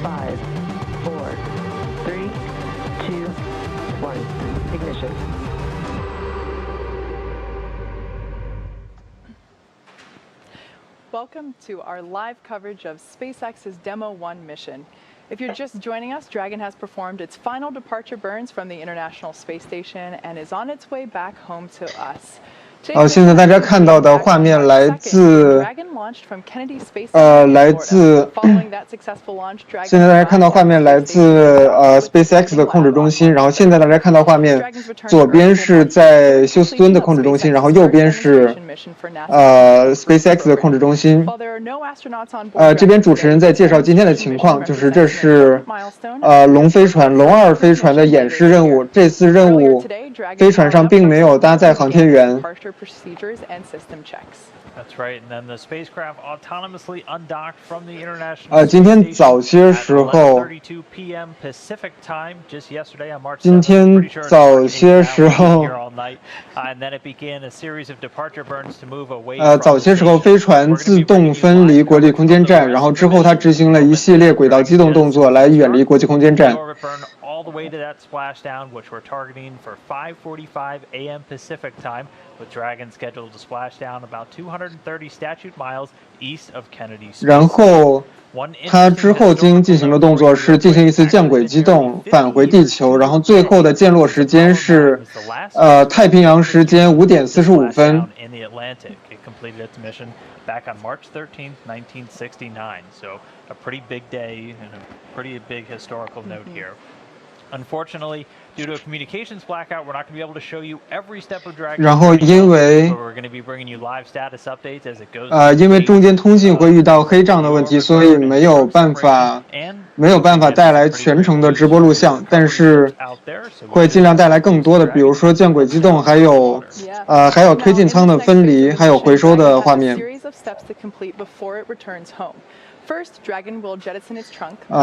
5, 4, 3, 2, 1. Ignition. Welcome to our live coverage of SpaceX's Demo 1 mission. If you're just joining us, Dragon has performed its final departure burns from the International Space Station and is on its way back home to us. 现在大家看到的画面来自现在大家看到画面来自SpaceX 的控制中心，然后现在大家看到画面，左边是在休斯敦的控制中心，然后右边是SpaceX 的控制中心。这边主持人在介绍今天的情况，就是这是龙飞船龙2飞船的演示任务，这次任务飞船上并没有搭载航天员。procedures and system checks. That's right, and then the spacecraft autonomously undocked from the International 今天早些时候 32 p.m. Pacific time, just yesterday on March 7th. 今天早些时候 and then it began a series of departure burns to move away. 早些时候飞船自动分离国际空间站，然后之后它执行了一系列轨道机动动作来远离国际空间站。All the way to that splashdown, which we're targeting for 5:45 a.m. Pacific time, with Dragon scheduled to splash down about 230 statute miles east of Kennedy Space. 然后它之后进行的动作是进行一次降轨机动，返回地球，然后最后的降落时间是太平洋时间5点45分。In the Atlantic, it completed its mission back on March 13th, 1969. So a pretty big day and a pretty big historical note here. Unfortunately, due to a communications blackout, we're not going to be able to show you every step of Dragon. 然后因为 we're going to be bringing you live status updates as it goes. 因为中间通信会遇到黑障的问题，所以没有办法带来全程的直播录像，但是会尽量带来更多的，比如说降轨机动，还有推进舱的分离，还有回收的画面。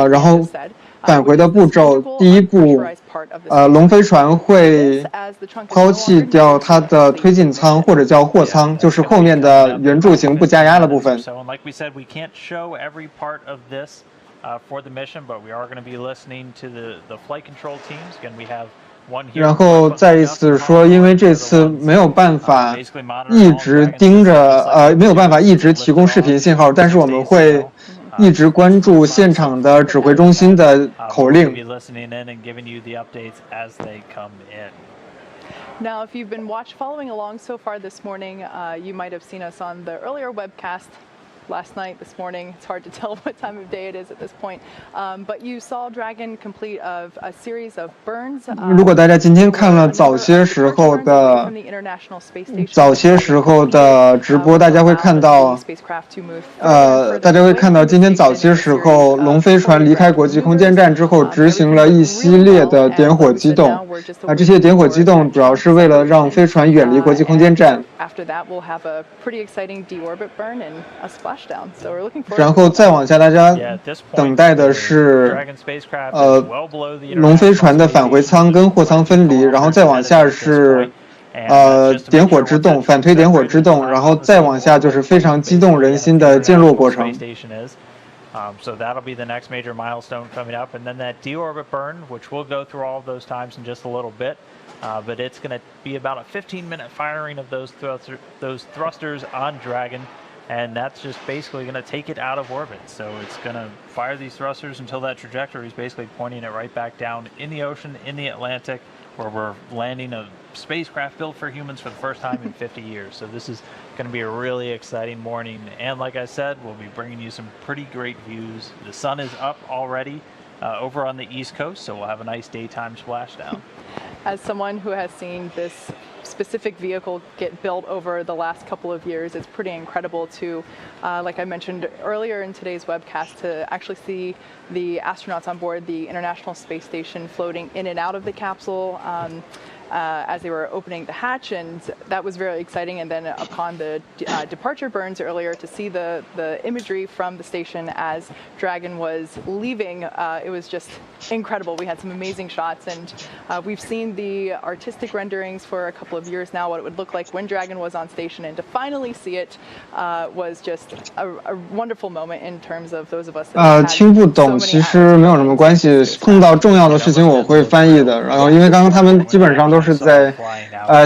然后返回的步骤，第一步，龙飞船会抛弃掉它的推进舱或者叫货舱，就是后面的圆柱形不加压的部分。For the mission, but we are going to be listening to the flight control teams. Again, we have one here. 然后再一次说，因为这次没有办法一直盯着，没有办法一直提供视频信号，但是我们会一直关注现场的指挥中心的口令。Now, if you've been following along so far this morning, you might have seen us on the earlier webcast. Last night, this morning, it's hard to tell what time of day it is at this point. But you saw Dragon complete a series of burns. 如果大家今天看了早些时候的直播，大家会看到今天早些时候龙飞船离开国际空间站之后，执行了一系列的点火机动。这些点火机动主要是为了让飞船远离国际空间站。After that, we'll have a pretty exciting deorbit burn and a splashdown. So we're looking forward. 然后再往下，大家等待的是龙飞船的返回舱跟货舱分离，然后再往下是点火之动，反推点火之动，然后再往下就是非常激动人心的降落过程。So that'll be the next major milestone coming up, and then that deorbit burn, which we'll go through all of those times in just a little bit. But it's going to be about a 15-minute firing of those thrusters on Dragon, and that's just basically going to take it out of orbit. So it's going to fire these thrusters until that trajectory is basically pointing it right back down in the ocean, in the Atlantic, where we're landing a spacecraft built for humans for the first time in 50 years. So this is going to be a really exciting morning. And like I said, we'll be bringing you some pretty great views. The sun is up already over on the East Coast, so we'll have a nice daytime splashdown. As someone who has seen this specific vehicle get built over the last couple of years, it's pretty incredible to, like I mentioned earlier in today's webcast, to actually see the astronauts on board the International Space Station floating in and out of the capsule. as they were opening the hatch, and that was very exciting. And then upon the departure burns earlier, to see the imagery from the station as Dragon was leaving, it was just incredible. We had some amazing shots, and we've seen the artistic renderings for a couple of years now, what it would look like when Dragon was on station, and to finally see it was just a wonderful moment in terms of those of us that 听不懂其实没有什么关系，碰到重要的事情我会翻译的。然后因为刚刚他们基本上都是在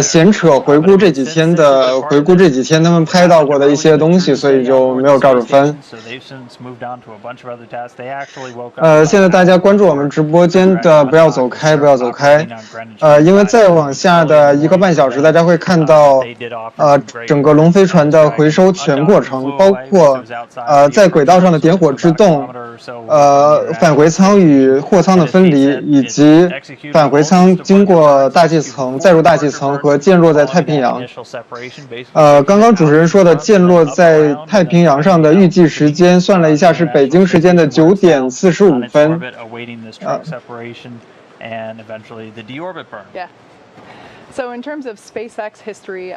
闲扯回顾这几天他们拍到过的一些东西，所以就没有照着翻。现在大家关注我们直播间的不要走开，因为再往下的1个半小时，大家会看到整个龙飞船的回收全过程，包括在轨道上的点火制动，返回舱与货舱的分离，以及返回舱经过大气层再入大气层和溅落在太平洋。刚刚主持人说的溅落在太平洋上的预计时间，算了一下是北京时间的9点45分。And eventually the deorbit burn. Yeah. So in terms of SpaceX history,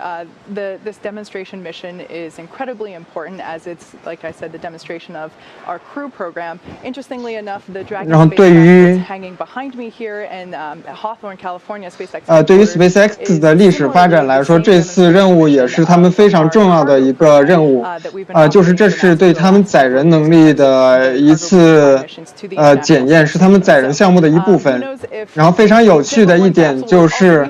this demonstration mission is incredibly important, as it's, like I said, the demonstration of our crew program. Interestingly enough, the Dragon spacecraft is hanging behind me here in Hawthorne, California. SpaceX 对于 SpaceX 的历史发展来说，这次任务也是他们非常重要的一个任务。就是这是对他们载人能力的一次检验，是他们载人项目的一部分。然后非常有趣的一点就是。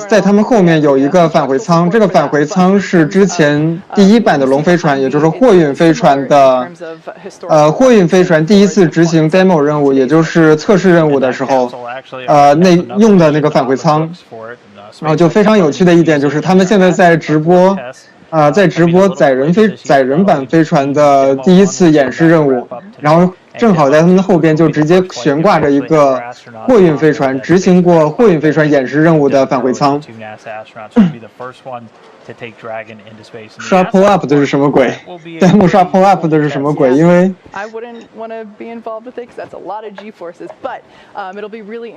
在他们后面有一个返回舱，这个返回舱是之前第一版的龙飞船，也就是货运飞船的货运飞船第一次执行 demo 任务，也就是测试任务的时候，用的那个返回舱。然后就非常有趣的一点就是他们现在在直播载人版飞船的第一次演示任务，然后正好在他们的后边就直接悬挂着一个货运飞船执行过货运飞船演示任务的返回舱。刷 pull up 的是什么鬼？弹幕刷 pull up 的是什么鬼？因为 I wouldn't want to be involved with it because that's a lot of G-forces, but it'll be really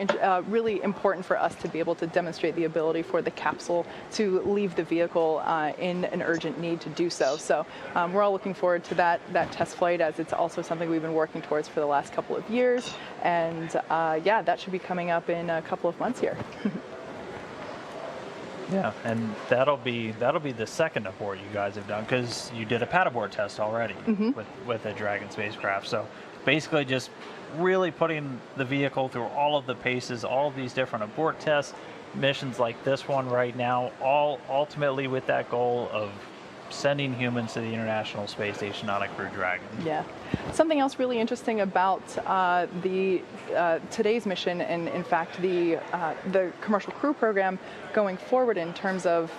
important for us to be able to demonstrate the ability for the capsule to leave the vehicle in an urgent need to do so. So we're all looking forward to that test flight, as it's also something we've been working towards for the last couple of years, and yeah, that should be coming up in a couple of months here. Yeah, and that'll be the second abort you guys have done, because you did a pad abort test already with a Dragon spacecraft. So basically just really putting the vehicle through all of the paces, all of these different abort tests, missions like this one right now, all ultimately with that goal of sending humans to the International Space Station on a Crew Dragon. Yeah. Something else really interesting about today's mission, and in fact the commercial crew program going forward in terms of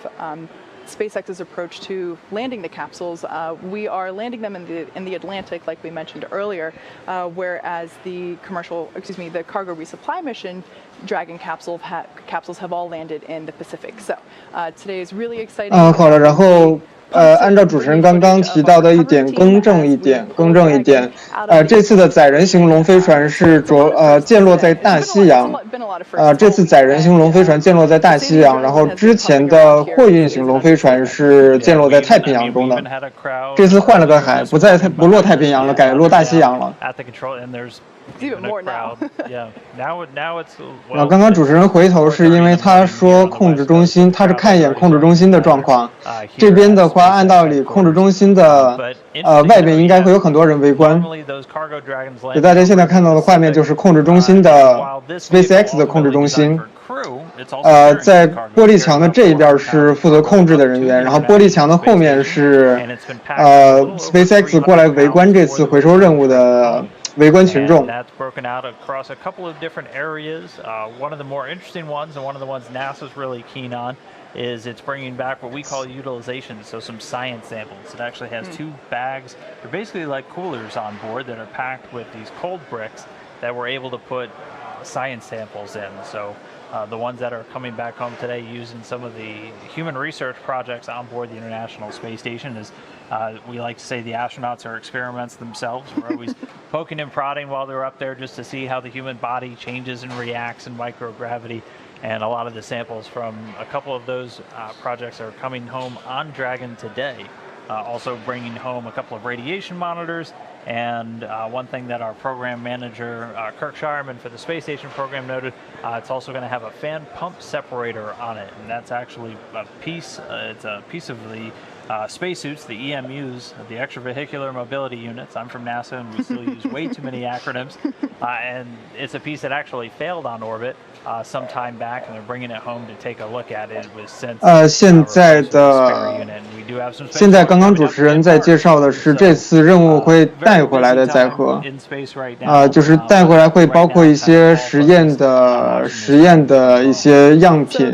SpaceX's approach to landing the capsules, we are landing them in the Atlantic, like we mentioned earlier, whereas the cargo resupply mission Dragon capsules have all landed in the Pacific. So today is really exciting. 好了，然后。按照主持人刚刚提到的一点，更正一点。这次的载人型龙飞船是溅落在大西洋。这次载人型龙飞船溅落在大西洋，然后之前的货运型龙飞船是溅落在太平洋中的。这次换了个海，不落太平洋了，改落大西洋了。然后刚刚主持人回头是因为他说控制中心，他是看一眼控制中心的状况。这边的话，按道理控制中心的外边应该会有很多人围观。给大家现在看到的画面就是控制中心的 SpaceX 的控制中心。在玻璃墙的这一边是负责控制的人员，然后玻璃墙的后面是SpaceX 过来围观这次回收任务的。围观群众。That's broken out across a couple of different areas. One of the more interesting ones, and one of the ones NASA's really keen on, is it's bringing back what we call utilization, so some science samples. It actually has 2 bags. They're basically like coolers on board that are packed with these cold bricks that we're able to put science samples in. So the ones that are coming back home today using some of the human research projects on board the International Space Station is, we like to say, the astronauts are experiments themselves. We're always poking and prodding while they're up there just to see how the human body changes and reacts in microgravity. And a lot of the samples from a couple of those projects are coming home on Dragon today. Also bringing home a couple of radiation monitors, and one thing that our program manager, Kirk Shireman for the space station program noted, it's also going to have a fan pump separator on it, and that's actually a piece, it's a piece of the spacesuits, the EMUs, the extravehicular mobility units. I'm from NASA, and we still use way too many acronyms, and it's a piece that actually failed on orbit some time back, and they're bringing it home to take a look at it. It was since 现在刚刚主持人在介绍的是这次任务会带回来的载荷，就是带回来会包括一些实验的一些样品，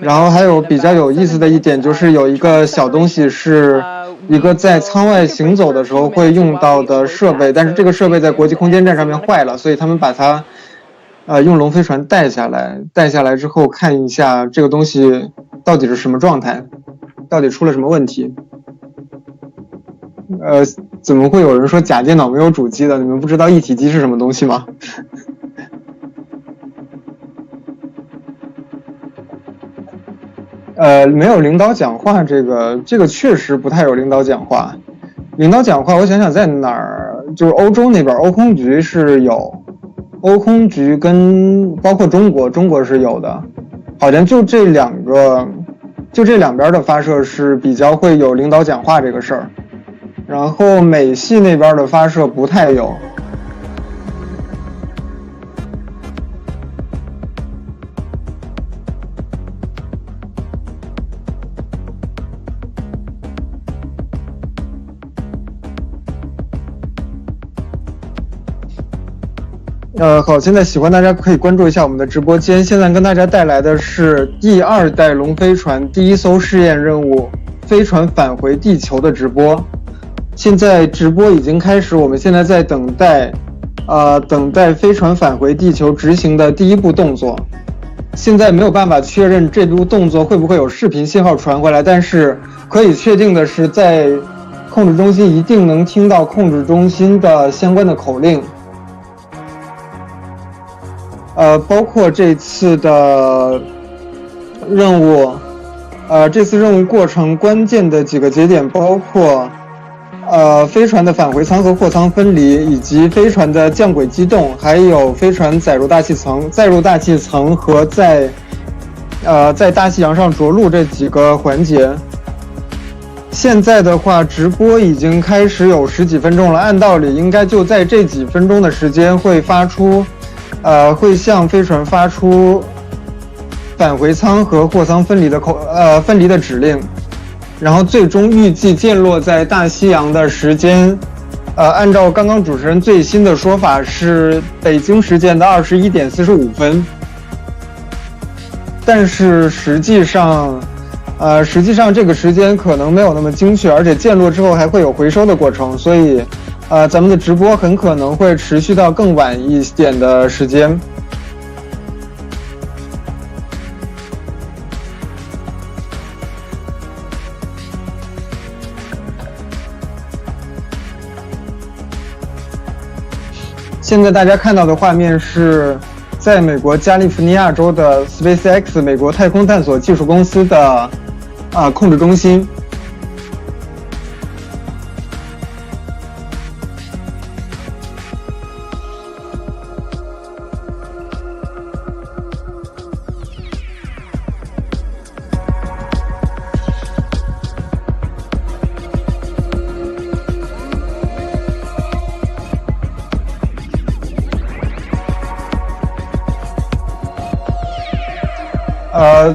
然后还有比较有意思的一点就是有一个小东西是一个在舱外行走的时候会用到的设备，但是这个设备在国际空间站上面坏了，所以他们把它用龙飞船带下来之后看一下这个东西到底是什么状态，到底出了什么问题。怎么会有人说假电脑没有主机的？你们不知道一体机是什么东西吗？没有领导讲话，这个确实不太有领导讲话。领导讲话，我想想在哪儿，就是欧洲那边，欧空局是有，欧空局跟包括中国是有的，好像就这两边的发射是比较会有领导讲话这个事儿，然后美系那边的发射不太有。好，现在喜欢大家可以关注一下我们的直播间。现在跟大家带来的是第2代龙飞船第1艘试验任务飞船返回地球的直播。现在直播已经开始，我们现在在等待飞船返回地球执行的第1步动作。现在没有办法确认这步动作会不会有视频信号传回来，但是可以确定的是，在控制中心一定能听到控制中心的相关的口令。包括这次的任务，这次任务过程关键的几个节点包括，飞船的返回舱和货舱分离，以及飞船的降轨机动，还有飞船载入大气层和在大西洋上着陆这几个环节。现在的话，直播已经开始有10几分钟了，按道理应该就在这几分钟的时间会会向飞船发出返回舱和货舱分离的指令，然后最终预计降落在大西洋的时间，按照刚刚主持人最新的说法是北京时间的21点45分，但是实际上这个时间可能没有那么精确，而且降落之后还会有回收的过程，所以咱们的直播很可能会持续到更晚一点的时间。现在大家看到的画面是在美国加利福尼亚州的 SpaceX 美国太空探索技术公司的控制中心。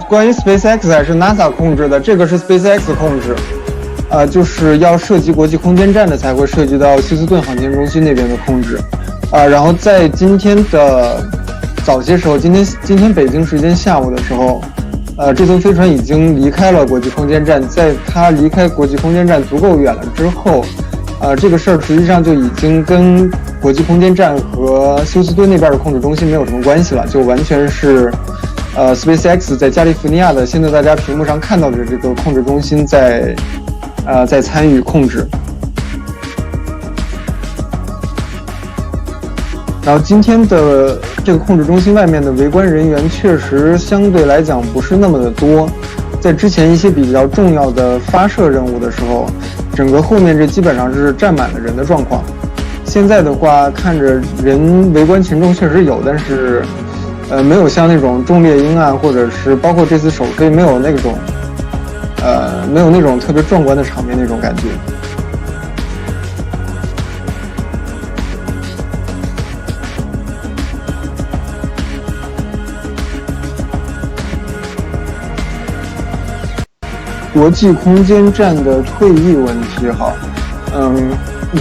关于 SpaceX 还是 NASA 控制的，这个是 SpaceX 控制，就是要涉及国际空间站的才会涉及到休斯顿航天中心那边的控制，然后在今天的早些时候，今天北京时间下午的时候，这艘飞船已经离开了国际空间站，在它离开国际空间站足够远了之后，这个事儿实际上就已经跟国际空间站和休斯顿那边的控制中心没有什么关系了，就完全是SpaceX 在加利福尼亚的，现在大家屏幕上看到的这个控制中心在参与控制。然后今天的这个控制中心外面的围观人员确实相对来讲不是那么的多，在之前一些比较重要的发射任务的时候，整个后面这基本上是站满了人的状况。现在的话，看着人围观群众确实有，但是没有像那种众猎鹰啊，或者是包括这次首飞没有那种没有那种特别壮观的场面那种感觉。国际空间站的退役问题，好，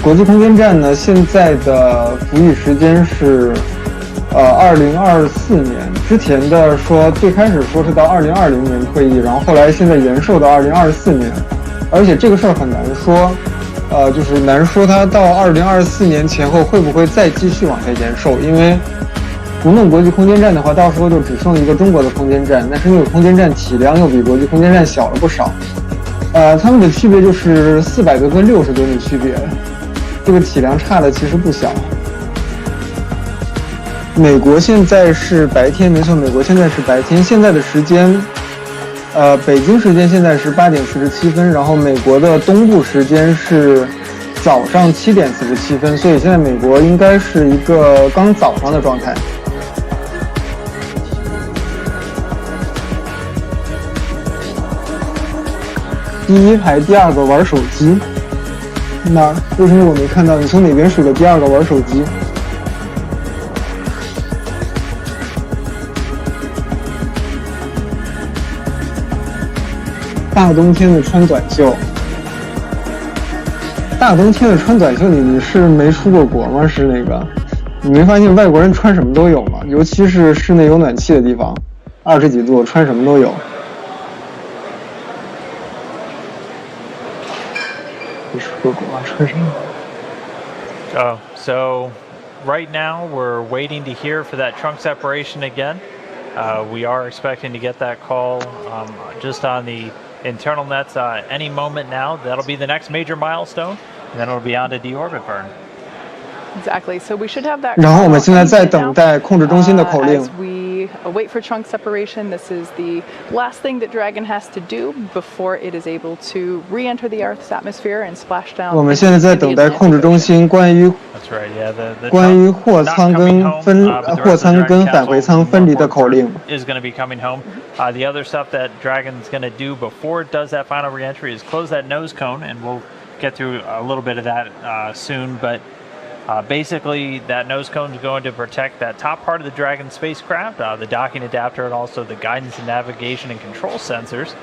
国际空间站呢，现在的服役时间是2024年，之前的说最开始说是到2020年退役，然后后来现在延寿到2024年，而且这个事儿很难说，就是难说它到2024年前后会不会再继续往下延寿，因为不弄国际空间站的话，到时候就只剩一个中国的空间站，但是那个空间站体量又比国际空间站小了不少，它们的区别就是400多跟60吨的区别，这个体量差的其实不小。美国现在是白天，没错，美国现在是白天，现在的时间，北京时间现在是8点47分，然后美国的东部时间是早上7点47分，所以现在美国应该是一个刚早上的状态。第一排第二个玩手机，那为什么我没看到？你从哪边数的第二个玩手机？大冬天的穿短袖，大冬天的穿短袖，你是没出过国吗？是那个，你没发现外国人穿什么都有吗？尤其是室内有暖气的地方，20几度，穿什么都有。没出过国，穿什么？So right now we're waiting to hear for that trunk separation again. We are expecting to get that call just on the internal nets any moment now. That'll be the next major milestone, and then it'll be on to deorbit burn. Exactly. So we should have that. 然后我们现在在等待控制中心的口令。As we await for trunk separation, this is the last thing that Dragon has to do before it is able to re-enter the Earth's atmosphere and splash down. 我们现在在等待控制中心关于货舱跟返回舱分离的口令。Is going to be coming home. The other stuff that Dragon's going to do before it does that final re-entry is close that nose cone, and we'll get through a little bit of that soon, but. Basically, that nose cone is going to protect that top part of the Dragon spacecraft, the docking adapter, and also the guidance and navigation and control sensors.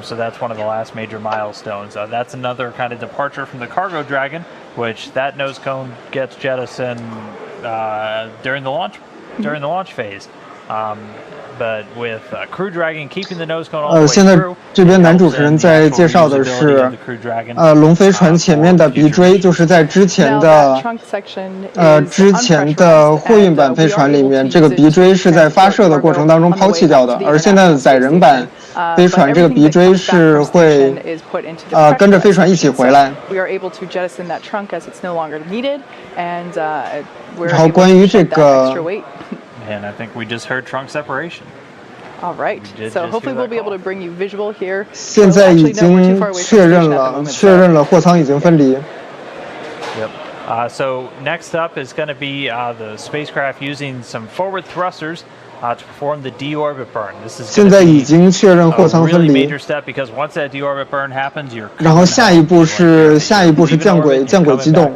So that's one of the last major milestones. That's another kind of departure from the cargo Dragon, which that nose cone gets jettisoned during the launch phase. But with Crew Dragon keeping the nose cone all the way through, 现在这边男主持人在介绍的是龙飞船前面的鼻锥，就是在之前的货运版飞船里面，这个鼻锥是在发射的过程当中抛弃掉的，而现在的载人版飞船这个鼻锥是会跟着飞船一起回来。然后关于这个。And I think we just heard trunk separation. All right. So hopefully we'll be able to bring you visual here. 现在已经确认了货舱已经分离。Yep. So next up is going to be the spacecraft using some forward thrusters to perform the deorbit burn. This is 现在已经确认货舱分离。major step because once that deorbit burn happens, you're 然后下一步是降轨机动，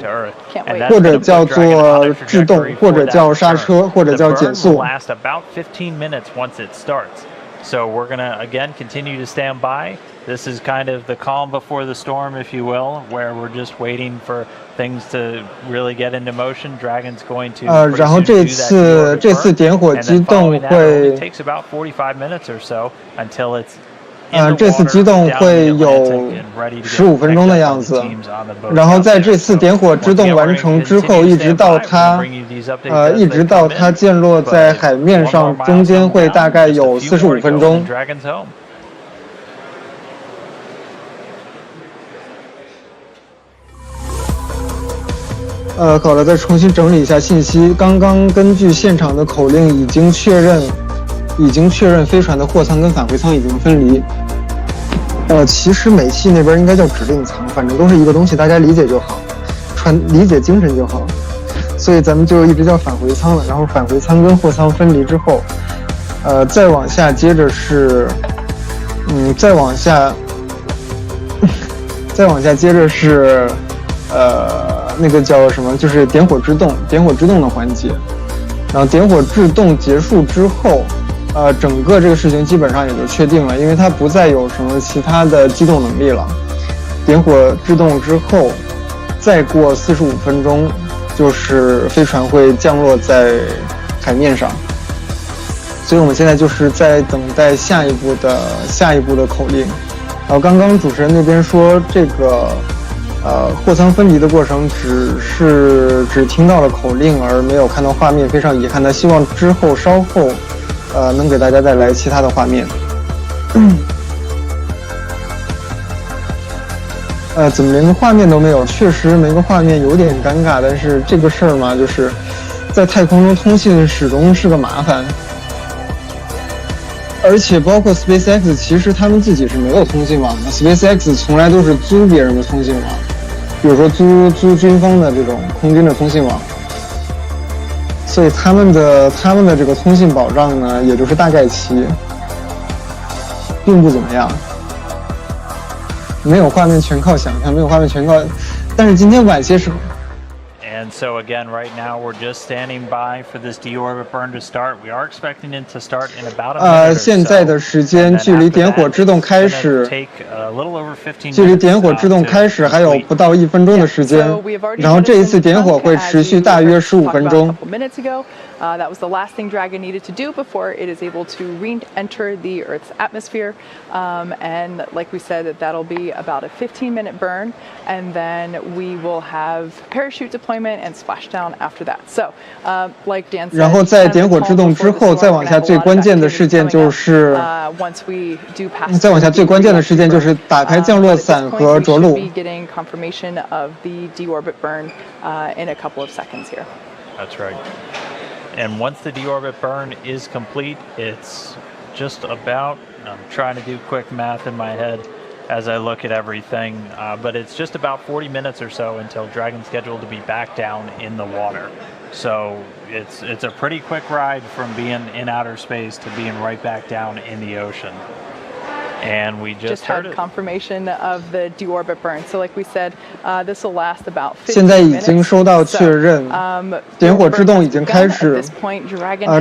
或者叫做制动，或者叫刹车，或者叫减速。Last about 15 minutes once it starts. So we're going to again continue to stand by. This is kind of the calm before the storm, if you will, where we're just waiting for things to really get into motion. Dragon's going to 然后这次点火机动会 takes about 45 minutes or so until it's 这次机动会有15分钟的样子，然后在这次点火制动完成之后，一直到它溅落在海面上，中间会大概有45分钟。好了，再重新整理一下信息。刚刚根据现场的口令，已经确认飞船的货舱跟返回舱已经分离。其实美系那边应该叫指令舱，反正都是一个东西，大家理解就好，理解精神就好。所以咱们就一直叫返回舱了。然后返回舱跟货舱分离之后，再往下接着是，再往下接着是，那个叫什么，就是点火制动的环节。然后点火制动结束之后，整个这个事情基本上也就确定了，因为它不再有什么其他的机动能力了。点火制动之后，再过45分钟，就是飞船会降落在海面上。所以我们现在就是在等待下一步的口令。然后刚刚主持人那边说这个。货舱分离的过程只听到了口令而没有看到画面，非常遗憾的。希望之后稍后，能给大家带来其他的画面。怎么连个画面都没有？确实没个画面有点尴尬，但是这个事儿嘛，就是在太空中通信始终是个麻烦。而且包括 SpaceX， 其实他们自己是没有通信网的。SpaceX 从来都是租别人的通信网，比如说租军方的这种空军的通信网。所以他们的这个通信保障呢，也就是大概齐，并不怎么样。没有画面全靠想象，但是今天晚些时候。And so again, right now we're just standing by for this deorbit burn to start. We are expecting it to start in about a minute or so. 现在的时间距离点火制动开始，还有不到1分钟的时间。然后这一次点火会持续大约15分钟。That was the last thing Dragon needed to do before it is able to re-enter the Earth's atmosphere. And like we said, that'll be about a 15-minute burn, and then we will have parachute deployment and splashdown after that. So, like Dan said, 然后在点火制动之后，再往下最关键的事件就是打开降落伞和着陆。Be getting confirmation of the deorbit burn in a couple of seconds here. That's right. And once the deorbit burn is complete, it's just about, I'm trying to do quick math in my head as I look at everything, but it's just about 40 minutes or so until Dragon's scheduled to be back down in the water. So it's a pretty quick ride from being in outer space to being right back down in the ocean. And we just had confirmation of the deorbit burn. So like we said, this will last about 15 minutes. 现在已经收到确认，点火制动已经开始。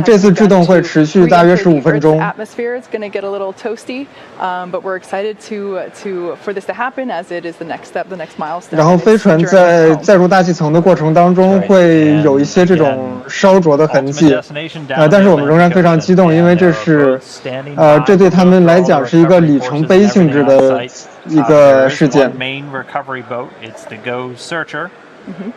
这次制动会持续大约15分钟。Atmosphere is going to get a little toasty, but we're excited for this to happen as it is the next step, the next milestone. 然后飞船在载入大气层的过程当中会有一些这种烧灼的痕迹，但是我们仍然非常激动，因为这是这对他们来讲是一个里程碑性质的一个事件。Main recovery boat, it's the Go Searcher,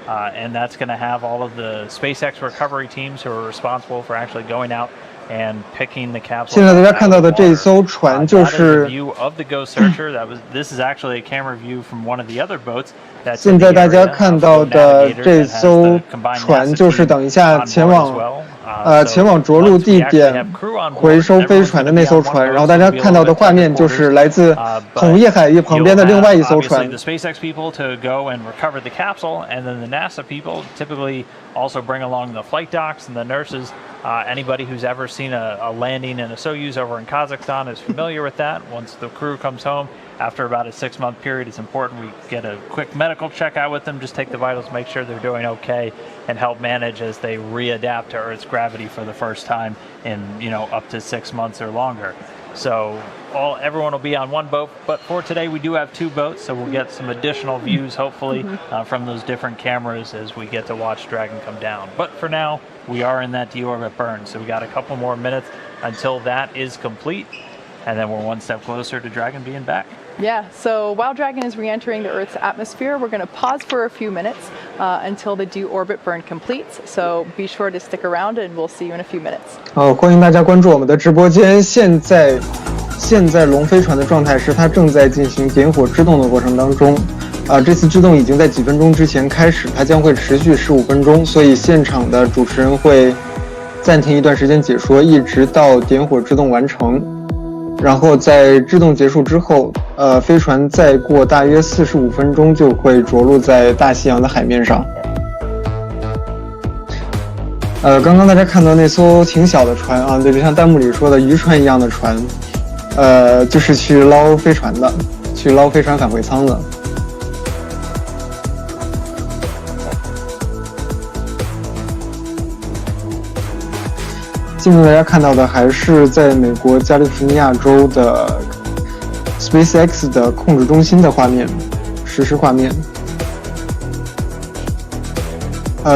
and that's going to have all of the SpaceX recovery teams who are responsible for actually going out and picking the capsule. 现在大家看到的这一艘船就是 view of the Go Searcher. This is actually a camera view from one of the other boats. 现在大家看到的这艘船就是等一下前往着陆地点回收飞船的那艘船，然后大家看到的画面就是来自红叶海域旁边的另外一艘船。The SpaceX people to go and recover the capsule, and then the NASA people typically also bring along the flight docs and the nurses. Anybody who's ever seen a landing in a Soyuz over in Kazakhstan is familiar with that. Once the crew comes home, after about a 6-month period, it's important we get a quick medical check out with them, just take the vitals, make sure they're doing okay, and help manage as they readapt to Earth's gravity for the first time in, up to 6 months or longer. So everyone will be on one boat, but for today we do have 2 boats, so we'll get some additional views, hopefully, from those different cameras as we get to watch Dragon come down. But for now, we are in that deorbit burn, so we got a couple more minutes until that is complete, and then we're one step closer to Dragon being back. Yeah, so while Dragon is re-entering the Earth's atmosphere, we're going to pause for a few minutes until the deorbit burn completes. So be sure to stick around, and we'll see you in a few minutes. 欢迎大家关注我们的直播间。现在龙飞船的状态是它正在进行点火制动的过程当中，这次制动已经在几分钟之前开始，它将会持续15分钟，所以现场的主持人会暂停一段时间解说，一直到点火制动完成。然后在制动结束之后，飞船再过大约45分钟就会着陆在大西洋的海面上。刚刚大家看到那艘挺小的船啊，对，就像弹幕里说的渔船一样的船，就是去捞飞船的，去捞飞船返回舱的。现在大家看到的还是在美国加利福尼亚州的 SpaceX 的控制中心的画面，实时画面。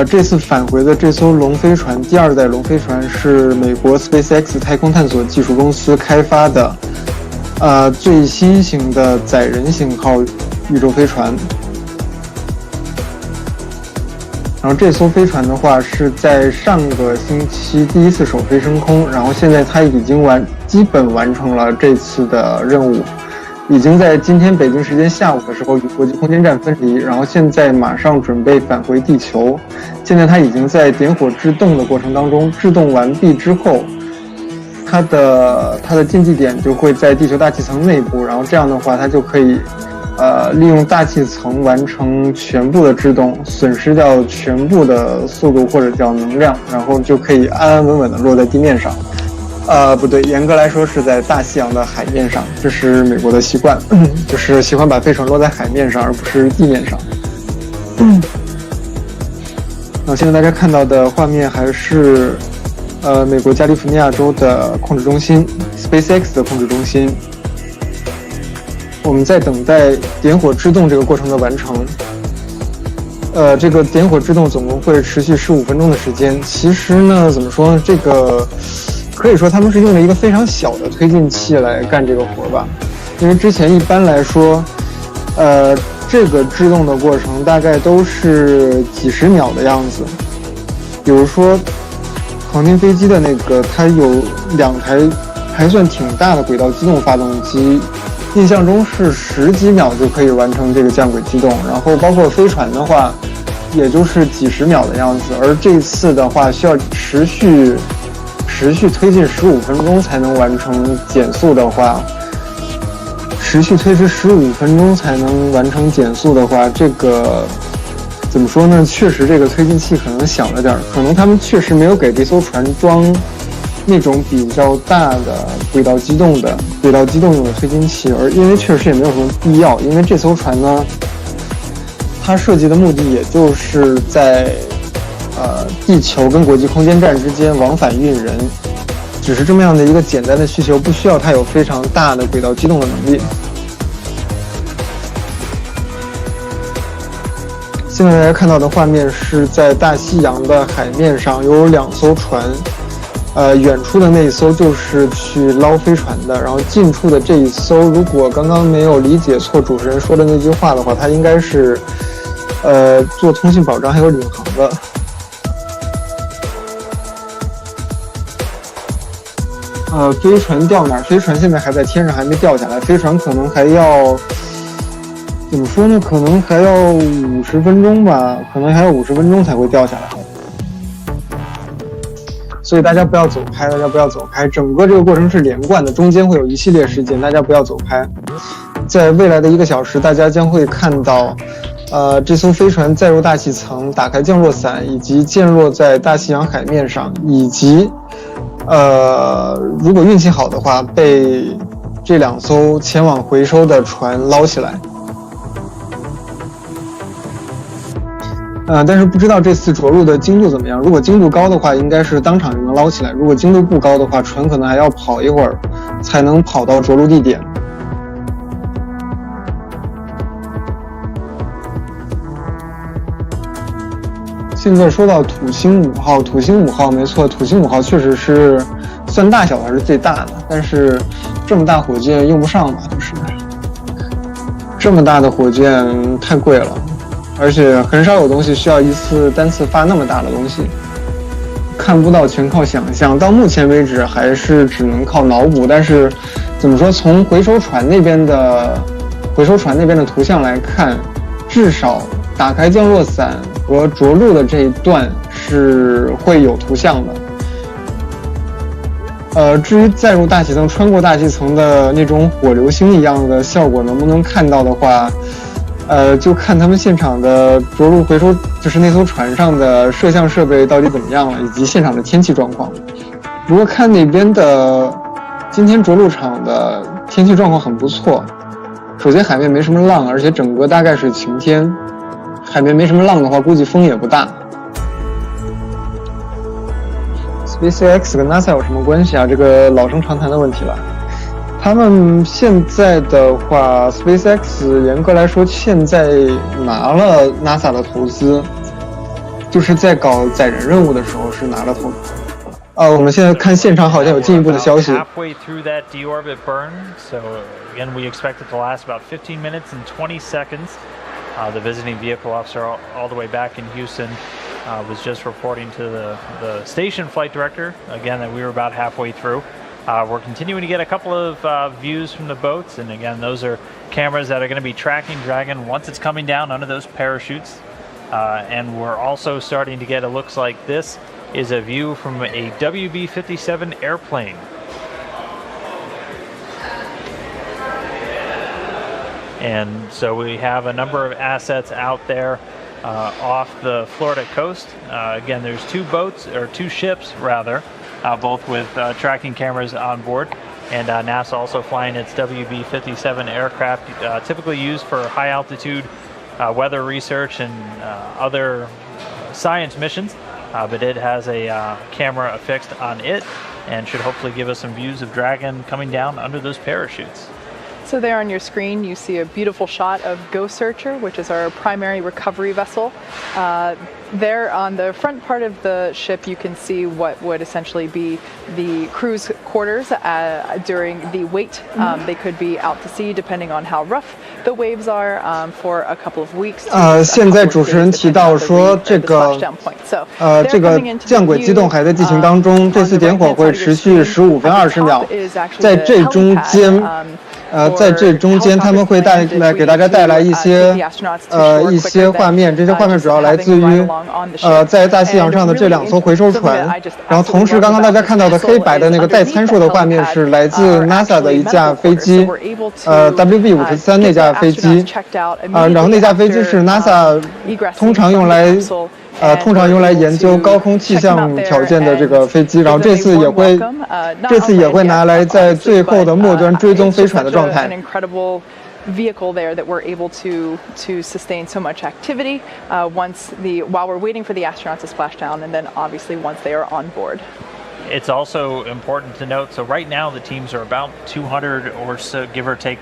这次返回的这艘龙飞船，第2代龙飞船是美国 SpaceX 太空探索技术公司开发的，最新型的载人型号宇宙飞船。然后这艘飞船的话是在上个星期第一次首飞升空，然后现在它已经基本完成了这次的任务，已经在今天北京时间下午的时候与国际空间站分离，然后现在马上准备返回地球。现在它已经在点火制动的过程当中，制动完毕之后，它的进气点就会在地球大气层内部，然后这样的话它就可以利用大气层完成全部的制动，损失掉全部的速度或者叫能量，然后就可以安安稳稳的落在地面上。不对，严格来说是在大西洋的海面上，这是美国的习惯，就是喜欢把飞船落在海面上，而不是地面上。现在大家看到的画面还是美国加利福尼亚州的控制中心 SpaceX 的控制中心。我们在等待点火制动这个过程的完成。这个点火制动总共会持续15分钟的时间。其实呢，怎么说呢，这个可以说他们是用了一个非常小的推进器来干这个活吧。因为之前一般来说，这个制动的过程大概都是几十秒的样子。比如说航天飞机的那个，它有2台还算挺大的轨道机动发动机，印象中是10几秒就可以完成这个降轨机动，然后包括飞船的话也就是几十秒的样子，而这次的话需要持续推进15分钟才能完成减速的话，持续推迟15分钟才能完成减速的话，这个怎么说呢，确实这个推进器可能小了点，可能他们确实没有给这艘船装那种比较大的轨道机动用的推进器，而因为确实也没有什么必要，因为这艘船呢，它设计的目的也就是在地球跟国际空间站之间往返运人，只是这么样的一个简单的需求，不需要它有非常大的轨道机动的能力。现在大家看到的画面是在大西洋的海面上有2艘船，远处的那一艘就是去捞飞船的，然后近处的这一艘，如果刚刚没有理解错主持人说的那句话的话，它应该是做通信保障还有领航的。飞船掉哪儿？飞船现在还在天上，还没掉下来。飞船可能还要怎么说呢？可能还要50分钟吧，可能还要50分钟才会掉下来。所以大家不要走开，整个这个过程是连贯的，中间会有一系列事件，大家不要走开。在未来的1个小时，大家将会看到，这艘飞船载入大气层，打开降落伞，以及降落在大西洋海面上，以及如果运气好的话，被这2艘前往回收的船捞起来。但是不知道这次着陆的精度怎么样。如果精度高的话，应该是当场就能捞起来；如果精度不高的话，船可能还要跑一会儿才能跑到着陆地点。现在说到土星5号，土星5号没错，土星5号确实是算大小还是最大的，但是这么大火箭用不上吧，就是这么大的火箭太贵了。而且很少有东西需要单次发那么大的东西，看不到全靠想象。到目前为止还是只能靠脑补。但是怎么说，从回收船那边的图像来看，至少打开降落伞和着陆的这一段是会有图像的。至于载入大气层、穿过大气层的那种火流星一样的效果能不能看到的话，就看他们现场的着陆回收，就是那艘船上的摄像设备到底怎么样了，以及现场的天气状况。不过看那边的今天着陆场的天气状况很不错，首先海面没什么浪，而且整个大概是晴天。海面没什么浪的话，估计风也不大。SpaceX 跟 NASA 有什么关系啊？这个老生常谈的问题了。他们现在的话 ，SpaceX 严格来说现在拿了 NASA 的投资，就是在搞载人任务的时候是拿了投资。我们现在看现场好像有进一步的消息。Halfway through that deorbit burn, so again we expect it to last about 15 minutes and 20 seconds. The visiting vehicle officer all the way back in Houston was just reporting to the station flight director, again, that we were about halfway through. We're continuing to get a couple of views from the boats, and again, those are cameras that are going to be tracking Dragon once it's coming down under those parachutes. And we're also starting to get, it looks like this is a view from a WB-57 airplane. And so we have a number of assets out there off the Florida coast. Again, there's two ships rather, both with tracking cameras on board. And NASA also flying its WB-57 aircraft, typically used for high altitude weather research and other science missions. But it has a camera affixed on it and should hopefully give us some views of Dragon coming down under those parachutes. So there on your screen, you see a beautiful shot of Go Searcher, which is our primary recovery vessel. There on the front part of the ship, you can see what would essentially be the crew's quarters during the wait. They could be out to sea, depending on how rough the waves are, for a couple of weeks. 现在主持人提到说，这个降轨机动还在进行当中，这次点火会持续15分20秒，在这中间。在这中间，他们会给大家带来一些画面，这些画面主要来自于在大西洋上的这2艘回收船，然后同时刚刚大家看到的黑白的那个带参数的画面是来自 NASA 的一架飞机，WB-53那架飞机，然后那架飞机是 NASA 通常用来研究高空气象条件的这个飞机，然后这次也会拿来在最后的末端追踪飞船的状态。Vehicle there that we're able to sustain so much activity while we're waiting for the astronauts to splash down, and then obviously once they are on board. It's also important to note, so right now the teams are about 200 or so, give or take,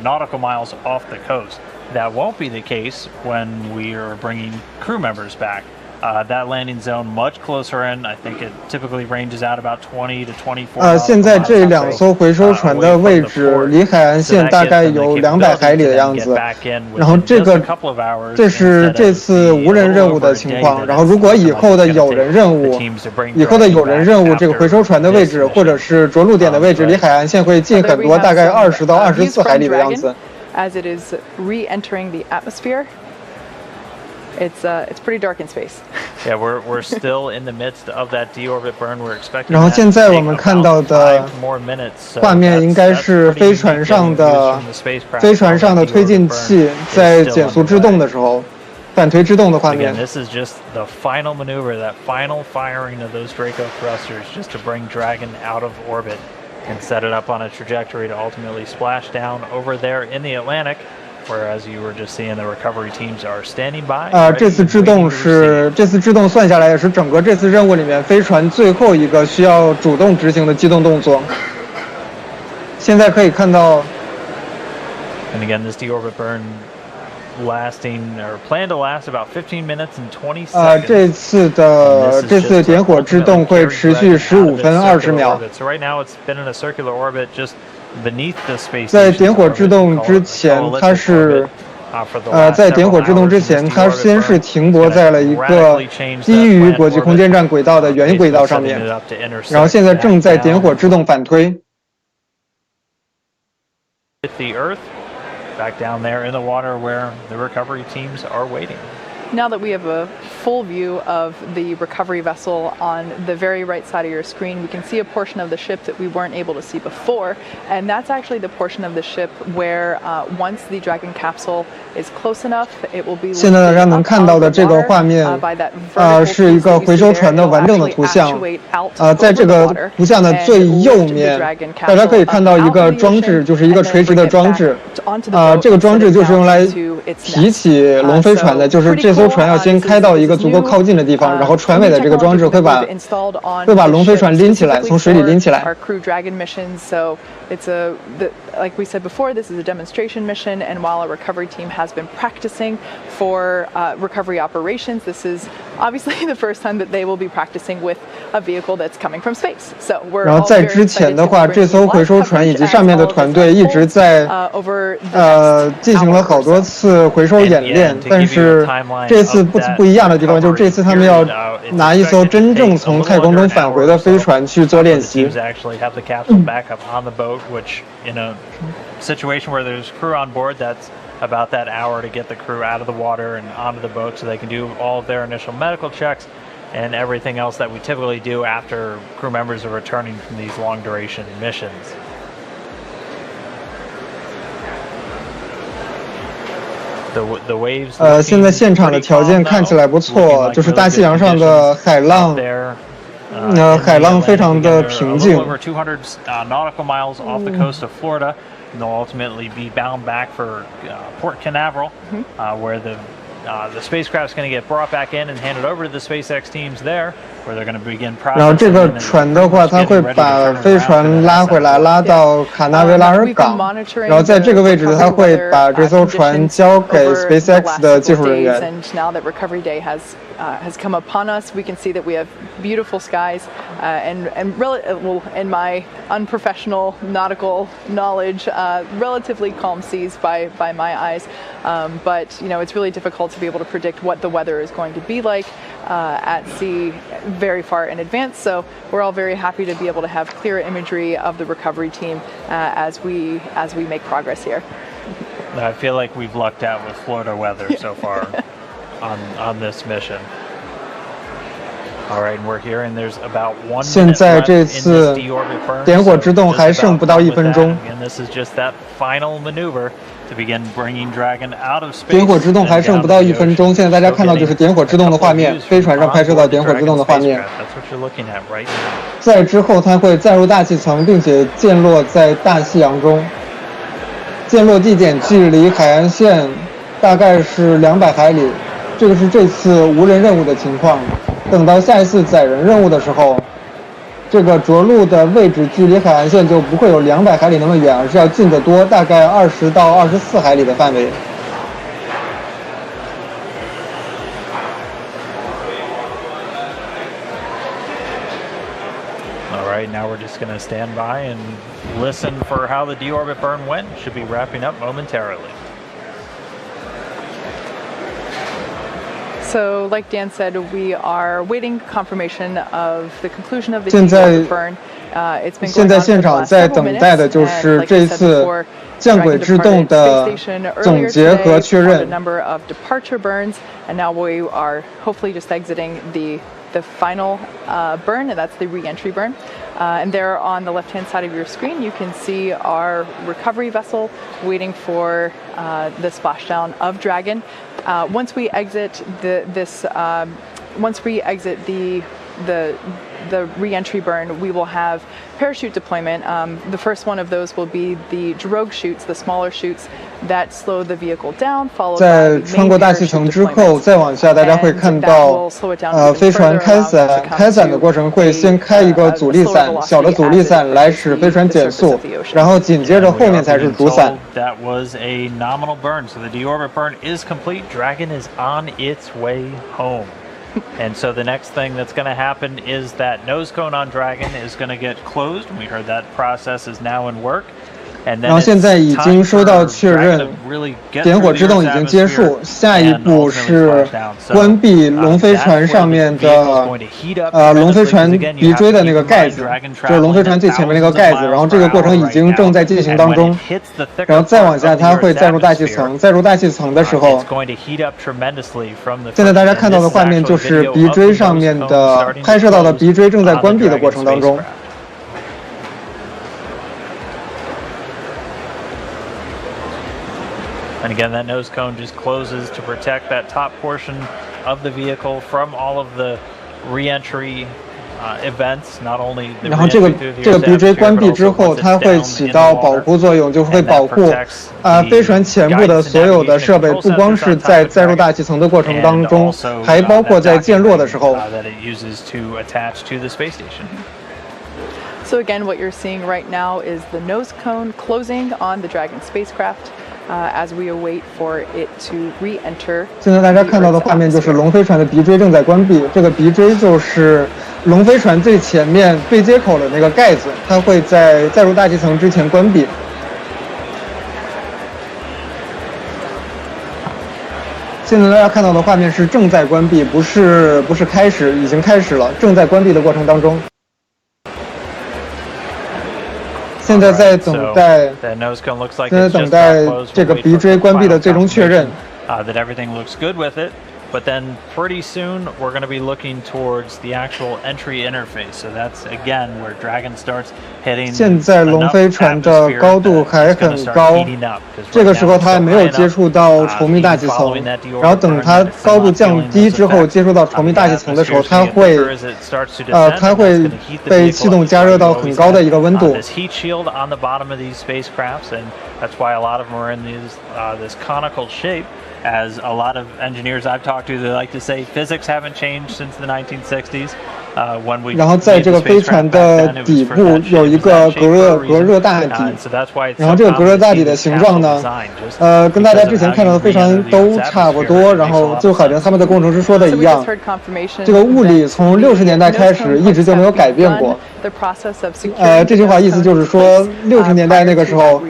nautical miles off the coast. That won't be the case when we are bringing crew members back. That landing zone much closer in. I think it typically ranges out about 20 to 24. 现在这2艘回收船的位置离海岸线大概有200海里的样子。然后这是这次无人任务的情况。然后如果以后的有人任务，这个回收船的位置或者是着陆点的位置离海岸线会近很多，大概20到24海里的样子。As it is re-entering the atmosphere. It's pretty dark in space. Yeah, we're still in the midst of that deorbit burn. We're expecting. 然后现在我们看到的画面应该是飞船上的推进器在减速制动的时候，反推制动的画面。Again, this is just the final maneuver, that final firing of those Draco thrusters, just to bring Dragon out of orbit and set it up on a trajectory to ultimately splash down over there in the Atlantic. Whereas you were just seeing the recovery teams are standing by. 这次制动算下来也是整个这次任务里面飞船最后一个需要主动执行的机动动作。现在可以看到。And again, this deorbit burn lasting or planned to last about 15 minutes and 20 seconds. 这次点火制动会持续15分20秒。So right now it's been in a circular orbit just beneath the space. 在点火制动之前，它先是停泊在了一个低于国际空间站轨道的原轨道上面，然后现在正在点火制动反推。With the Earth, back down there in the water where the recovery teams are waiting. Now that we have a full view of the recovery vessel on the very right side of your screen, we can see a portion of the ship that we weren't able to see before, and that's actually the portion of the ship where once the Dragon capsule is close enough, it will be 现在大家能看到的这个画面，是一个回收船的完整的图像。在这个图像的最右面，大家可以看到一个装置，就是一个垂直的装置。这个装置就是用来提起龙飞船的，就是这艘船要先开到一个足够靠近的地方，然后船尾的这个装置会把龙飞船拎起来，从水里拎起来。Like we said before, this is a demonstration mission, and while our recovery team has been practicing for recovery operations, this is obviously the first time that they will be practicing with a vehicle that's coming from space. So we're 然后在之前的话，这艘回收船以及上面的团队一直在进行了好多次回收演练，但是这次不一样的地方就是这次他们要拿一艘真正从太空中返回的飞船去做练习。Which in a situation where there's crew on board, that's about that hour to get the crew out of the water and onto the boat so they can do all of their initial medical checks and everything else that we typically do after crew members are returning from these long duration missions. The waves. 现在现场的条件看起来不错，就是大西洋上的海浪。海浪非常的平静。Over 200 nautical miles off the coast of Florida, and they'll ultimately be bound back for Port Canaveral, where the spacecraft's going to get brought back in and handed over to the SpaceX teams there, where they're going to begin processing. 然后这个船的话，它会把飞船拉回来，拉到卡纳维拉尔港，然后在这个位置，它会把这艘船交给 SpaceX 的技术人员。And now that recovery day has come upon us, we can see that we have beautiful skies and well, in my unprofessional nautical knowledge, relatively calm seas by my eyes. But it's really difficult to be able to predict what the weather is going to be like at sea very far in advance. So we're all very happy to be able to have clear imagery of the recovery team as we make progress here. I feel like we've lucked out with Florida weather so far on this mission. All right, and we're here, and there's about 1 minute 现在 left 这 in 次 this deorbit burn. 点火之动 So 还剩不到1分钟。 And this is just that final maneuver to begin bringing Dragon out of space. 点火之动还剩不到1分钟，现在大家看到就是点火之动的画面，飞船上拍摄到点火之动的画面。在之后，它会载入大气层，并且溅落在大西洋中。溅落地点距离海岸线大概是200海里，这个是这次无人任务的情况。等到下一次载人任务的时候，这个着陆的位置距离海岸线就不会有200海里那么远，而是要近得多，大概20到24海里的范围。All right, now we're just going to stand by and listen for how the deorbit burn went. Should be wrapping up momentarily. So, like Dan said, we are waiting confirmation of the conclusion of the deorbit burn. It's been going on for the last several minutes, and like I said before, Dragon departed space station earlier today, had a number of departure burns, and now we are hopefully just exiting the final burn, and that's the re-entry burn. And there on the left-hand side of your screen, you can see our recovery vessel waiting for the splashdown of Dragon. Once we exit the re-entry burn, we will have parachute deployment. The first one of those will be the drogue chutes, the smaller chutes that slow the vehicle down, followed by 在穿过大气层之后，再往下，大家会看到飞船开伞的过程会先开一个阻力伞，小的阻力伞来使飞船减速，然后紧接着后面才是主伞。That was a nominal burn, so the deorbit burn is complete. Dragon is on its way home. And so the next thing that's going to happen is that nose cone on Dragon is going to get closed. We heard that process is now in work. 然后现在已经收到确认，点火制动已经结束，下一步是关闭龙飞船上面的龙飞船鼻锥的那个盖子，就是龙飞船最前面那个盖子，然后这个过程已经正在进行当中，然后再往下它会载入大气层，载入大气层的时候，现在大家看到的画面就是鼻锥上面的拍摄到的鼻锥正在关闭的过程当中。And again, that nose cone just closes to protect that top portion of the vehicle from all of the re-entry events, not only the 然后这个鼻锥关闭之后，它会起到保护作用，就会保护飞船前部的所有的设备，不光是在载入大气层的过程当中，还包括在降落的时候。So again, what you're seeing right now is the nose cone closing on the Dragon spacecraft. As we await for it to re-enter. 现在大家看到的画面就是龙飞船的鼻锥正在关闭，这个鼻锥就是龙飞船最前面对接口的那个盖子，它会在载入大气层之前关闭。现在大家看到的画面是正在关闭，不是开始，已经开始了，正在关闭的过程当中。现在在等待，这个鼻锥关闭的最终确认。But then pretty soon we're going to be looking towards the actual entry interface. So that's again where Dragon starts hitting. 现在龙飞船的高度还很高，这个时候它还没有接触到稠密大气层，然后等它高度降低之后接触到稠密大气层的时候，它会被气动加热到很高的一个温度。 This heat shield on the bottom of these spacecrafts, and that's why a lot of them are in this conical shape. As a lot of engineers I've talked to, they like to say physics haven't changed since the 1960s. When we 然后在这个飞船的底部有一个隔热大底，然后这个隔热大底的形状呢，跟大家之前看到的飞船都差不多，然后就好像他们的工程师说的一样，这个物理从60年代开始一直就没有改变过。这句话意思就是说，60年代那个时候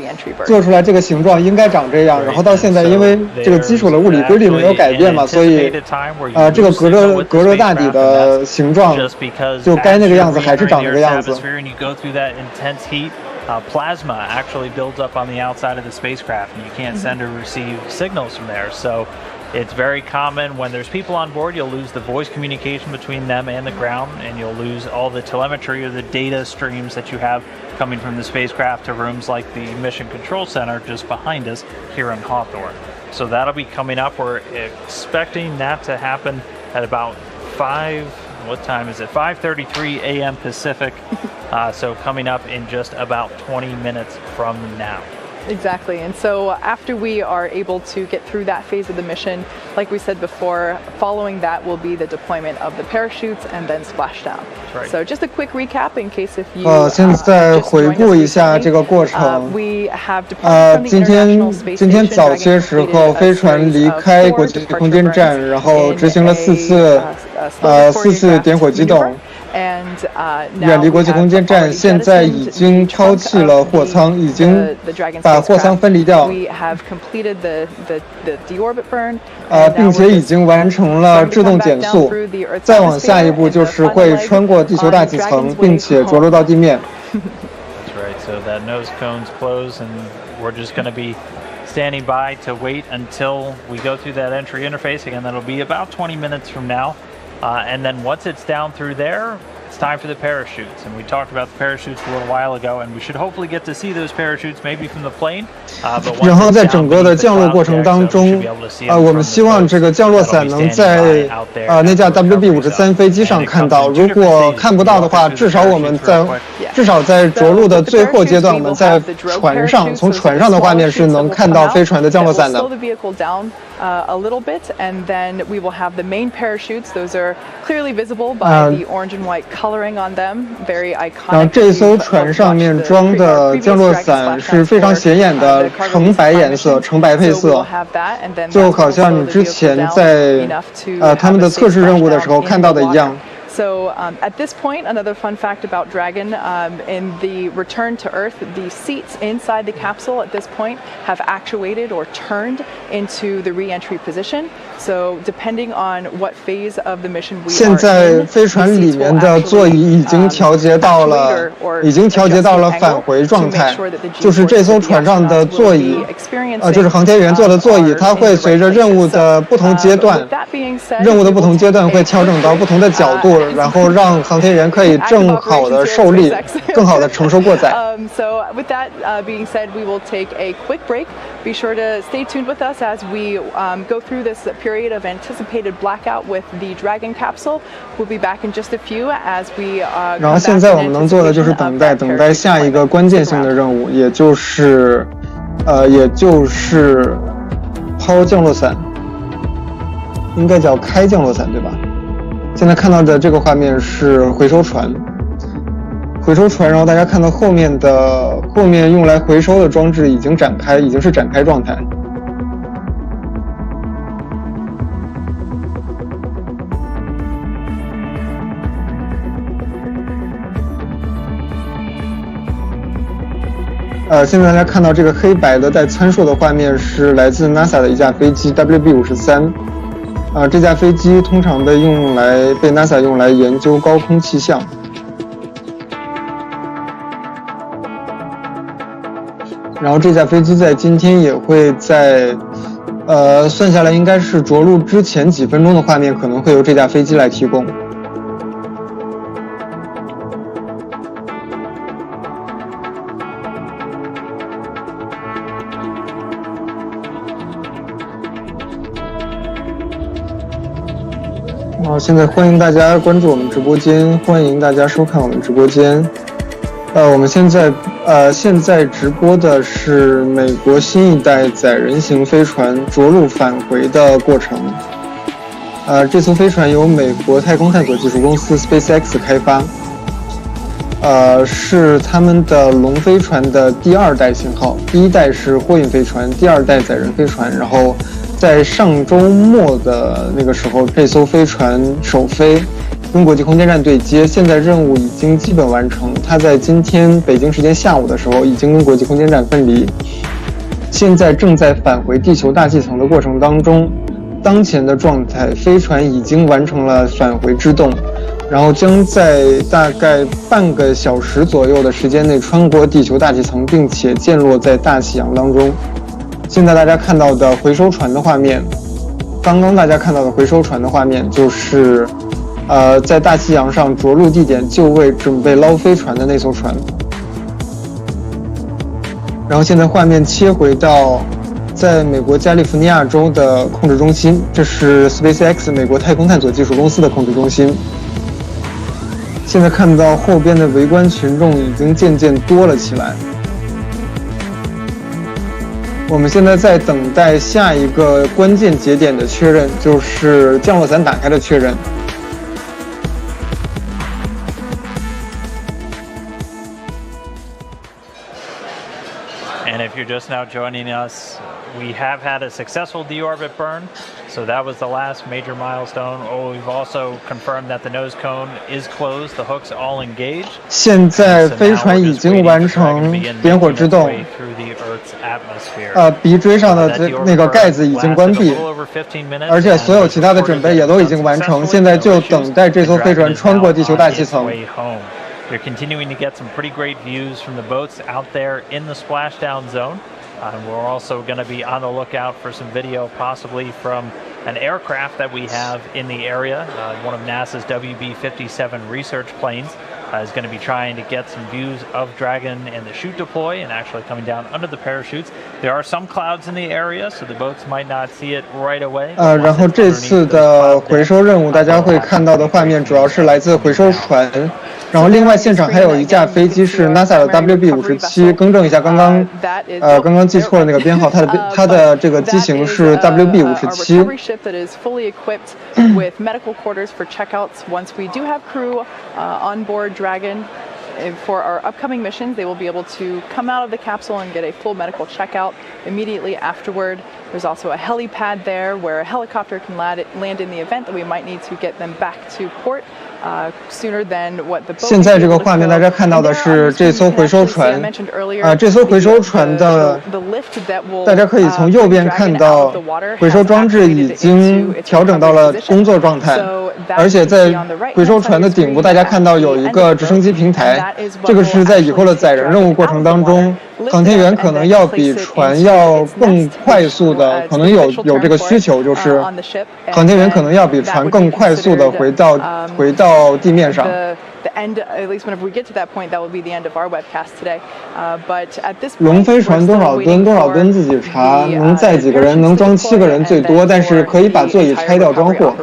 做出来这个形状应该长这样，然后到现在因为这个基础的物理规律没有改变嘛，所以这个隔热大底的形状就该那个样子还是长那个样子。Plasma actually builds up on the outside of the spacecraft, and you can't send or receive signals from there. So it's very common when there's people on board, you'll lose the voice communication between them and the ground, and you'll lose all the telemetry or the data streams that you have coming from the spacecraft to rooms like the Mission Control Center just behind us here in Hawthorne. So that'll be coming up. We're expecting that to happen at about 5:33 a.m. Pacific. So coming up in just about 20 minutes from now. Exactly. And so after we are able to get through that phase of the mission, like we said before, following that will be the deployment of the parachutes and then splashdown. Right. So just a quick recap in case if you 现在回顾一下这个过程。今天早些时候，飞船离开国际空间站，然后执行了4次点火机动。 远离国际空间站，现在已经抛弃了货舱，已经把货舱分离掉，并且已经完成了制动减速。再往下一步就是会穿过地球大气层，并且着陆到地面。That's right. So that nose cone's closed, and we're just going to be standing by to wait until we go through that entry interface. Again, that'll be about 20 minutes from now. And then once it's down through there, it's time for the parachutes. And we talked about the parachutes a little while ago, and we should hopefully get to see those parachutes maybe from the plane. 然后在整个的降落过程当中，我们希望这个降落伞能在那架 WB-53飞机上看到。如果看不到的话，至少在着陆的最后阶段，我们在船上，从船上的画面是能看到飞船的降落伞的。 A little bit, and then we will have the main parachutes. Those are clearly visible by the orange and white coloring on them. Very iconic. 然后这艘船上面装的降落伞是非常显眼的橙白颜色、橙白配色，就好像你之前在他们的测试任务的时候看到的一样。So at this point, another fun fact about Dragon, in the return to Earth, the seats inside the capsule at this point have actuated or turned into the re-entry position. So depending on what phase of the mission we are in, 现在飞船里面的座椅已经调节到了返回状态，就是这艘船上的座椅，就是航天员坐的座椅，它会随着任务的不同阶段会调整到不同的角度，然后让航天员可以更好的受力，更好的承受过载。So with that being said, we will take a quick break. Be sure to stay tuned with us as we go through this period of anticipated blackout with the Dragon capsule. We'll be back in just a few as we. 然后现在我们能做的就是等待下一个关键性的任务，也就是抛降落伞，应该叫开降落伞，对吧？现在看到的这个画面是回收船，然后大家看到后面用来回收的装置已经是展开状态。现在大家看到这个黑白的带参数的画面是来自 NASA 的一架飞机 WB-53。这架飞机通常被NASA 用来研究高空气象。然后这架飞机在今天也会在，算下来应该是着陆之前几分钟的画面可能会由这架飞机来提供。现在欢迎大家关注我们直播间，欢迎大家收看我们直播间。我们现在直播的是美国新一代载人型飞船着陆返回的过程。这艘飞船由美国太空探索技术公司 SpaceX 开发，是他们的龙飞船的第二代型号，第一代是货运飞船，第二代载人飞船。然后在上周末的那个时候，这艘飞船首飞跟国际空间站对接，现在任务已经基本完成。它在今天北京时间下午的时候已经跟国际空间站分离，现在正在返回地球大气层的过程当中。当前的状态，飞船已经完成了返回制动，然后将在大概半个小时左右的时间内穿过地球大气层，并且降落在大西洋当中。现在大家看到的回收船的画面，刚刚大家看到的回收船的画面就是在大西洋上着陆地点就位准备捞飞船的那艘船。然后现在画面切回到在美国加利福尼亚州的控制中心，这是 SpaceX 美国太空探索技术公司的控制中心。现在看到后边的围观群众已经渐渐多了起来。我们现在在等待下一个关键节点的确认，就是降落伞打开的确认。And if you're just now joining us, we have had a successful deorbit burn, so that was the last major milestone. We've also confirmed that the nose cone is closed, the hooks all engaged. 现在飞船已经完成点火制动，鼻锥上的那个盖子已经关闭，而且所有其他的准备也都已经完成，现在就等待这艘飞船穿过地球大气层。You're continuing to get some pretty great views from the boats out there in the splashdown zone. We're also going to be on the lookout for some video possibly from an aircraft that we have in the area. One of NASA's WB-57 research planes is going to be trying to get some views of Dragon and the chute deploy and actually coming down under the parachutes. There are some clouds in the area, so the boats might not see it right away. 然后这次的回收任务，大家会看到的画面主要是来自回收船。然后另外现场还有一架飛機是 NASA 的 WB-57， 更正一下刚刚记错了那个编号，它的这个机型是 WB-57。With medical quarters for checkouts once we do have crew on board Dragon. For our upcoming missions, they will be able to come out of the capsule and get a full medical checkout immediately afterward. There's also a helipad there where a helicopter can land in the event that we might need to get them back to port. sooner than what the boat 现在这个画面大家看到的是这艘回收船，这艘回收船的，大家可以从右边看到，回收装置已经调整到了工作状态，而且在回收船的顶部，大家看到有一个直升机平台，这个是在以后的载人任务过程当中，航天员可能要比船要更快速的，可能有这个需求，就是航天员可能要比船更快速的回到地面上。The end, at least whenever we get to that point, that will be the end of our webcast today. But at this point, 龙飞船多少吨自己查，能载几个人？能装7个人最多，但是可以把座椅拆掉装货。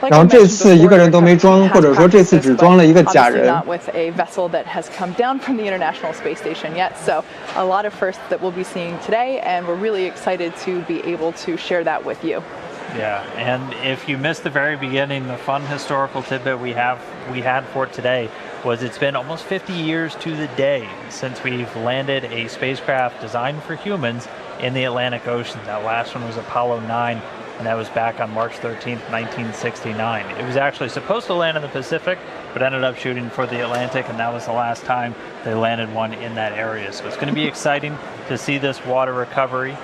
然后这次一个人都没装，或者说这次只装了一个假人。Not with a vessel that has come down from the International Space Station yet. So a lot of firsts that we'll be seeing today, and we're really excited to be able to share that with you. Yeah, and if you missed the very beginning, the fun historical tidbit we had for today was it's been almost 50 years to the day since we've landed a spacecraft designed for humans in the Atlantic Ocean. That last one was Apollo 9, and that was back on March 13th, 1969. It was actually supposed to land in the Pacific, but ended up shooting for the Atlantic, and that was the last time they landed one in that area. So it's going to be exciting to see this water recovery.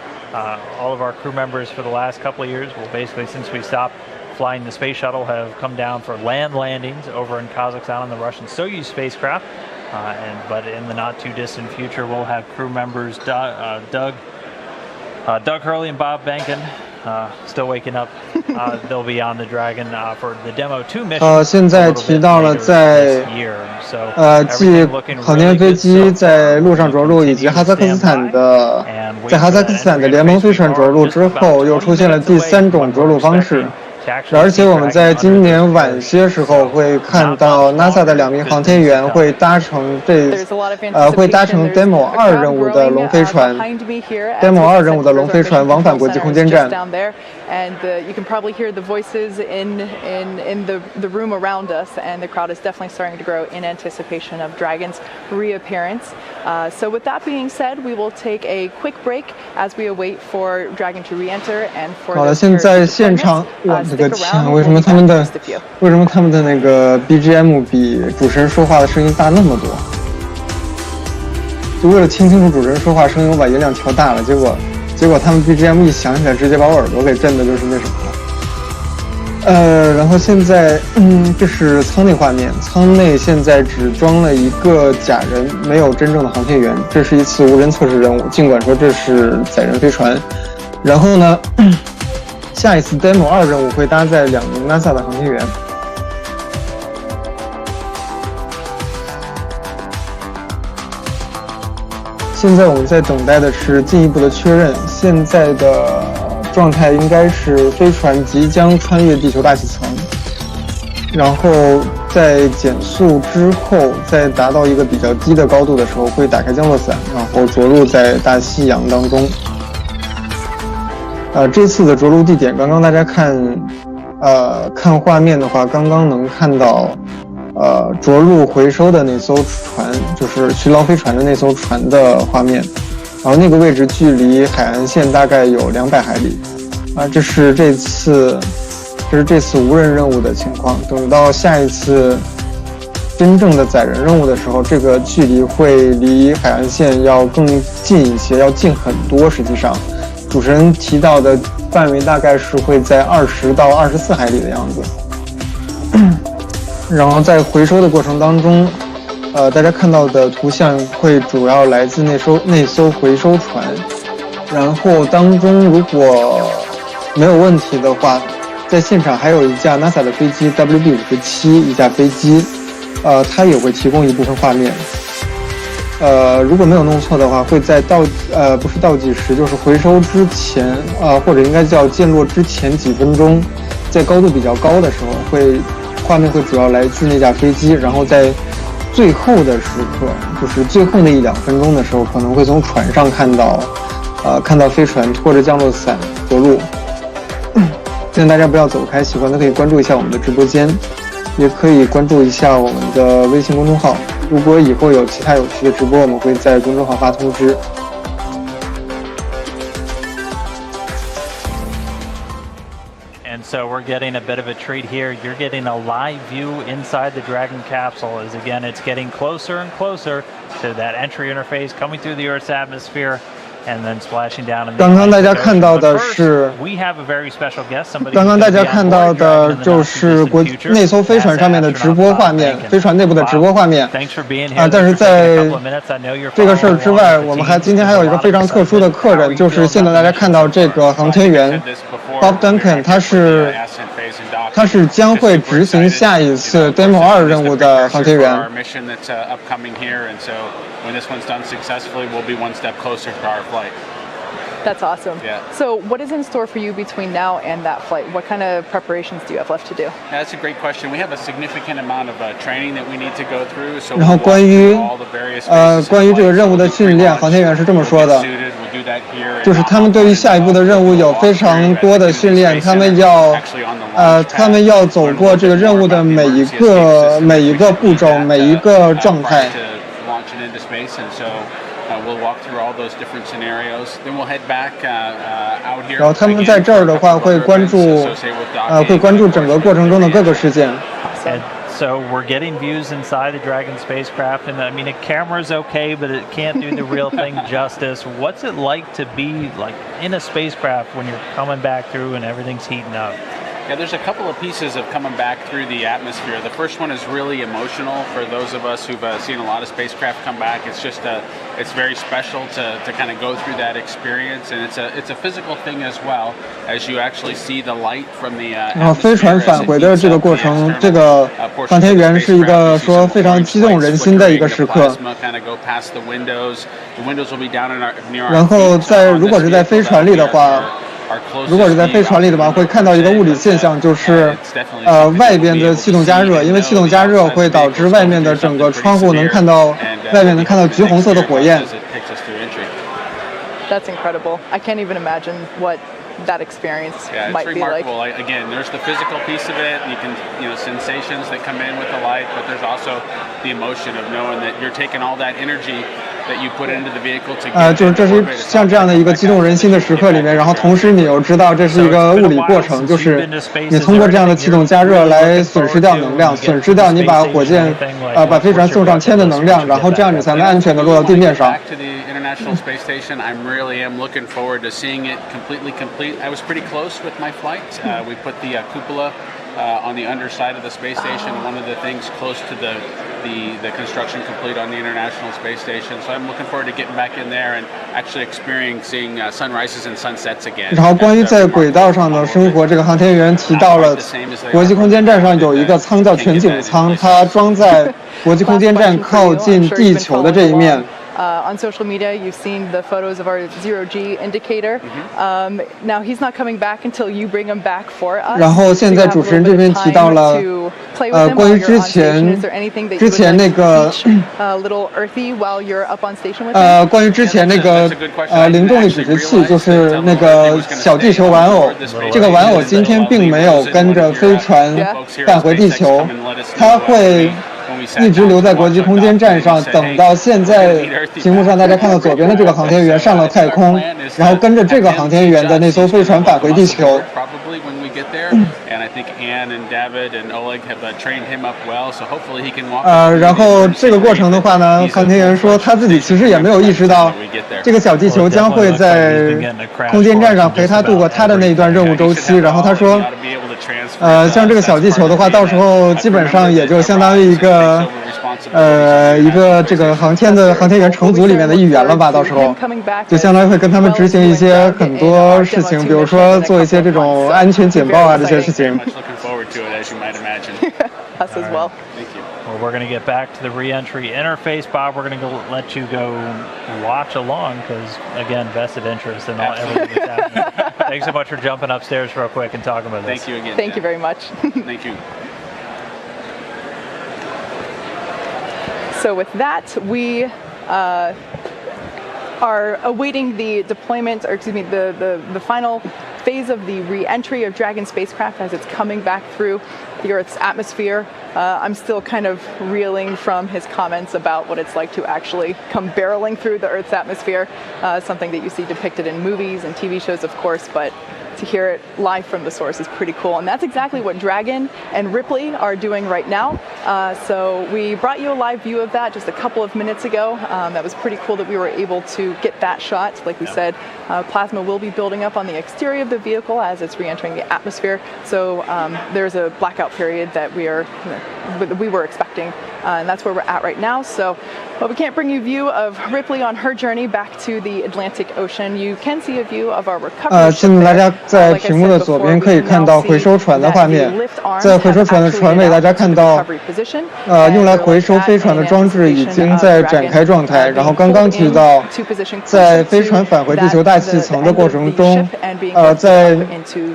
All of our crew members for the last couple of years, well, basically since we stopped flying the space shuttle, have come down for land landings over in Kazakhstan on the Russian Soyuz spacecraft. But in the not too distant future, we'll have crew members Doug Hurley and Bob Benkin still waking up. They'll be on the Dragon for the Demo 2 mission. 现在提到了在继航天飞机在路上着陆以及在哈萨克斯坦的联盟飞船着陆之后，又出现了第3种着陆方式。而且我们在今年晚些时候会看到 NASA 的2名航天员会搭乘Demo 2任务的龙飞船，Demo 2任务的龙飞船往返国际空间站。And you can probably hear the voices in the room around us, and the crowd is definitely starting to grow in anticipation of Dragon's reappearance. So with that being said, we will take a quick break as we await for Dragon to re-enter and for. 好了，现在现场，我的个天，为什么他们的那个 BGM 比主持人说话的声音大那么多？就为了听清楚主持人说话声音，我把音量调大了，结果他们 BGM 一响起来，直接把我耳朵给震的，就是那什么了。然后现在，这是舱内画面，舱内现在只装了一个假人，没有真正的航天员。这是一次无人测试任务，尽管说这是载人飞船。然后呢，下一次 Demo 2任务会搭载2名 NASA 的航天员。现在我们在等待的是进一步的确认，现在的状态应该是飞船即将穿越地球大气层，然后在减速之后，在达到一个比较低的高度的时候，会打开降落伞，然后着陆在大西洋当中。这次的着陆地点，刚刚大家看画面的话，刚刚能看到。着陆回收的那艘船，就是巡逻飞船的那艘船的画面，然后那个位置距离海岸线大概有200海里，这是这次无人任务的情况。等到下一次真正的载人任务的时候，这个距离会离海岸线要更近一些，要近很多。实际上，主持人提到的范围大概是会在20到24海里的样子。然后在回收的过程当中，大家看到的图像会主要来自那艘回收船，然后当中如果没有问题的话，在现场还有一架 NASA 的飞机 WB-57一架飞机，它也会提供一部分画面。如果没有弄错的话，会在不是倒计时，就是回收之前，或者应该叫降落之前几分钟，在高度比较高的时候画面会主要来自那架飞机，然后在最后的时刻，就是最后那1-2分钟的时候，可能会从船上看到飞船拖着降落伞着陆。希望大家不要走开，喜欢的可以关注一下我们的直播间，也可以关注一下我们的微信公众号。如果以后有其他有趣的直播，我们会在公众号发通知。so we're getting a bit of a treat here. You're getting a live view inside the Dragon capsule as, again, it's getting closer and closer to that entry interface coming through the Earth's atmosphere and then splashing down in the 刚刚大家 Atlantic 看到 Ocean. 的 But first, 是 we have a very special guest, somebody 刚刚 who's 大 gonna 家 be on 看到 board 的 Dragon in the 就 not 是 too distant 国 future. 那艘飞船上面的 NASA 直播画面， astronaut 飞船内部的直播画面。 Thanks for being here. 但是 Thanks for taking 在 a couple of minutes. I know you're 这个事儿之 following 外， along with 我 the 们还 teams. 今天还有一个 There's a 非 lot 常 of 特殊的 excitement. 客 How are 人， you 就是 feeling 现在 about 大 the 家看到 mission 这 so 个 far? 航天员 Bob Duncan， 他是将会执行下一次 Demo 2任务的航天员。 That's awesome. Yeah. So what is in store for you between now and that flight? What kind of preparations do you have left to do? That's a great question. We have a significant amount of training that we need to go through. So 然后 we'll walk 关于 through all the various phases of 关于这个 flight. 任务的 We'll do 训练， pre-launch. 航天员是这么 We'll 说 get 的， suited. We'll do that here. 就是他们对于下一步的任务有非常多的训练，他们要他们要走过这个任务的每一个步骤，每一个状态。 We'll walk through all those different scenarios. Then we'll head back out here. 然后他们在这儿的话会关注整个过程中的各个事件。 And so we're getting views inside the Dragon spacecraft, and I mean, a camera's okay, but it can't do the real thing justice. What's it like to be like in a spacecraft when you're coming back through and everything's heating up? Yeah, there's a couple of pieces of coming back through the atmosphere. The first one is really emotional for those of us who've seen a lot of spacecraft come back. It's just it's very special to kind of go through that experience, and it's a physical thing as well, as you actually see the light from the 然后飞船返回的这个过程，这个航天员是一个说非常激动人心的一个时刻。然后如果是在飞船里的话。 如果是在飞船里的话，会看到一个物理现象，就是外边的气动加热，因为气动加热会导致外面的整个窗户能看到橘红色的火焰。 That's incredible. I can't even imagine what that experience might be like. Again, there's the physical piece of it. You can, sensations that come in with the light, but there's also the emotion of knowing that you're taking all that energy that you put into the vehicle to. 就是这是像这样的一个激动人心的时刻里面，然后同时你又知道这是一个物理过程，就是你通过这样的气动加热来损失掉能量，损失掉你把把飞船送上天的能量，然后这样你才能安全的落到地面上。 International Space Station, I really am looking forward to seeing it completely complete. I was pretty close with my flight. We put the cupola on the underside of the space station. One of the things close to the construction complete on the International Space Station. So I'm looking forward to getting back in there and actually experiencing sunrises and sunsets again. 然后关于在轨道上的生活，这个航天员提到了国际空间站上有一个舱叫全景舱，它装在国际空间站靠近地球的这一面。 On social media, you've seen the photos of our zero-G indicator. Now he's not coming back until you bring him back for us. 然后现在主持人这边提到了关于之前那个little earthy while you're up on station with him. 关于之前那个零动力指示器，就是那个小地球玩偶，这个玩偶今天并没有跟着飞船返回地球，它会 一直留在国际空间站上，等到现在屏幕上大家看到左边的这个航天员上了太空，然后跟着这个航天员的那艘飞船返回地球。然后这个过程的话呢，航天员说他自己其实也没有意识到，这个小地球将会在空间站上陪他度过他的那一段任务周期。然后他说，像这个小地球的话，到时候基本上也就相当于一个这个航天员乘组里面的一员了吧，到时候就相当于会跟他们执行一些很多事情，比如说做一些这种安全简报啊这些事情。Us as well. Thank you. Well, we're going to get back to the re-entry interface, Bob. We're going to let you go watch along because, again, vested interest in everything that's happening. Thanks so much for jumping upstairs real quick and talking about this. Thank you again. Thank you very much. Thank you. So with that, we are awaiting the deployment, or excuse me, the final phase of the re-entry of Dragon spacecraft as it's coming back through the Earth's atmosphere. I'm still kind of reeling from his comments about what it's like to actually come barreling through the Earth's atmosphere, something that you see depicted in movies and TV shows, of course, but to hear it live from the source is pretty cool. And that's exactly what Dragon and Ripley are doing right now. So we brought you a live view of that just a couple of minutes ago. That was pretty cool that we were able to get that shot. Like we said, plasma will be building up on the exterior of the vehicle as it's re-entering the atmosphere. So there's a blackout period that we were expecting, and that's where we're at right now. So, but we can't bring you a view of Ripley on her journey back to the Atlantic Ocean. You can see a view of our recovery. 现在大家在屏幕的左边可以看到回收船的画面，在回收船的船尾，大家看到用来回收飞船的装置已经在展开状态。然后刚刚提到，在飞船返回地球大气层的过程中，在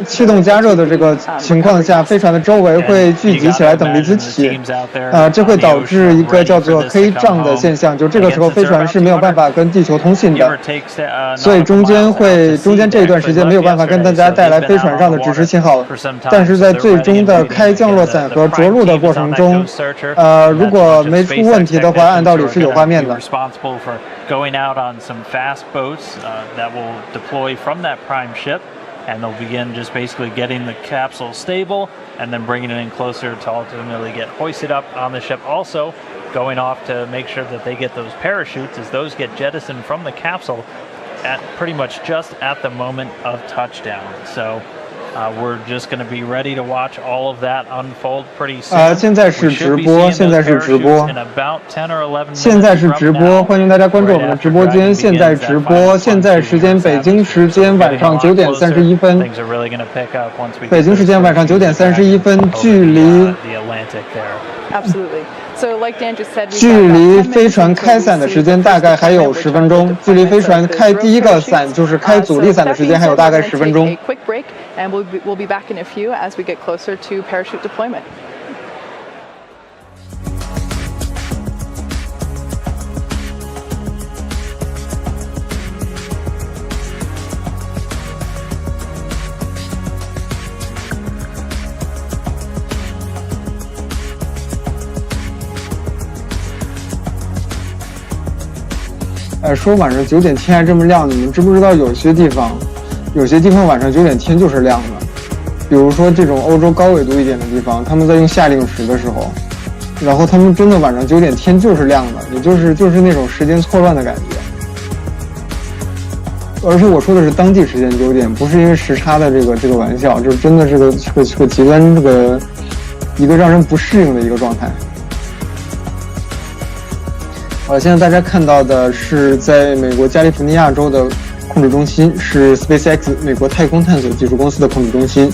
气动加热的这个情况下，飞船的周围会聚集起来等离子体，这会导致一个叫做黑障的现象，就这个时候飞船是没有办法跟地球通信的，所以中间这一段时间没有办法跟大家带来飞船上的指示信号，但是在最终的开降落伞和着陆的过程中，如果没出问题的话，按道理是有画面的。Going out on some fast boats that will deploy from that prime ship, and they'll begin just basically getting the capsule stable and then bringing it in closer to ultimately get hoisted up on the ship. Also, going off to make sure that they get those parachutes as those get jettisoned from the capsule at pretty much just at the moment of touchdown. So we're just going to be ready to watch all of that unfold pretty soon. 现在是直播，现在是直播，现在是直播，欢迎大家关注我们的直播间。现在直播，现在时间北京时间晚上9点31分。北京时间晚上9点31分，距离。Absolutely. So, like Dan just said, 距离飞船开伞的时间大概还有10分钟，距离飞船开第一个伞，就是开阻力伞的时间还有大概10分钟。A quick break, and we'll be back in a few as we get closer to parachute deployment. 说晚上9点天还这么亮，你们知不知道有些地方晚上9点天就是亮的，比如说这种欧洲高纬度一点的地方，他们在用夏令时的时候，然后他们真的晚上9点天就是亮的，也就是那种时间错乱的感觉。而且我说的是当地时间9点，不是因为时差的这个玩笑，就真的是个极端一个让人不适应的一个状态。现在大家看到的是在美国加利福尼亚州的控制中心，是 SpaceX 美国太空探索技术公司的控制中心。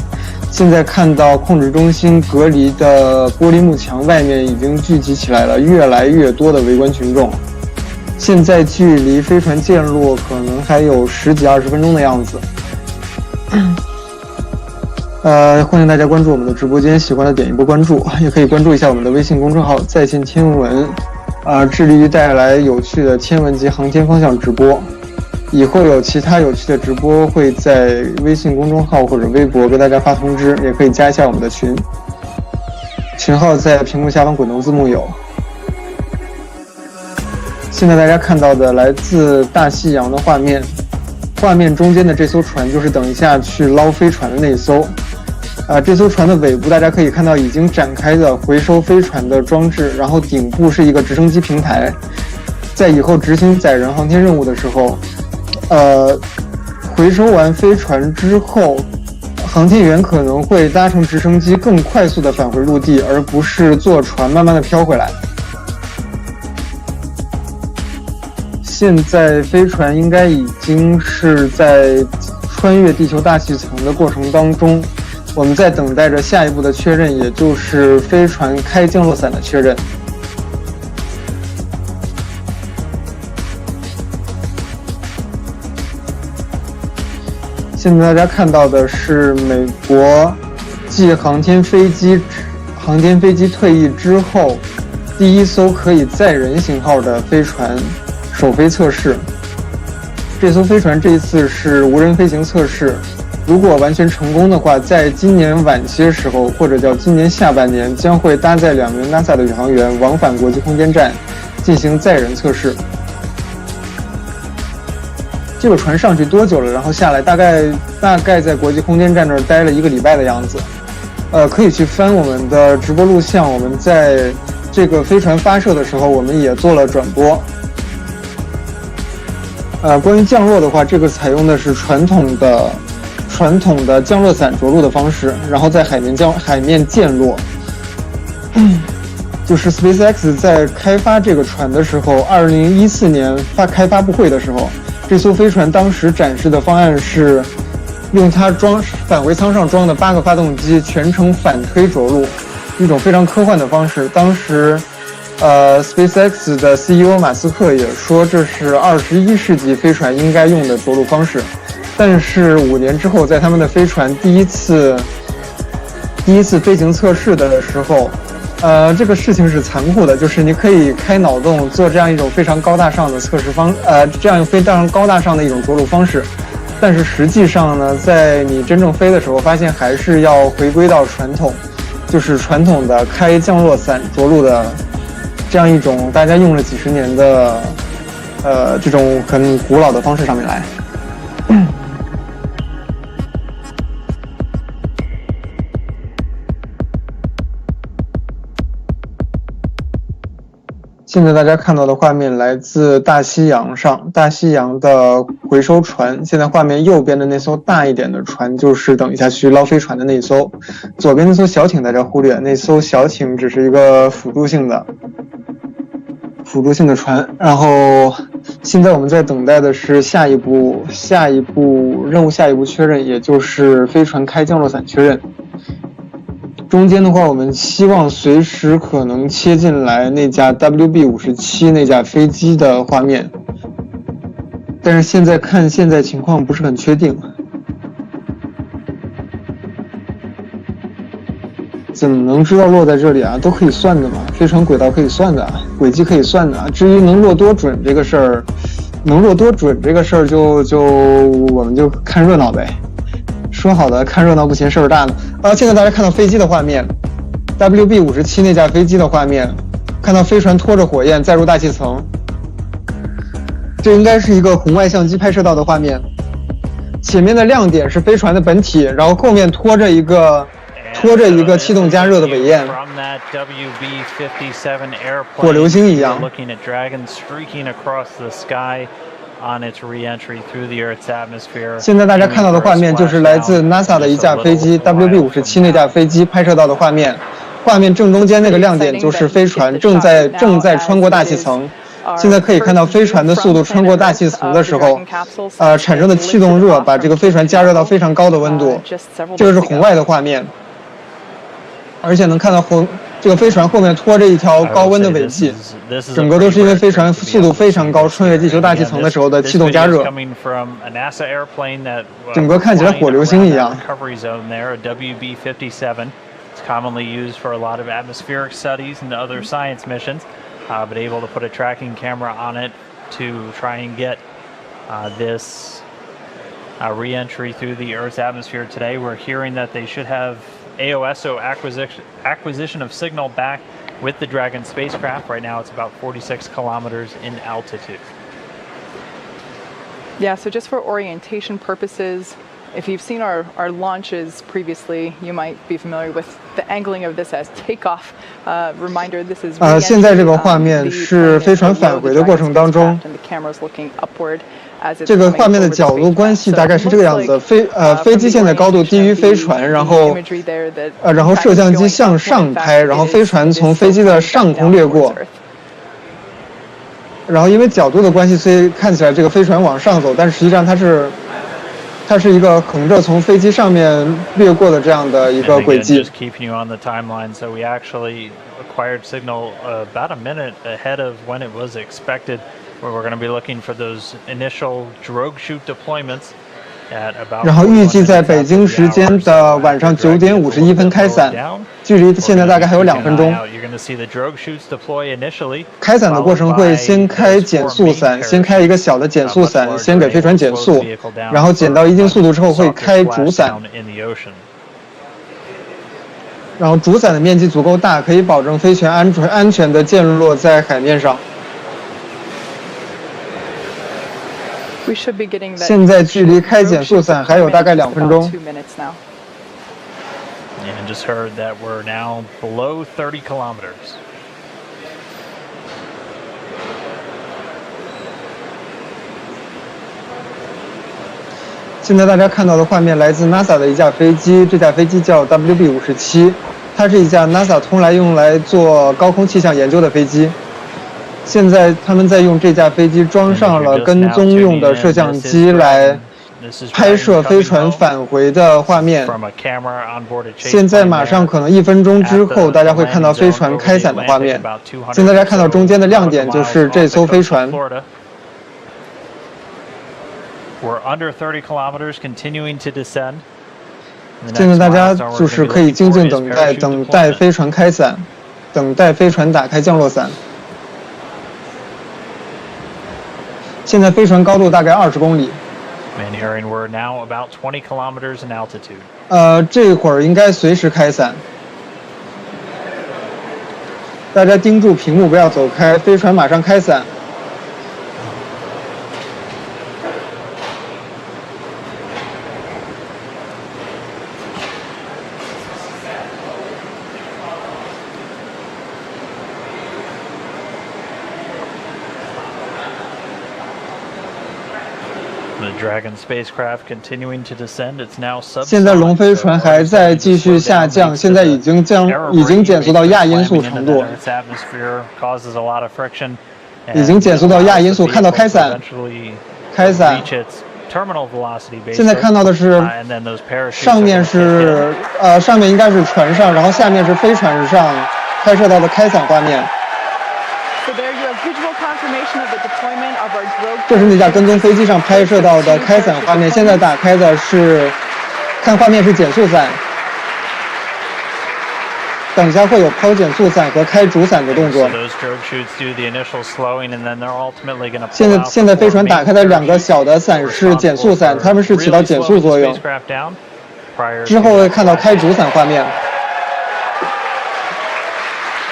现在看到控制中心隔离的玻璃幕墙外面已经聚集起来了越来越多的围观群众。现在距离飞船降落可能还有10几20分钟的样子。欢迎大家关注我们的直播间，喜欢的点一波关注，也可以关注一下我们的微信公众号在线天文。致力于带来有趣的天文及航天方向直播，以后有其他有趣的直播会在微信公众号或者微博给大家发通知，也可以加一下我们的群号在屏幕下方滚动字幕有。现在大家看到的来自大西洋的画面中间的这艘船就是等一下去捞飞船的那一艘。这艘船的尾部大家可以看到已经展开的回收飞船的装置，然后顶部是一个直升机平台。在以后执行载人航天任务的时候，回收完飞船之后，航天员可能会搭乘直升机更快速的返回陆地，而不是坐船慢慢的飘回来。现在飞船应该已经是在穿越地球大气层的过程当中。我们在等待着下一步的确认，也就是飞船开降落伞的确认。现在大家看到的是美国继航天飞机退役之后，第一艘可以载人型号的飞船首飞测试。这艘飞船这一次是无人飞行测试。如果完全成功的话，在今年晚些时候，或者叫今年下半年，将会搭载2名 NASA 的宇航员往返国际空间站进行载人测试。这个船上去多久了，然后下来，大概在国际空间站那儿待了1个礼拜的样子。可以去翻我们的直播录像，我们在这个飞船发射的时候，我们也做了转播。关于降落的话，这个采用的是传统的降落伞着陆的方式，然后在海面溅落。就是 SpaceX 在开发这个船的时候，2014年开发布会的时候，这艘飞船当时展示的方案是用它返回舱上装的8个发动机全程反推着陆，一种非常科幻的方式。当时SpaceX 的 CEO 马斯克也说这是21世纪飞船应该用的着陆方式。但是5年之后，在他们的飞船第一次飞行测试的时候，这个事情是残酷的，就是你可以开脑洞做这样一种非常高大上的测试这样非常高大上的一种着陆方式，但是实际上呢，在你真正飞的时候，发现还是要回归到传统，就是传统的开降落伞着陆的这样一种大家用了几十年的这种很古老的方式上面来。现在大家看到的画面来自大西洋的回收船。现在画面右边的那艘大一点的船就是等一下去捞飞船的那艘，左边那艘小艇大家忽略，那艘小艇只是一个辅助性的船。然后现在我们在等待的是下一步任务下一步确认，也就是飞船开降落伞确认。中间的话，我们希望随时可能切进来那架 WB-57那架飞机的画面，但是现在情况不是很确定。怎么能知道落在这里啊？都可以算的嘛，飞船轨道可以算的，轨迹可以算的。至于能落多准这个事儿，就我们就看热闹呗。说好的看热闹不嫌事儿大呢。现在大家看到飞机的画面 ，WB-57那架飞机的画面，看到飞船拖着火焰载入大气层，这应该是一个红外相机拍摄到的画面。前面的亮点是飞船的本体，然后后面拖着一个气动加热的尾焰，火流星一样。现在大家看到的画面就是来自 NASA 的一架飞机 WB-57那架飞机拍摄到的画面。画面正中间那个亮点就是飞船正在穿过大气层。现在可以看到飞船的速度穿过大气层的时候，产生的气动热把这个飞船加热到非常高的温度。这个是红外的画面，而且能看到这个飞船后面拖着一条高温的尾迹，整个都是因为飞船速度非常高，穿越地球大气层的时候的气动加热，整个看起来火流星一样。Commonly used for a lot of atmospheric studies and other science missions, but able to put a tracking camera on it to try and get this re-entry through the Earth's atmosphere today. We're hearing that they should have AOSO acquisition of signal back with the Dragon spacecraft. Right now it's about 46 kilometers in altitude. Yeah, so just for orientation purposes, if you've seen our launches previously, you might be familiar with the angling of this as takeoff. Reminder, this is 现在这个画面是飞船返回的过程当中，这个画面的角度关系大概是这个样子。飞机现在高度低于飞船，然后摄像机向上拍，然后飞船从飞机的上空掠过。然后因为角度的关系，所以看起来这个飞船往上走，但实际上它是一个横着从飞机上面掠过的这样的一个轨迹。Just keeping you on the timeline, so we actually acquired signal about a minute ahead of when it was expected, where we're going to be looking for those initial drogue chute deployments. 然后预计在北京时间的晚上9点51分开伞，距离现在大概还有2分钟。开伞的过程会先开减速伞，先开一个小的减速伞，先给飞船减速，然后减到一定速度之后会开主伞，然后主伞的面积足够大，可以保证飞船安全的降落在海面上。We should be getting that. 现在距离开减速伞还有大概2分钟。 And just heard that we're now below 30 kilometers. 现在大家看到的画面来自 NASA 的一架飞机，这架飞机叫 WB-57，它是一架 NASA 通来用来做高空气象研究的飞机。现在他们在用这架飞机装上了跟踪用的摄像机来拍摄飞船返回的画面。现在马上可能1分钟之后，大家会看到飞船开伞的画面。现在大家看到中间的亮点就是这艘飞船。 We're under 30 kilometers, continuing to descend. 现在大家就是可以静静等待飞船开伞，等待飞船打开降落伞。现在飞船高度大概20公里。We're now about 20 kilometers in altitude. 这会儿应该随时开伞。大家盯住屏幕，不要走开，飞船马上开伞。 现在龙飞船还在继续下降，现在已经减速到亚音速程度，已经减速到亚音速，看到开伞，开伞。现在看到的是上面是上面应该是船上，然后下面是飞船上拍摄到的开伞画面。 这是那架跟踪飞机上拍摄到的开伞画面。现在打开的是，看画面是减速伞。等一下会有抛减速伞和开主伞的动作。现在飞船打开的2个小的伞是减速伞，它们是起到减速作用。之后会看到开主伞画面。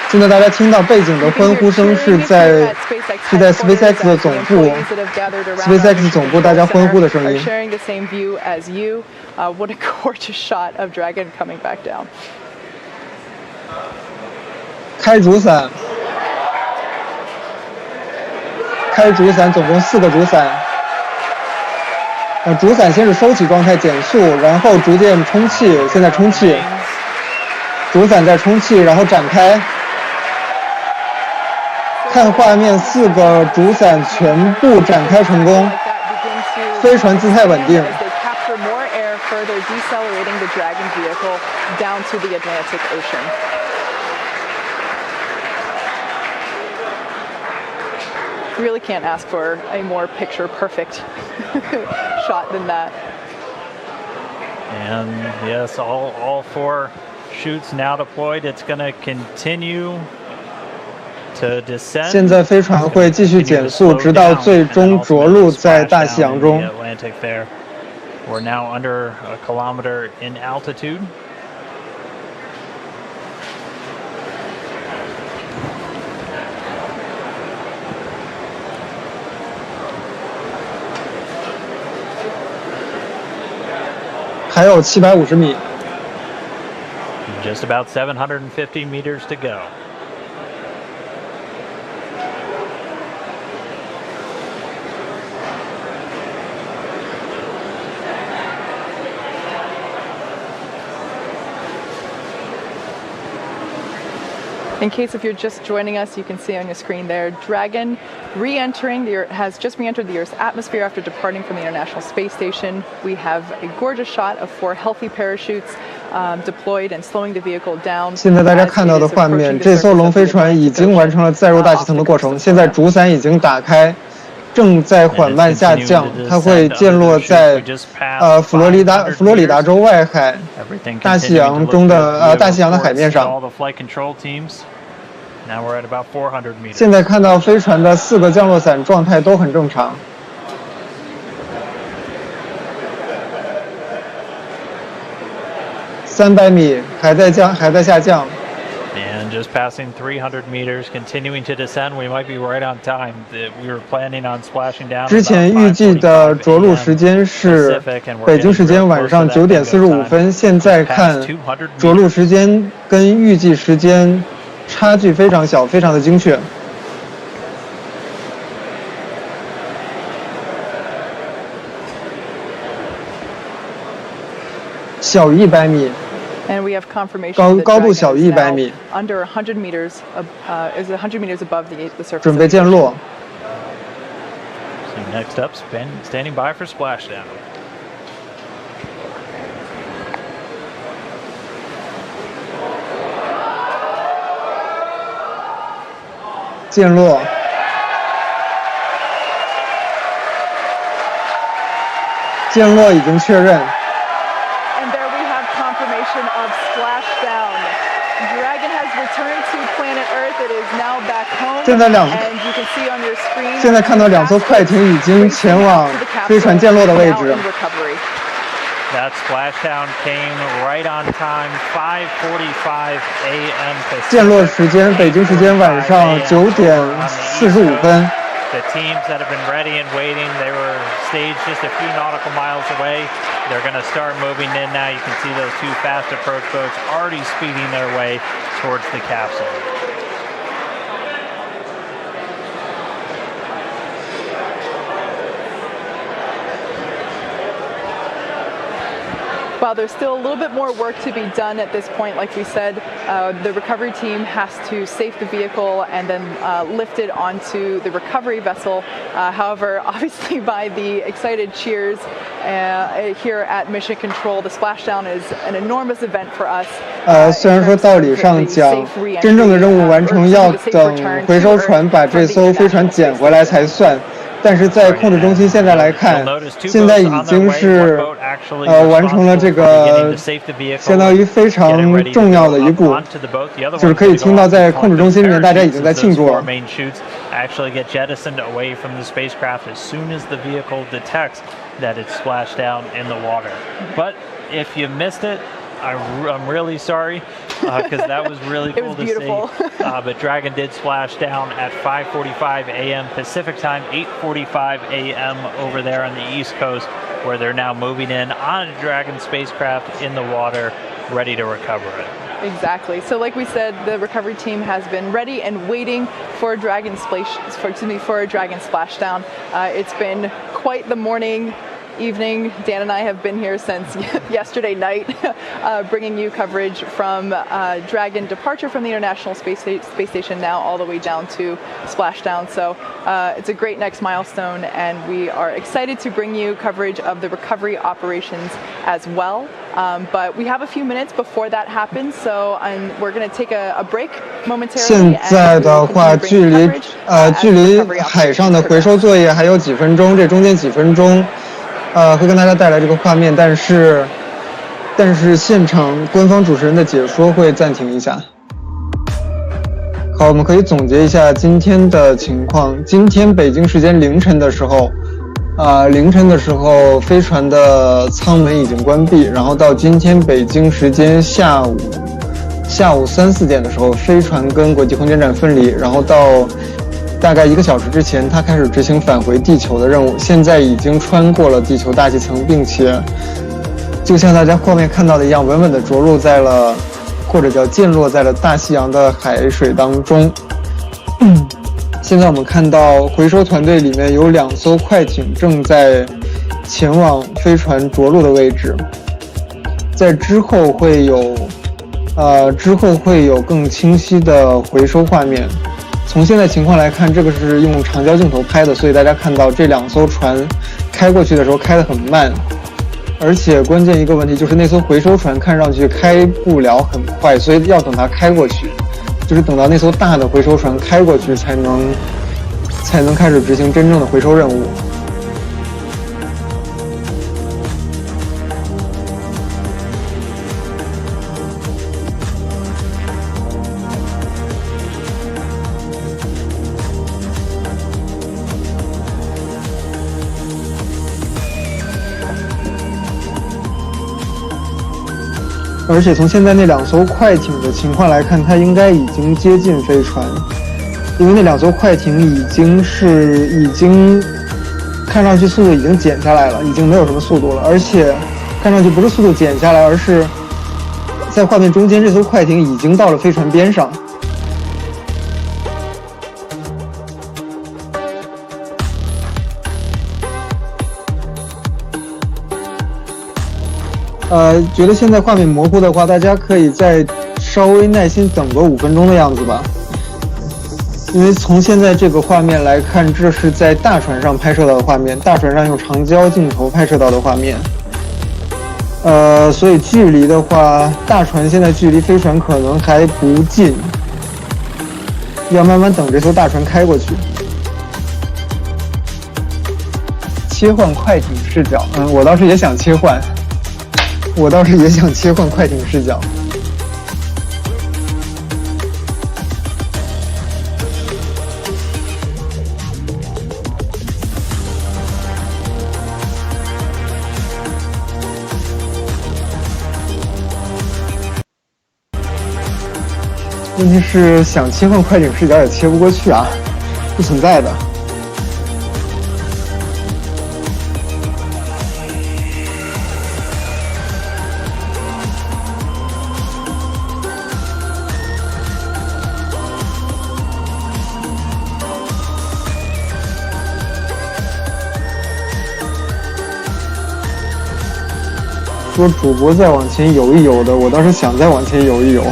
现在大家听到背景的欢呼声是在 SpaceX 的总部 ，SpaceX 总部大家欢呼的声音。What a gorgeous shot of Dragon coming back down. 开主伞，开主伞，总共4个主伞。主伞先是收起状态减速，然后逐渐充气，现在充气。主伞在充气，然后展开。 看画面，4个主伞全部展开成功，飞船姿态稳定。Really can't ask for a more picture-perfect shot than that. And yes, all 4 chutes now deployed. It's going to continue. 现在飞船会继续减速，直到最终着陆在大西洋中。We're now under a kilometer in altitude. 还有750米。Just about 750 meters to go. In case if you're just joining us, you can see on your screen there, Dragon has just re-entered the Earth's atmosphere after departing from the International Space Station. We have a gorgeous shot of 4 healthy parachutes deployed and slowing the vehicle down. 现在大家看到的画面，这艘龙飞船已经完成了载入大气层的过程，现在主伞已经打开，正在缓慢下降，它会降落在佛罗里达州外海大西洋中的大西洋的海面上。现在看到飞船的4个降落伞状态都很正常。300米还在下降。just passing 300 meters, continuing to descend. We might be right on time. We were planning on splashing down. 之前预计的着陆时间是北京时间晚上9点45分，现在看着陆时间跟预计时间差距非常小，非常的精确。小于100米。And we have confirmation 高度小于100米。Under 100 meters, is 100 meters above the surface. 准备降落。So next up, standing by for splashdown. 降落。降落已经确认。And there we have confirmation of splashdown. Dragon has returned to planet Earth. It is now back home. 现在and you can see on your screen. 现在看到2艘快艇已经前往飞船降落的位置。That splashdown came right on time, 5:45 a.m. Pacific. 降落时间北京时间晚上9点45分。The teams that have been ready and waiting, they were staged just a few nautical miles away. They're going to start moving in now. You can see those 2 fast approach boats already speeding their way towards the capsule. While there's still a little bit more work to be done at this point, like we said, the recovery team has to safe the vehicle and then lift it onto the recovery vessel. However, obviously by the excited cheers here at Mission Control, the splashdown is an enormous event for us. 虽然说道理上讲，真正的任务完成要等回收船把这艘飞船捡回来才算。但是在控制中心现在来看，现在已经是完成了这个相当于非常重要的一步，就是可以听到在控制中心里面大家已经在庆祝了。Actually get jettisoned away from the spacecraft as soon as the vehicle detects that it's splashed down in the water. But if you missed it, I'm really sorry because that was really cool to see. But Dragon did splash down at 5:45 a.m. Pacific time, 8:45 a.m. over there on the East Coast, where they're now moving in on a Dragon spacecraft in the water, ready to recover it. Exactly. So, like we said, the recovery team has been ready and waiting for a Dragon splashdown. It's been quite the morning. Evening. Dan and I have been here since yesterday night, bringing you coverage from Dragon departure from the International Space Station now all the way down to splashdown. So it's a great next milestone, and we are excited to bring you coverage of the recovery operations as well. But we have a few minutes before that happens, so we're going to take a break momentarily. 现在的话，距离海上的回收作业还有几分钟，这中间几分钟。会跟大家带来这个画面，但是现场官方主持人的解说会暂停一下。好，我们可以总结一下今天的情况。今天北京时间凌晨的时候，飞船的舱门已经关闭，然后到今天北京时间下午3、4点的时候，飞船跟国际空间站分离，然后到大概1个小时之前，它开始执行返回地球的任务。现在已经穿过了地球大气层，并且就像大家画面看到的一样，稳稳地着陆在了，或者叫溅落在了大西洋的海水当中。现在我们看到回收团队里面有2艘快艇正在前往飞船着陆的位置，在之后会有更清晰的回收画面。从现在情况来看，这个是用长焦镜头拍的，所以大家看到这2艘船开过去的时候开得很慢，而且关键一个问题就是那艘回收船看上去开不了很快，所以要等它开过去，就是等到那艘大的回收船开过去才能开始执行真正的回收任务。而且从现在那2艘快艇的情况来看，它应该已经接近飞船，因为那2艘快艇已经看上去速度已经减下来了，已经没有什么速度了，而且看上去不是速度减下来，而是在画面中间这艘快艇已经到了飞船边上。觉得现在画面模糊的话，大家可以再稍微耐心等个5分钟的样子吧。因为从现在这个画面来看，这是在大船上拍摄到的画面，大船上用长焦镜头拍摄到的画面。所以距离的话，大船现在距离飞船可能还不近，要慢慢等这艘大船开过去。切换快艇视角，我倒是也想切换。快艇视角。问题是想切换快艇视角也切不过去啊，不存在的。说主播再往前游一游的，我倒是想再往前游一游。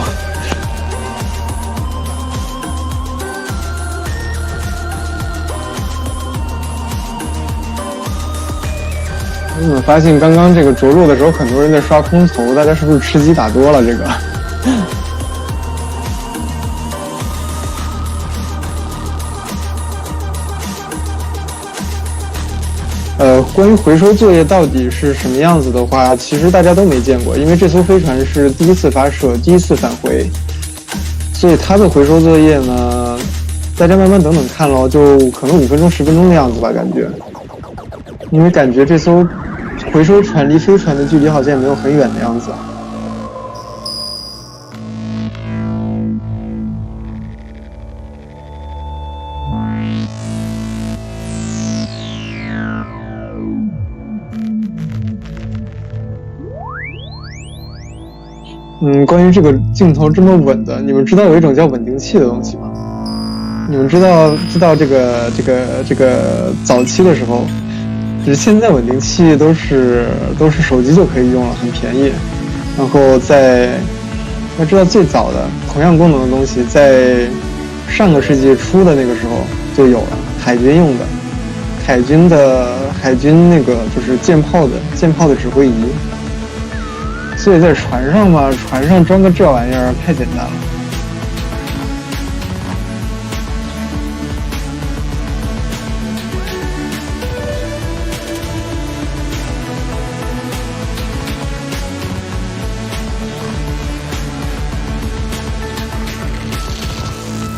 我怎么发现刚刚这个着陆的时候，很多人在刷空投，大家是不是吃鸡打多了？这个。关于回收作业到底是什么样子的话，其实大家都没见过，因为这艘飞船是第一次发射，第一次返回，所以它的回收作业呢，大家慢慢等等看咯，就可能5分钟、10分钟的样子吧，感觉。因为感觉这艘回收船离飞船的距离好像也没有很远的样子。关于这个镜头这么稳的，你们知道有一种叫稳定器的东西吗？你们知道这个早期的时候，就是现在稳定器都是手机就可以用了，很便宜。然后要知道最早的同样功能的东西，在上个世纪初的那个时候就有了，海军用的，海军那个就是舰炮的指挥仪。所以在船上嘛，船上装个这玩意儿太简单了。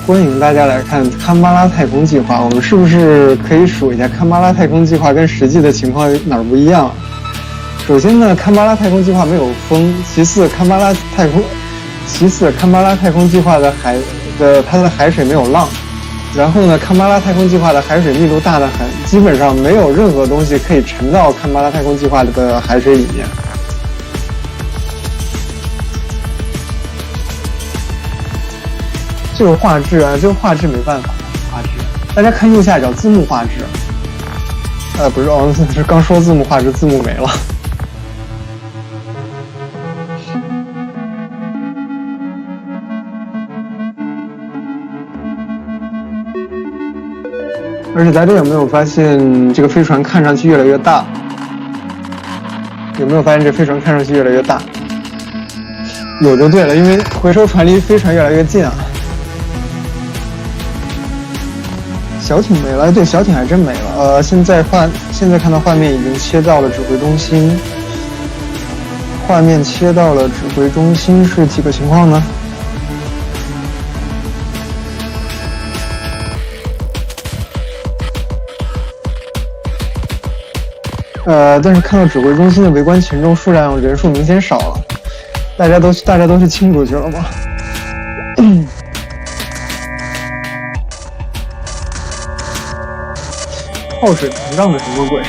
欢迎大家来看堪巴拉太空计划，我们是不是可以数一下堪巴拉太空计划跟实际的情况哪儿不一样？首先呢，堪巴拉太空计划没有风，其次堪巴拉太空计划它的海水没有浪，然后呢，堪巴拉太空计划的海水密度大的很，基本上没有任何东西可以沉到堪巴拉太空计划的海水里面。这个画质没办法，画质，大家看右下角字幕画质，不是哦，是刚说字幕画质，字幕没了。而且大家有没有发现这个飞船看上去越来越大？有没有发现这飞船看上去越来越大？有就对了，因为回收船离飞船越来越近啊。小艇没了，对，小艇还真没了。现在看到画面已经切到了指挥中心，画面切到了指挥中心是几个情况呢？但是看到指挥中心的围观群众数量人数明显少了，大家都去庆祝去了吗？泡水膨胀的什么鬼？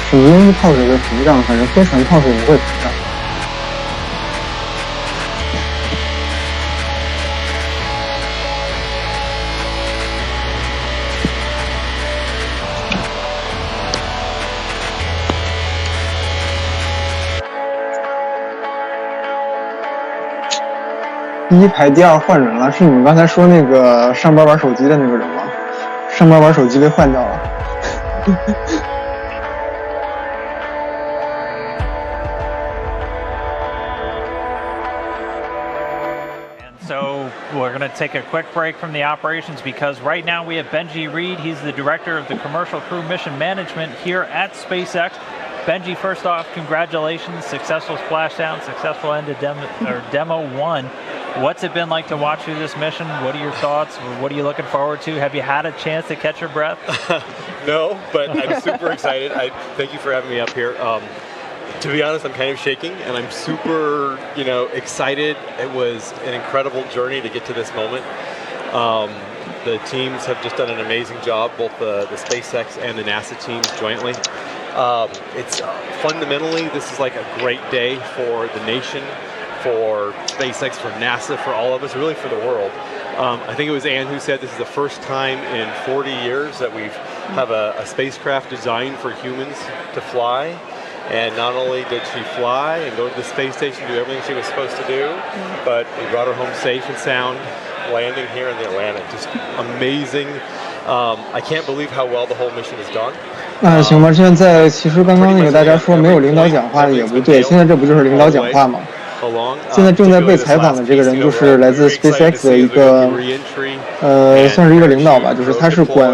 什么东西泡水会膨胀？反正飞船泡水不会膨胀。第一排第二换人了，是你们刚才说那个上班玩手机的那个人吗？上班玩手机被换掉了。So we're going to take a quick break from the operations because right now we have Benji Reed. He's the director of the Commercial Crew Mission Management here at SpaceX. Benji, first off, congratulations. Successful splashdown, successful end of demo 1. What's it been like to watch through this mission? What are your thoughts? What are you looking forward to? Have you had a chance to catch your breath? No, but I'm super excited. Thank you for having me up here. To be honest, I'm kind of shaking, and I'm super, excited. It was an incredible journey to get to this moment. The teams have just done an amazing job, both the SpaceX and the NASA teams jointly. It's fundamentally, this is like a great day for the nation, for SpaceX, for NASA, for all of us, really for the world. I think it was Anne who said this is the first time in 40 years that we've have a spacecraft designed for humans to fly. And not only did she fly and go to the space station, do everything she was supposed to do, but we brought her home safe and sound, landing here in the Atlantic. Just amazing. I can't believe how well the whole mission is done. 那行吧，现在其实刚刚那个大家说没有领导讲话也不对，现在这不就是领导讲话吗？现在正在被采访的这个人就是来自 SpaceX 的一个算是一个领导吧，就是他是管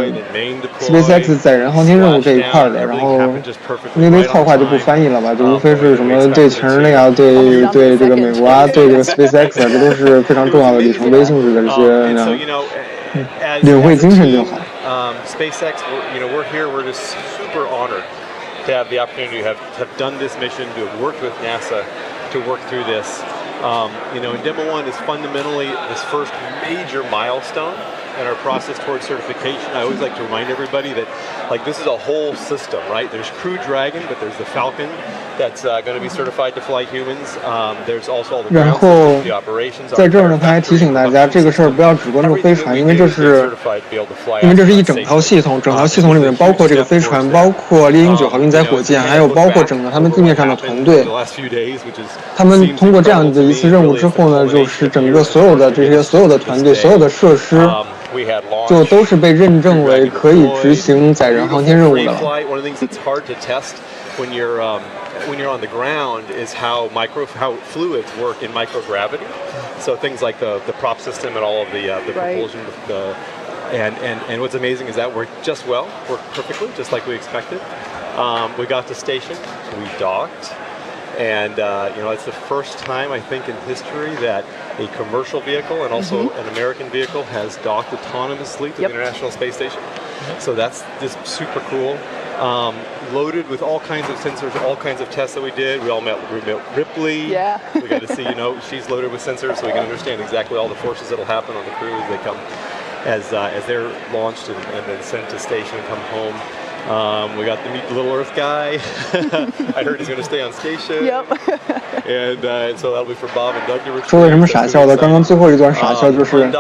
SpaceX 载人航天任务这一块的，然后那堆套话就不翻译了吧，就无非是什么对全人类啊，对这个美国啊，对这个 SpaceX 啊，这都是非常重要的里程碑性质的这些领会精神就好。SpaceX, we're here. We're just super honored to have the opportunity to have done this mission, to have worked with NASA, to work through this. And Demo 1 is fundamentally this first major milestone in our process towards certification. I always like to remind everybody that, this is a whole system, right? There's Crew Dragon, but there's the Falcon that's going to be certified to fly humans. There's also all the ground systems, the operations. 在这儿呢，他还提醒大家，这个事儿不要只关注飞船，因为这是一整套系统，整套系统里面包括这个飞船，包括猎鹰9号运载火箭，还有包括整个他们地面上的团队。他们通过这样的一次任务之后呢，就是整个所有的团队、所有的设施。就都是被认证为可以执行载人航天任务的了。When you're on the ground is how fluids work in microgravity. So things like the prop system and all of the propulsion. And what's amazing is that worked perfectly, just like we expected. We got to station, we docked. And, it's the first time, I think, in history that a commercial vehicle and also an American vehicle has docked autonomously to the International Space Station. So that's just super cool. Loaded with all kinds of sensors, all kinds of tests that we did. We met Ripley. Yeah. We got to see, she's loaded with sensors so we can understand exactly all the forces that will happen on the crew as they come, as they're launched and then sent to station and come home. We got to meet the Little Earth guy. I heard he's going to stay on station. Yep. And so that'll be for Bob and Doug to retrieve. 说为什么傻笑的？刚刚最后一段傻笑就是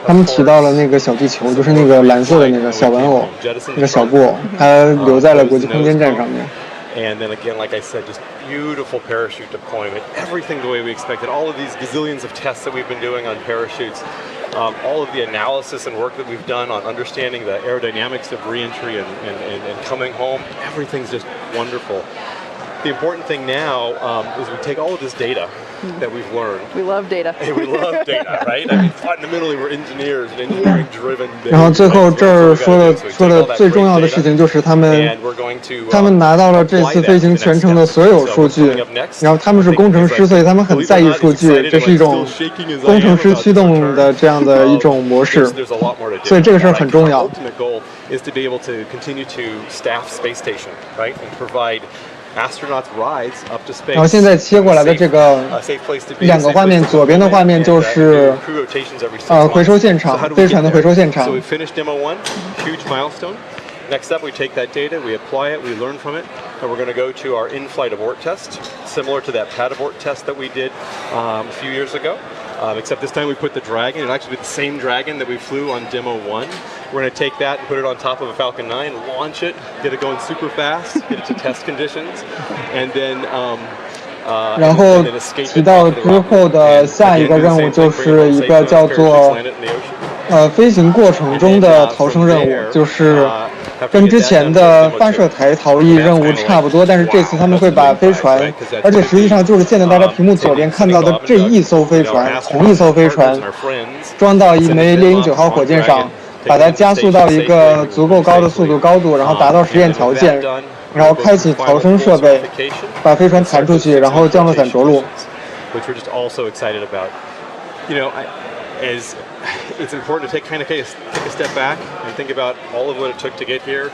他们提到了那个小地球，就是那个蓝色的那个小玩偶，那个小布偶，它留在了国际空间站上面。And then again, like I said, just beautiful parachute deployment. Everything the way we expected. All of these gazillions of tests that we've been doing on parachutes. All of the analysis and work that we've done on understanding the aerodynamics of reentry and coming home. Everything's just wonderful. The important thing now is we take all of this data that we've learned. We love data. We love data, right? I mean, fundamentally, we're engineers and engineering-driven. 然后最后这儿说的最重要的事情就是他们拿到了这次飞行全程的所有数据，然后他们是工程师，所以他们很在意数据，这是一种工程师驱动的这样的一种模式，所以这个事儿很重要。Ultimate goal is to be able to continue to staff space station, right, and provide astronauts rides up to space. 然后现在切过来的这个两个画面，左边的画面就是回收现场，飞船的回收现场。So we finished demo 1, huge milestone. Next up, we take that data, we apply it, we learn from it, and we're going to go to our in-flight abort test, similar to that pad abort test that we did a few years ago. Except this time we put the Dragon. It'll actually be the same Dragon that we flew on demo 1. We're going to take that and put it on top of a Falcon 9, launch it, get it going super fast, get it to test conditions, and then 然后提到之后的下一个任务就是一个叫做飞行过程中的逃生任务，就是跟之前的发射台逃逸任务差不多，但是这次他们会把飞船，而且实际上就是现在大家屏幕左边看到的这一艘飞船，同一艘飞船，装到一枚猎鹰9号火箭上，把它加速到一个足够高的速度高度，然后达到实验条件，然后开启逃生设备，把飞船弹出去，然后降落伞着陆。Which we're just also excited about. You know, it's important to take a step back and think about all of what it took to get here,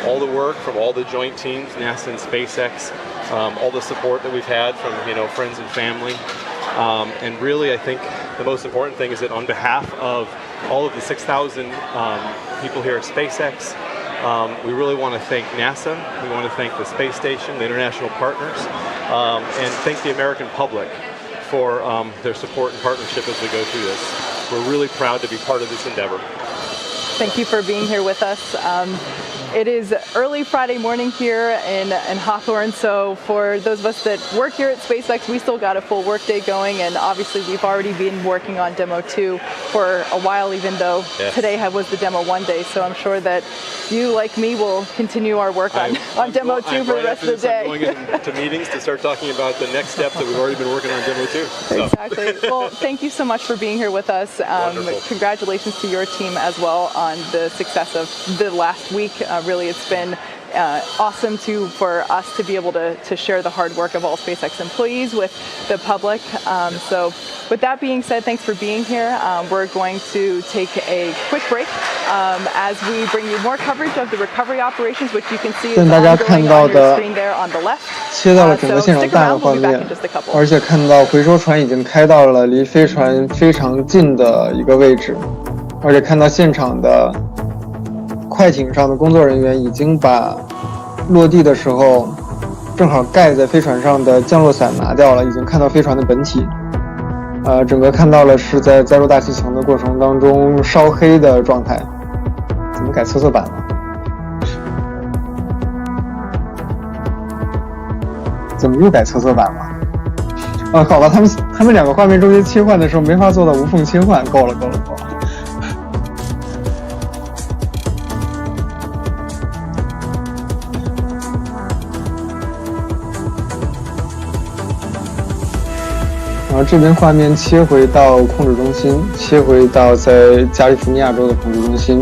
all the work from all the joint teams, NASA and SpaceX, all the support that we've had from friends and family, and really I think the most important thing is that on behalf of all of the 6,000 people here at SpaceX, we really want to thank NASA, we want to thank the space station, the international partners, and thank the American public for their support and partnership as we go through this. We're really proud to be part of this endeavor. Thank you for being here with us. It is early Friday morning here in Hawthorne, so for those of us that work here at SpaceX, we still got a full workday going, and obviously we've already been working on Demo 2 for a while, even though today was the Demo 1 day, so I'm sure that you, like me, will continue our work on Demo 2 for the rest of the day. I'm going into meetings to start talking about the next steps that we've already been working on Demo 2. So. Exactly. Well, thank you so much for being here with us. Congratulations to your team as well on the success of the last week. Really, it's been awesome for us to be able to share the hard work of all SpaceX employees with the public. So with that being said, thanks for being here. We're going to take a quick break as we bring you more coverage of the recovery operations, which you can see is ongoing on your screen there on the left. 切到了整个现场大的画面，而且看到回收船已经开到了离飞船非常近的一个位置，而且看到现场的快艇上的工作人员已经把落地的时候正好盖在飞船上的降落伞拿掉了，已经看到飞船的本体。整个看到了是在载入大气层的过程当中烧黑的状态。怎么改测色板了？怎么又改测色板了？好吧，他们两个画面中间切换的时候没法做到无缝切换，够了。然后这边画面切回到控制中心，切回到在加利福尼亚州的控制中心。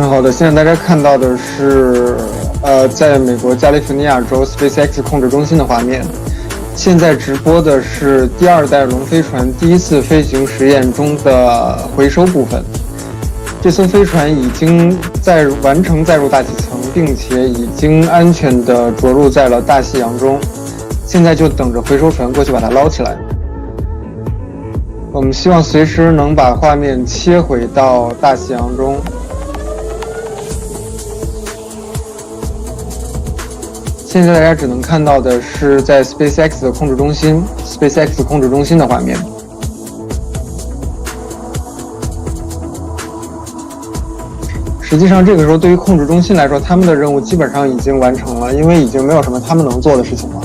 好的，现在大家看到的是在美国加利福尼亚州 SpaceX 控制中心的画面。现在直播的是第2代龙飞船第一次飞行实验中的回收部分。这艘飞船已经完成载入大气层，并且已经安全地着陆在了大西洋中，现在就等着回收船过去把它捞起来。我们希望随时能把画面切回到大西洋中。现在大家只能看到的是在 SpaceX 的控制中心 ，SpaceX 控制中心的画面。实际上，这个时候对于控制中心来说，他们的任务基本上已经完成了，因为已经没有什么他们能做的事情了。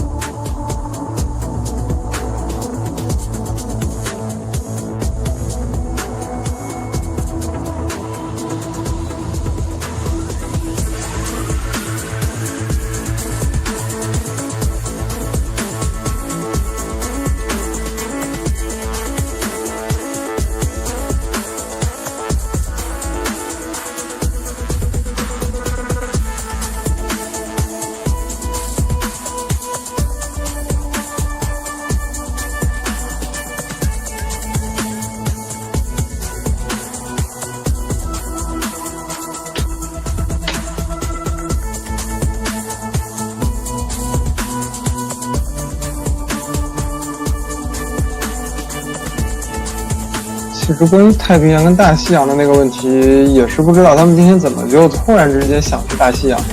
其实关于太平洋跟大西洋的那个问题，也是不知道他们今天怎么就突然之间想去大西洋了。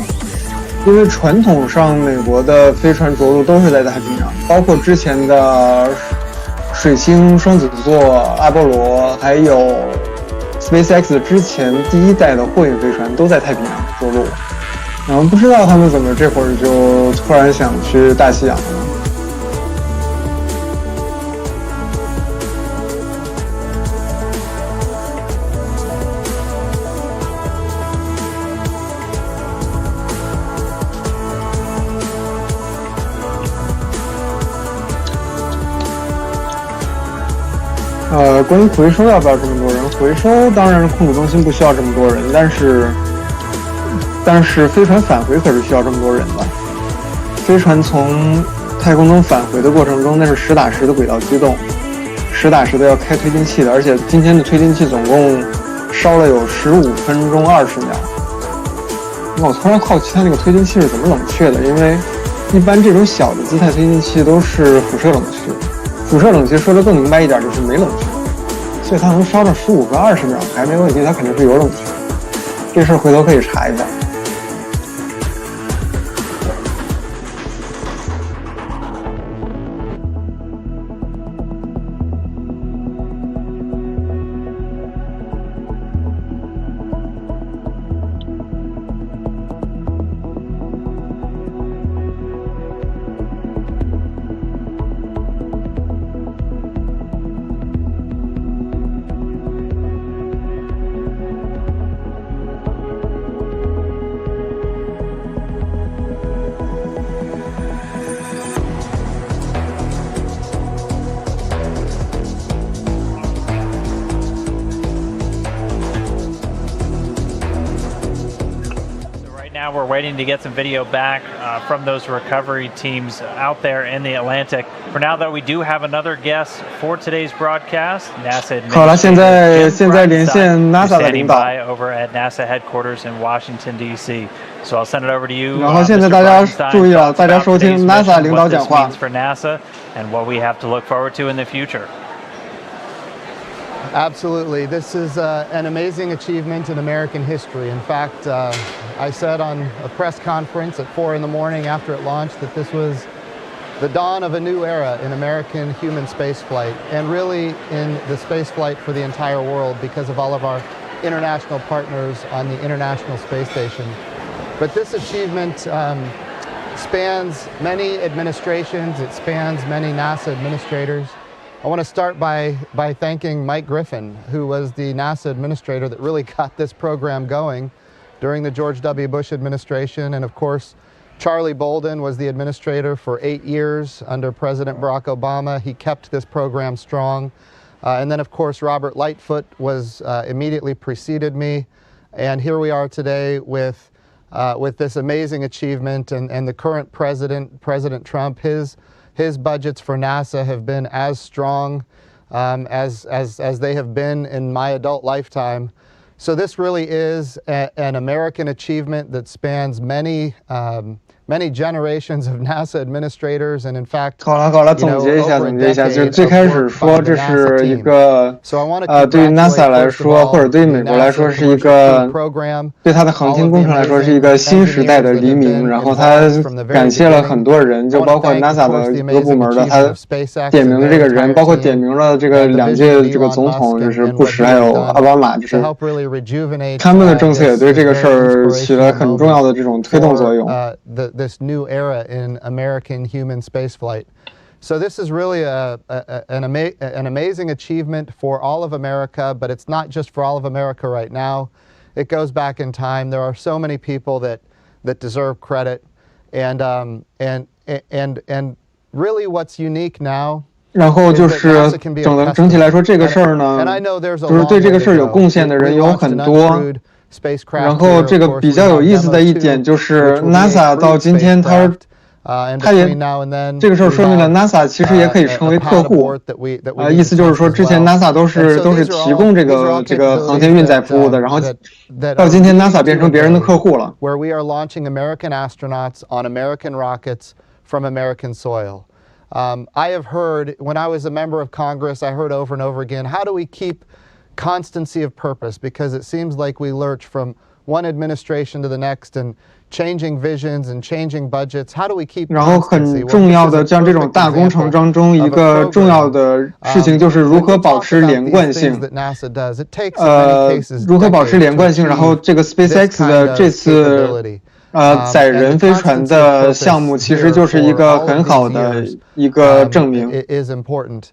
因为传统上美国的飞船着陆都是在太平洋，包括之前的水星双子座、阿波罗，还有 SpaceX 之前第一代的货运飞船都在太平洋着陆。然后不知道他们怎么这会儿就突然想去大西洋了。关于回收要不要这么多人？回收当然控制中心不需要这么多人，但是飞船返回可是需要这么多人的。飞船从太空中返回的过程中，那是实打实的轨道机动，实打实的要开推进器的，而且今天的推进器总共烧了有15分钟20秒。我突然好奇它那个推进器是怎么冷却的，因为一般这种小的姿态推进器都是辐射冷却。辐射冷却说的更明白一点就是没冷却，所以它能烧到15分20秒还没问题，它肯定是有冷却。这事儿回头可以查一下。Now we're waiting to get some video back from those recovery teams out there in the Atlantic. For now, though, we do have another guest for today's broadcast. NASA 好了，现在连线 NASA 的领导 over at NASA headquarters in Washington D.C. So I'll send it over to you. 然后现在大家注意了，大家收听 NASA 领导讲话。 For NASA and what we have to look forward to in the future. Absolutely. This is an amazing achievement in American history. In fact, I said on a press conference at 4 in the morning after it launched that this was the dawn of a new era in American human spaceflight, and really in the spaceflight for the entire world because of all of our international partners on the International Space Station. But this achievement spans many administrations. It spans many NASA administrators. I want to start by thanking Mike Griffin, who was the NASA administrator that really got this program going during the George W. Bush administration. And of course, Charlie Bolden was the administrator for 8 years under President Barack Obama. He kept this program strong. And then of course, Robert Lightfoot was immediately preceded me. And here we are today with this amazing achievement, and the current president, President Trump, his budgets for NASA have been as strong as they have been in my adult lifetime. So this really is an American achievement that spans many many generations of NASA administrators, and in fact, 好了，总结一下，就是最开始说这是一个对于 NASA 来说，或者对于美国来说是一个对它的航天工程来说是一个新时代的黎明。然后他感谢了很多人，就包括 NASA 的各部门的，他点名的这个人，包括点名了这个2届这个总统，就是布什还有奥巴马，就是他们的政策也对这个事儿起了很重要的这种推动作用。This new era in American human spaceflight. So this is really an amazing achievement for all of America, but it's not just for all of America right now. It goes back in time. There are so many people that deserve credit, and really what's unique now. 然后就是整体来说，这个事儿呢，就是对这个事儿有贡献的人有很多。然后这个比较有意思的一点就是 NASA 到今天它也这个事儿说明了 NASA 其实也可以成为客户意思就是说之前 NASA 都是提供这个航天运载服务的，然后到今天 NASA 变成别人的客户了。Where we are launching American astronauts on American rockets from American soil. I have heard, when I was a member of Congress, I heard over and over again, how do we keep constancy of purpose? Because it seems like we lurch from one administration to the next and changing visions and changing budgets. How do we keep 然后很重要的像这种大工程当中一个重要的事情就是如何保持连贯性。如何保持连贯性，然后这个 SpaceX 的这次载人飞船的项目其实就是一个很好的一个证明。It is important.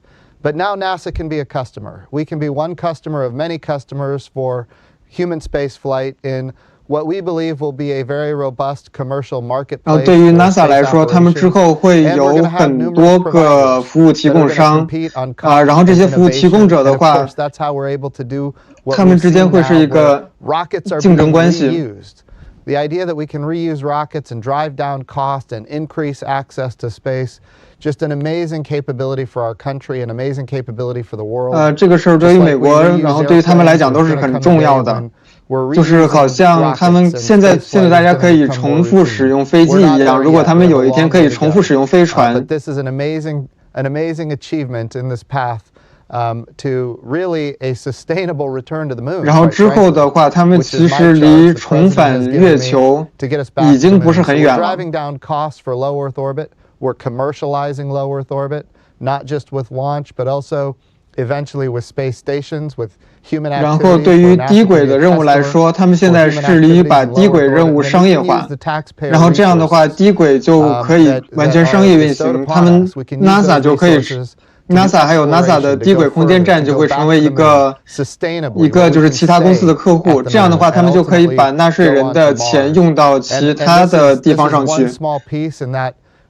But now NASA can be a customer. We can be one customer of many customers for human space flight in what we believe will be a very robust commercial marketplace. 对于 NASA 来说，他们之后会有很多个服务提供商然后这些服务提供者的话，他们之间会是一个竞争关系。The idea that we can reuse rockets and drive down cost and increase access to space, just an amazing capability for our country, an amazing capability for the world. 这个事儿对于美国，然后对于他们来讲都是很重要的。就是好像他们现在大家可以重复使用飞机一样，如果他们有一天可以重复使用飞船。This is an amazing achievement in this path. To really a sustainable return to the moon. 然后之后的话，他们其实离重返月球已经不是很远了。We're driving down costs for low Earth orbit. We're commercializing low Earth orbit, not just with launch, but also eventually with space stations, with human activities. 然后对于低轨的任务来说，他们现在致力于把低轨任务商业化。然后这样的话，低轨就可以完全商业运行，他们 NASA 就可以。NASA 还有 NASA 的低轨空间站就会成为一个就是其他公司的客户，这样的话他们就可以把纳税人的钱用到其他的地方上去。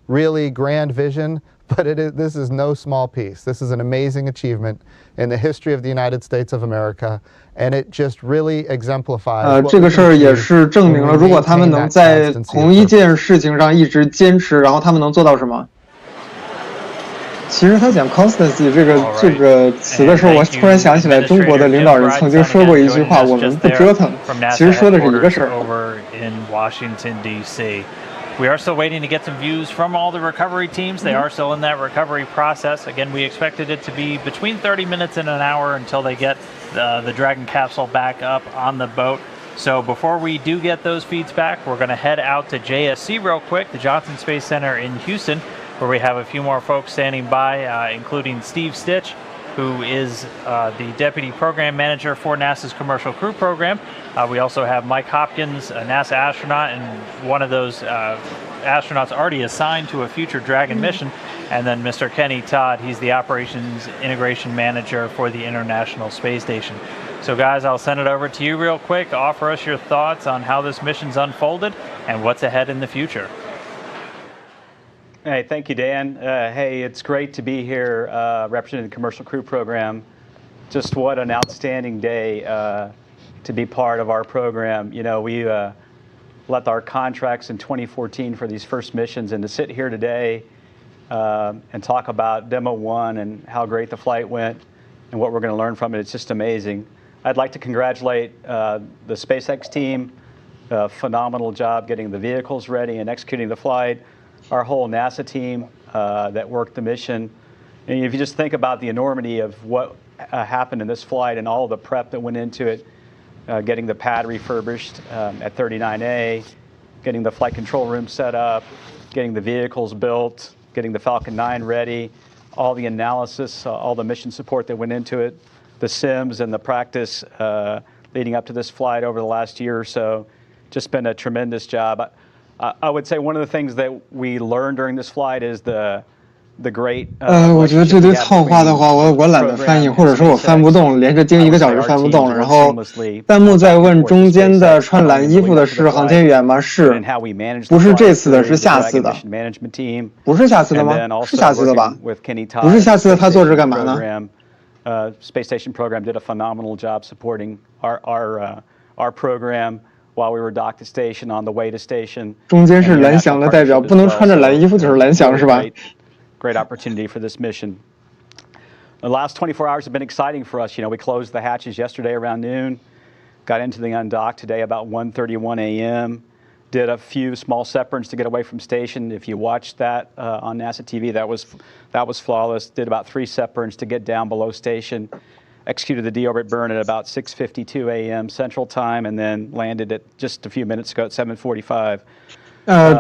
Really grand vision, but this is no small piece. This is an amazing achievement in the history of the United States of America, and it just really exemplifies. 这个事儿也是证明了，如果他们能在同一件事情上一直坚持，然后他们能做到什么？其实他讲 constancy 这个词的时候，我突然想起来中国的领导人曾经说过一句话：“我们不折腾。”其实说的是一个事儿。We are still waiting to get some views from all the recovery teams. They are still in that recovery process. Again, we expected it to be between 30 minutes and an hour until they get the Dragon capsule back up on the boat. So before we do get those feeds back, we're going to head out to JSC real quick, the Johnson Space Center in Houston, where we have a few more folks standing by, including Steve Stitch, who is the Deputy Program Manager for NASA's Commercial Crew Program. We also have Mike Hopkins, a NASA astronaut, and one of those astronauts already assigned to a future Dragon mission. And then Mr. Kenny Todd, he's the Operations Integration Manager for the International Space Station. So guys, I'll send it over to you real quick. Offer us your thoughts on how this mission's unfolded and what's ahead in the future. Hey, thank you, Dan. Hey, it's great to be here representing the Commercial Crew Program. Just what an outstanding day to be part of our program. You know, we left our contracts in 2014 for these first missions, and to sit here today and talk about Demo 1 and how great the flight went and what we're going to learn from it, it's just amazing. I'd like to congratulate the SpaceX team, a phenomenal job getting the vehicles ready and executing the flight. Our whole NASA team that worked the mission. And if you just think about the enormity of what happened in this flight and all the prep that went into it, getting the pad refurbished at 39A, getting the flight control room set up, getting the vehicles built, getting the Falcon 9 ready, all the analysis, all the mission support that went into it, the sims and the practice leading up to this flight over the last year or so. Just been a tremendous job. I would say one of the things that we learned during this flight is the great 我觉得这堆套话的话，我懒得翻译，或者说我翻不动，连着盯1个小时翻不动了。然后弹幕在问中间的穿蓝衣服的是航天员吗？是，不是这次的，是下次的。不是下次的吗？是下次的吧？不是下次的，他做这干嘛呢？Space Station program did a phenomenal job supporting our program while we were docked to station on the way to station. 中间是蓝翔的代表，不能穿着蓝衣服就是蓝翔是吧？Great opportunity for this mission. The last 24 hours have been exciting for us. You know, we closed the hatches yesterday around noon, got into the undock today about 1:31 a.m., did a few small separations to get away from station. If you watched that on NASA TV, that was flawless. Did about 3 separations to get down below station. Executed the deorbit burn at about 6:52 a.m. Central Time, and then landed at just a few minutes ago at 7:45.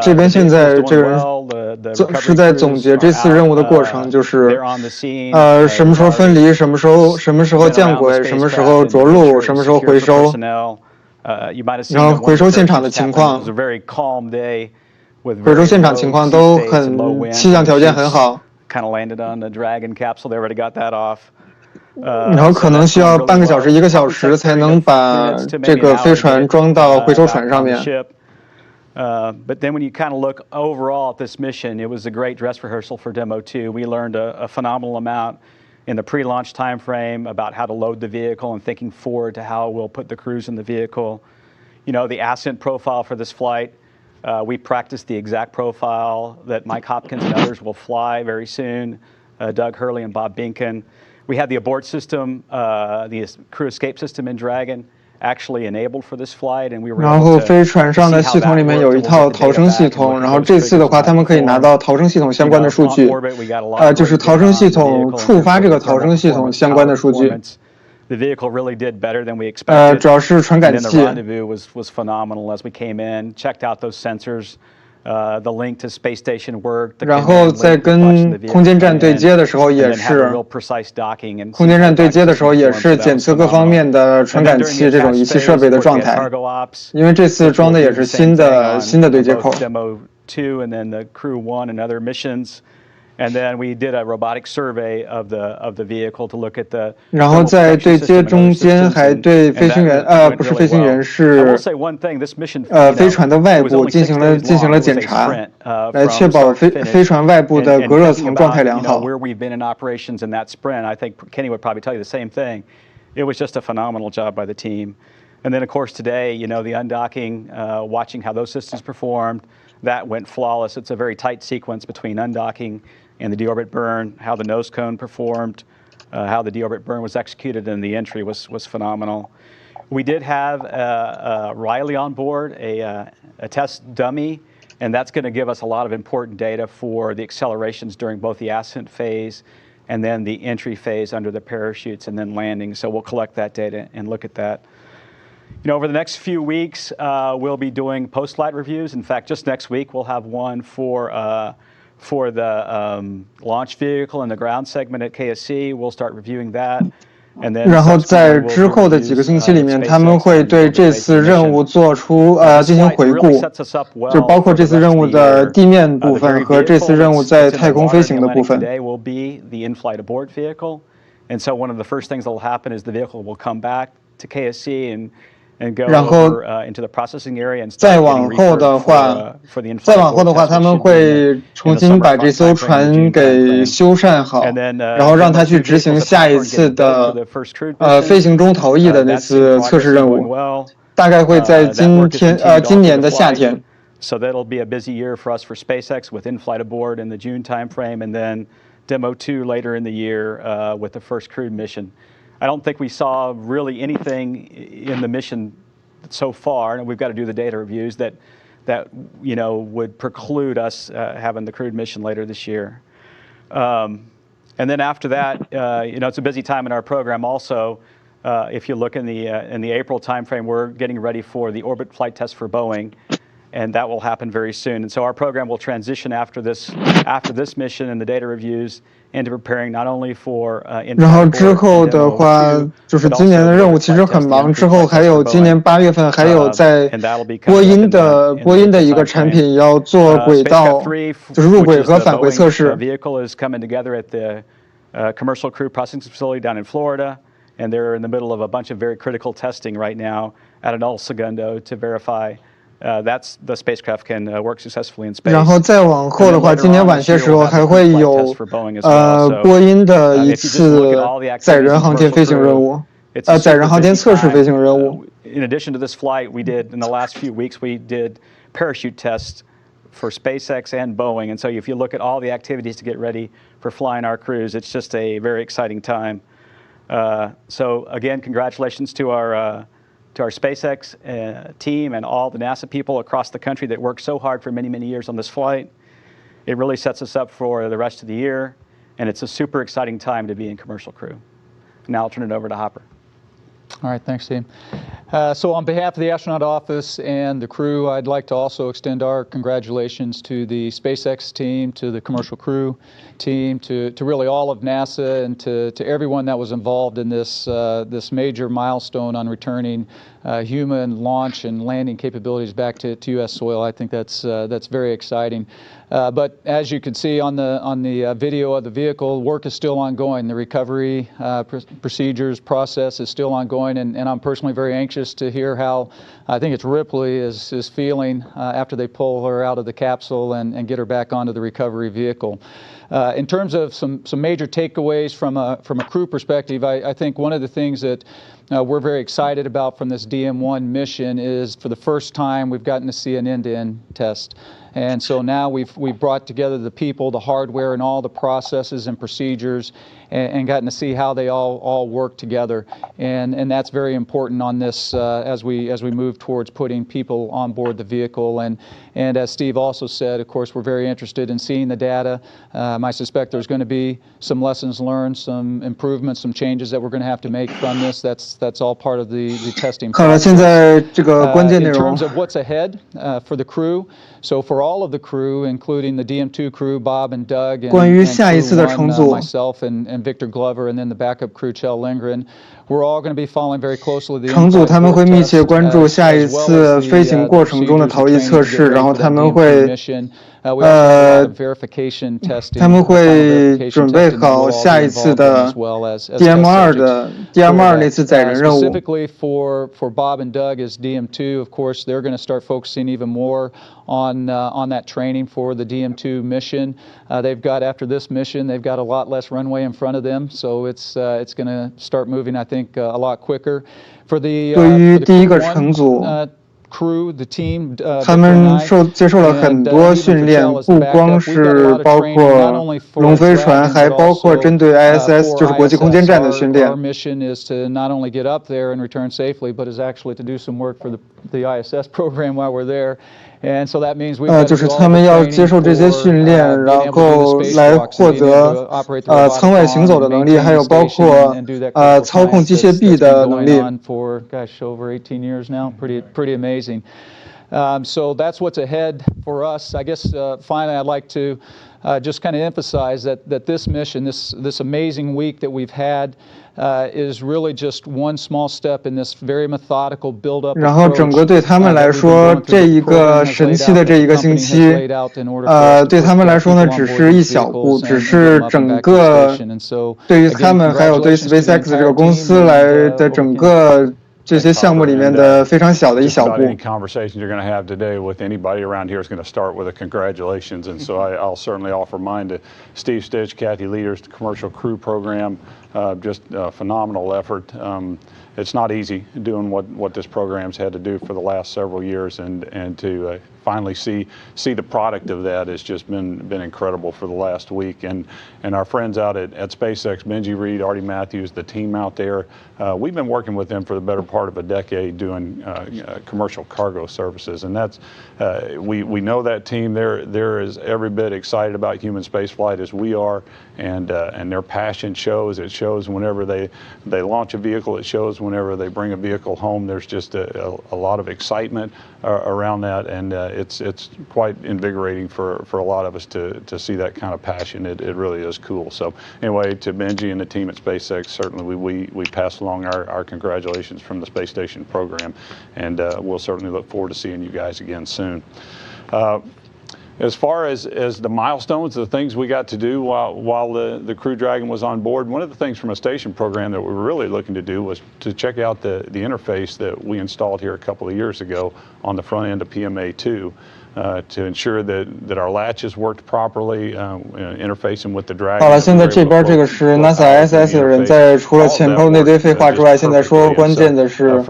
这边现在这个是在总结这次任务的过程，就是什么时候分离，什么时候降轨，什么时候着陆，什么时候回收，然后回收现场的情况，回收现场情况都很气象条件很好。然后可能需要半个小时、1个小时才能把这个飞船装到回收船上面。But then when you kind of look overall at this mission, it was a great dress rehearsal for Demo 2. We learned a phenomenal amount in the pre-launch time frame about how to load the vehicle and thinking forward to how we'll put the crews in the vehicle. You know, the ascent profile for this flight, we practiced the exact profile that Mike Hopkins and others will fly very soon, Doug Hurley and Bob Binken. We had the abort system, the crew escape system in Dragon, actually enabled for this flight, and we were 然后飞船上的系统里面有一套逃生系统，然后这次的话，他们可以拿到逃生系统相关的数据，就是逃生系统触发这个逃生系统相关的数据。The vehicle really did better than we expected. 主要是传感器。The rendezvous was phenomenal as we came in, checked out those sensors. The link to space station work. 然后在跟空间站对接的时候也是，空间站对接的时候也是检测各方面的传感器这种仪器设备的状态。因为这次装的也是新的对接口。Demo 2 and then the Crew 1 and other missions. And then we did a robotic survey of the vehicle to look at the. 然后在对接中间还对飞行员不是飞行员是飞船的外部进行了检查，来确保飞船外部的隔热层状态良好。Where we've been in operations in that sprint, I think Kenny would probably tell you the same thing. It was just a phenomenal job by the team. And then of course today, you know, the undocking, watching how those systems performed, that went flawless. It's a very tight sequence between undocking and the deorbit burn, how the nose cone performed, how the deorbit burn was executed, and the entry was phenomenal. We did have Riley on board, a test dummy, and that's going to give us a lot of important data for the accelerations during both the ascent phase and then the entry phase under the parachutes and then landing. So we'll collect that data and look at that. You know, over the next few weeks, we'll be doing post-flight reviews. In fact, just next week, we'll have one for the launch vehicle and the ground segment at KSC. We'll start reviewing that. 然后在之后的几个星期里面，他们会对这次任务做出进行回顾，就包括这次任务的地面部分和这次任务在太空飞行的部分。 And so one of the first things that will happen is the vehicle will come back to KSC and go into the processing area and 再往后的话，他们会重新把这艘船给修缮好，然后让它去执行下一次的飞行中逃逸的那次测试任务，大概会在今年的夏天。 So that'll be a busy year for us for SpaceX with in-flight abort in the June timeframe, and then Demo 2 later in the year with the first crewed mission. I don't think we saw really anything in the mission so far, and we've got to do the data reviews that would preclude us having the crewed mission later this year. And then after that, it's a busy time in our program also. If you look in the April timeframe, we're getting ready for the orbit flight test for Boeing, and that will happen very soon. And so our program will transition after this mission and the data reviews into preparing not only for 然后之后的话，就是今年的任务其实很忙。之后还有今年8月份还有在波音的一个产品要做轨道，就是入轨和返回测试。Vehicle is coming together at the commercial crew processing facility down in Florida, and they're in the middle of a bunch of very critical testing right now at an El Segundo to verify that's the spacecraft can work successfully in space. 然后再往后的话，今年晚些时候还会有波音的一次载人航天飞行任务，载人航天测试飞行任务。In addition to this flight, we did in the last few weeks we did parachute tests for SpaceX and Boeing, and so if you look at all the activities to get ready for flying our crews, it's just a very exciting time. So again, congratulations to our SpaceX team and all the NASA people across the country that worked so hard for many, many years on this flight. It really sets us up for the rest of the year, and it's a super exciting time to be in commercial crew. Now I'll turn it over to Hopper. All right, thanks, Steve. So on behalf of the astronaut office and the crew, I'd like to also extend our congratulations to the SpaceX team, to the commercial crew team, to really all of NASA, and to everyone that was involved in this major milestone on returning human launch and landing capabilities back to U.S. soil. I think that's very exciting. But as you can see on the video of the vehicle, work is still ongoing. The recovery procedures process is still ongoing, and I'm personally very anxious to hear how I think it's Ripley is feeling after they pull her out of the capsule and get her back onto the recovery vehicle. In terms of some major takeaways from a crew perspective, I think one of the things that we're very excited about from this DM1 mission is for the first time we've gotten to see an end-to-end test. And so now we've brought together the people, the hardware, and all the processes and procedures, and gotten to see how they all work together. And that's very important on this as we move towards putting people on board the vehicle. And as Steve also said, of course, we're very interested in seeing the data. I suspect there's going to be some lessons learned, some improvements, some changes that we're going to have to make from this. That's all part of the testing process. In terms of what's ahead for the crew, so for all of the crew, including the DM2 crew, Bob and Doug, and myself and Victor Glover, and then the backup crew, Kjell Lindgren, we're all going to be following very closely the 乘组他们会密切关注下一次飞行过程中的逃逸测试，然后他们会准备好下一次的 DM2 那次载人任务。 Specifically for Bob and Doug as DM2, of course, they're going to start focusing even more on that training for the DM2 mission. They've got, after this mission, they've got a lot less runway in front of them, so it's going to start moving, I think, a lot quicker. For the crew, the team, 他们接受了很多训练，不光是包括龙飞船，还包括针对 ISS， 就是国际空间站的训练。 Our mission is to not only get up there and return safely, but is actually to do some work for the ISS program while we're there. And so that means we've got 就是他们要接受这些训练，然后来获得舱外行走的能力，还有包括操控机械臂的能力。 For over 18 years now, pretty amazing. So that's what's ahead for us. I guess finally I'd like to just kind of emphasize that this mission, this amazing week that we've had, is really just one small step in this very methodical build-up. 然后整个对他们来说，这一个神奇的这一个星期，对他们来说呢，只是一小步，只是整个对于他们还有对 SpaceX 这个公司来的整个。 这些项目里面的非常小的一小步。Any conversation you're going to have today with anybody around here is going to start with a congratulations, and so I'll certainly offer mine to Steve Stitch, Kathy Leaders, the commercial crew program, just a phenomenal effort. It's not easy doing what this program's had to do for the last several years, and to finally see the product of that has just been incredible for the last week. And our friends out at SpaceX, Benji Reed, Artie Matthews, the team out there, we've been working with them for the better part of a decade doing commercial cargo services, and that's we know that team. They're as every bit excited about human spaceflight as we are, and their passion shows. It shows whenever they launch a vehicle. It shows whenever they bring a vehicle home. There's just a lot of excitement around that, and it's quite invigorating for a lot of us to see that kind of passion. It really is cool. So anyway, to Benji and the team at SpaceX, certainly we pass along our congratulations from the space station program, and we'll certainly look forward to seeing you guys again soon. As far as the milestones, the things we got to do while the Crew Dragon was on board, one of the things from a station program that we were really looking to do was to check out the interface that we installed here a couple of years ago on the front end of PMA-2 to ensure that our latches worked properly, interfacing with the Dragon. 好了，现在这边这个是 NASA ISS 的人在除了前头那堆废话之外，现在说关键的是，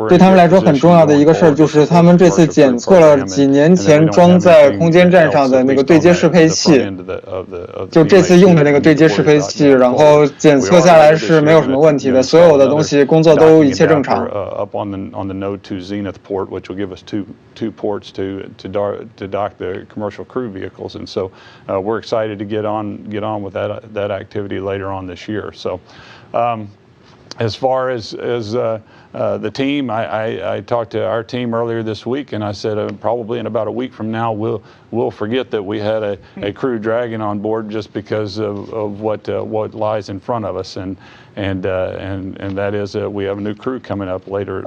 对他们来说很重要的一个事儿就是他们这次检测了几年前装在空间站上的那个对接适配器，就这次用的那个对接适配器，然后检测下来是没有什么问题的，所有的东西工作都一切正常。Up on the Node 2 Zenith port, which will give us two ports to dock the commercial crew vehicles, and so we're excited to get on with that activity later on this year. So as far as the team, I talked to our team earlier this week, and I said probably in about a week from now we'll forget that we had a Crew Dragon on board just because of what lies in front of us, and that is we have a new crew coming up later.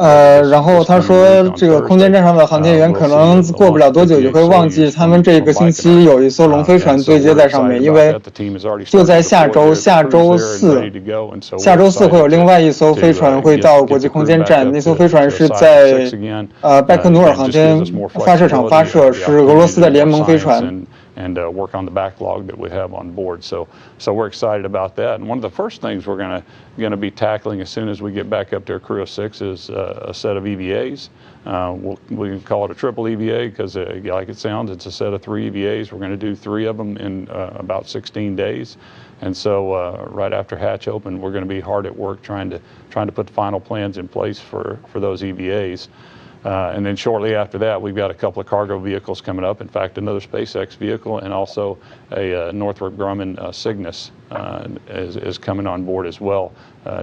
然后他说这个空间站上的航天员可能过不了多久就会忘记他们这个星期有一艘龙飞船对接在上面，因为就在下周四会有另外一艘飞船会到国际空间站，那艘飞船是在拜科努尔航天发射场发射，是俄罗斯的联盟飞船。And work on the backlog that we have on board. So we're excited about that. And one of the first things we're going to be tackling as soon as we get back up to Crew 06 is a set of EVAs. We can call it a triple EVA because, like it sounds, it's a set of 3 EVAs. We're going to do 3 of them in about 16 days. And so right after hatch open, we're going to be hard at work trying to put the final plans in place for those EVAs. And then shortly after that, we've got a couple of cargo vehicles coming up. In fact, another SpaceX vehicle and also a Northrop Grumman Cygnus is coming on board as well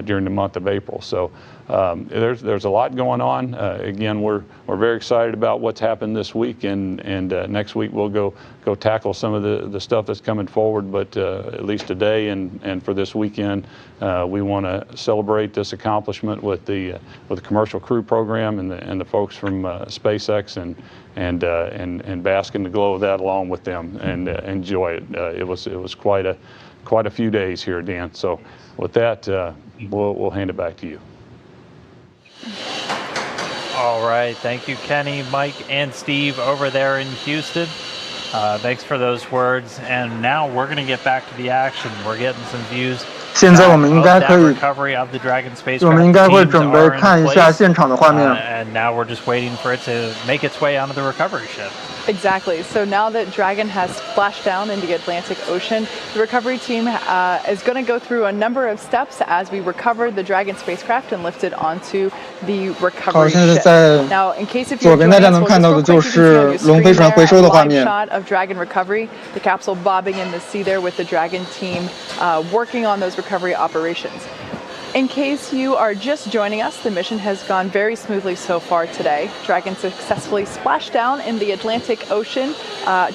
during the month of April. So there's a lot going on. Again, we're very excited about what's happened this week, and next week we'll go tackle some of the stuff that's coming forward. But at least today and for this weekend, we want to celebrate this accomplishment with the commercial crew program and the folks from SpaceX and bask in the glow of that along with them and enjoy it. It was quite a few days here, Dan. So with that, we'll hand it back to you. All right. Thank you, Kenny, Mike, and Steve over there in Houston. Thanks for those words. And now we're going to get back to the action. We're getting some views. 现在我们应该可以，我们应该会准备看一下现场的画面。And now we're just waiting for it to make its way onto the recovery ship. Exactly. So now that Dragon has splashed down in the Atlantic Ocean, the recovery team is going to go through a number of steps as we recover the Dragon spacecraft and lift it onto the recovery ship. Now, in case if you're joining us, we'll just go quickly to the screen there, a live shot of Dragon recovery, the capsule bobbing in the sea there with the Dragon team working on those recovery operations. In case you are just joining us, the mission has gone very smoothly so far today. Dragon successfully splashed down in the Atlantic Ocean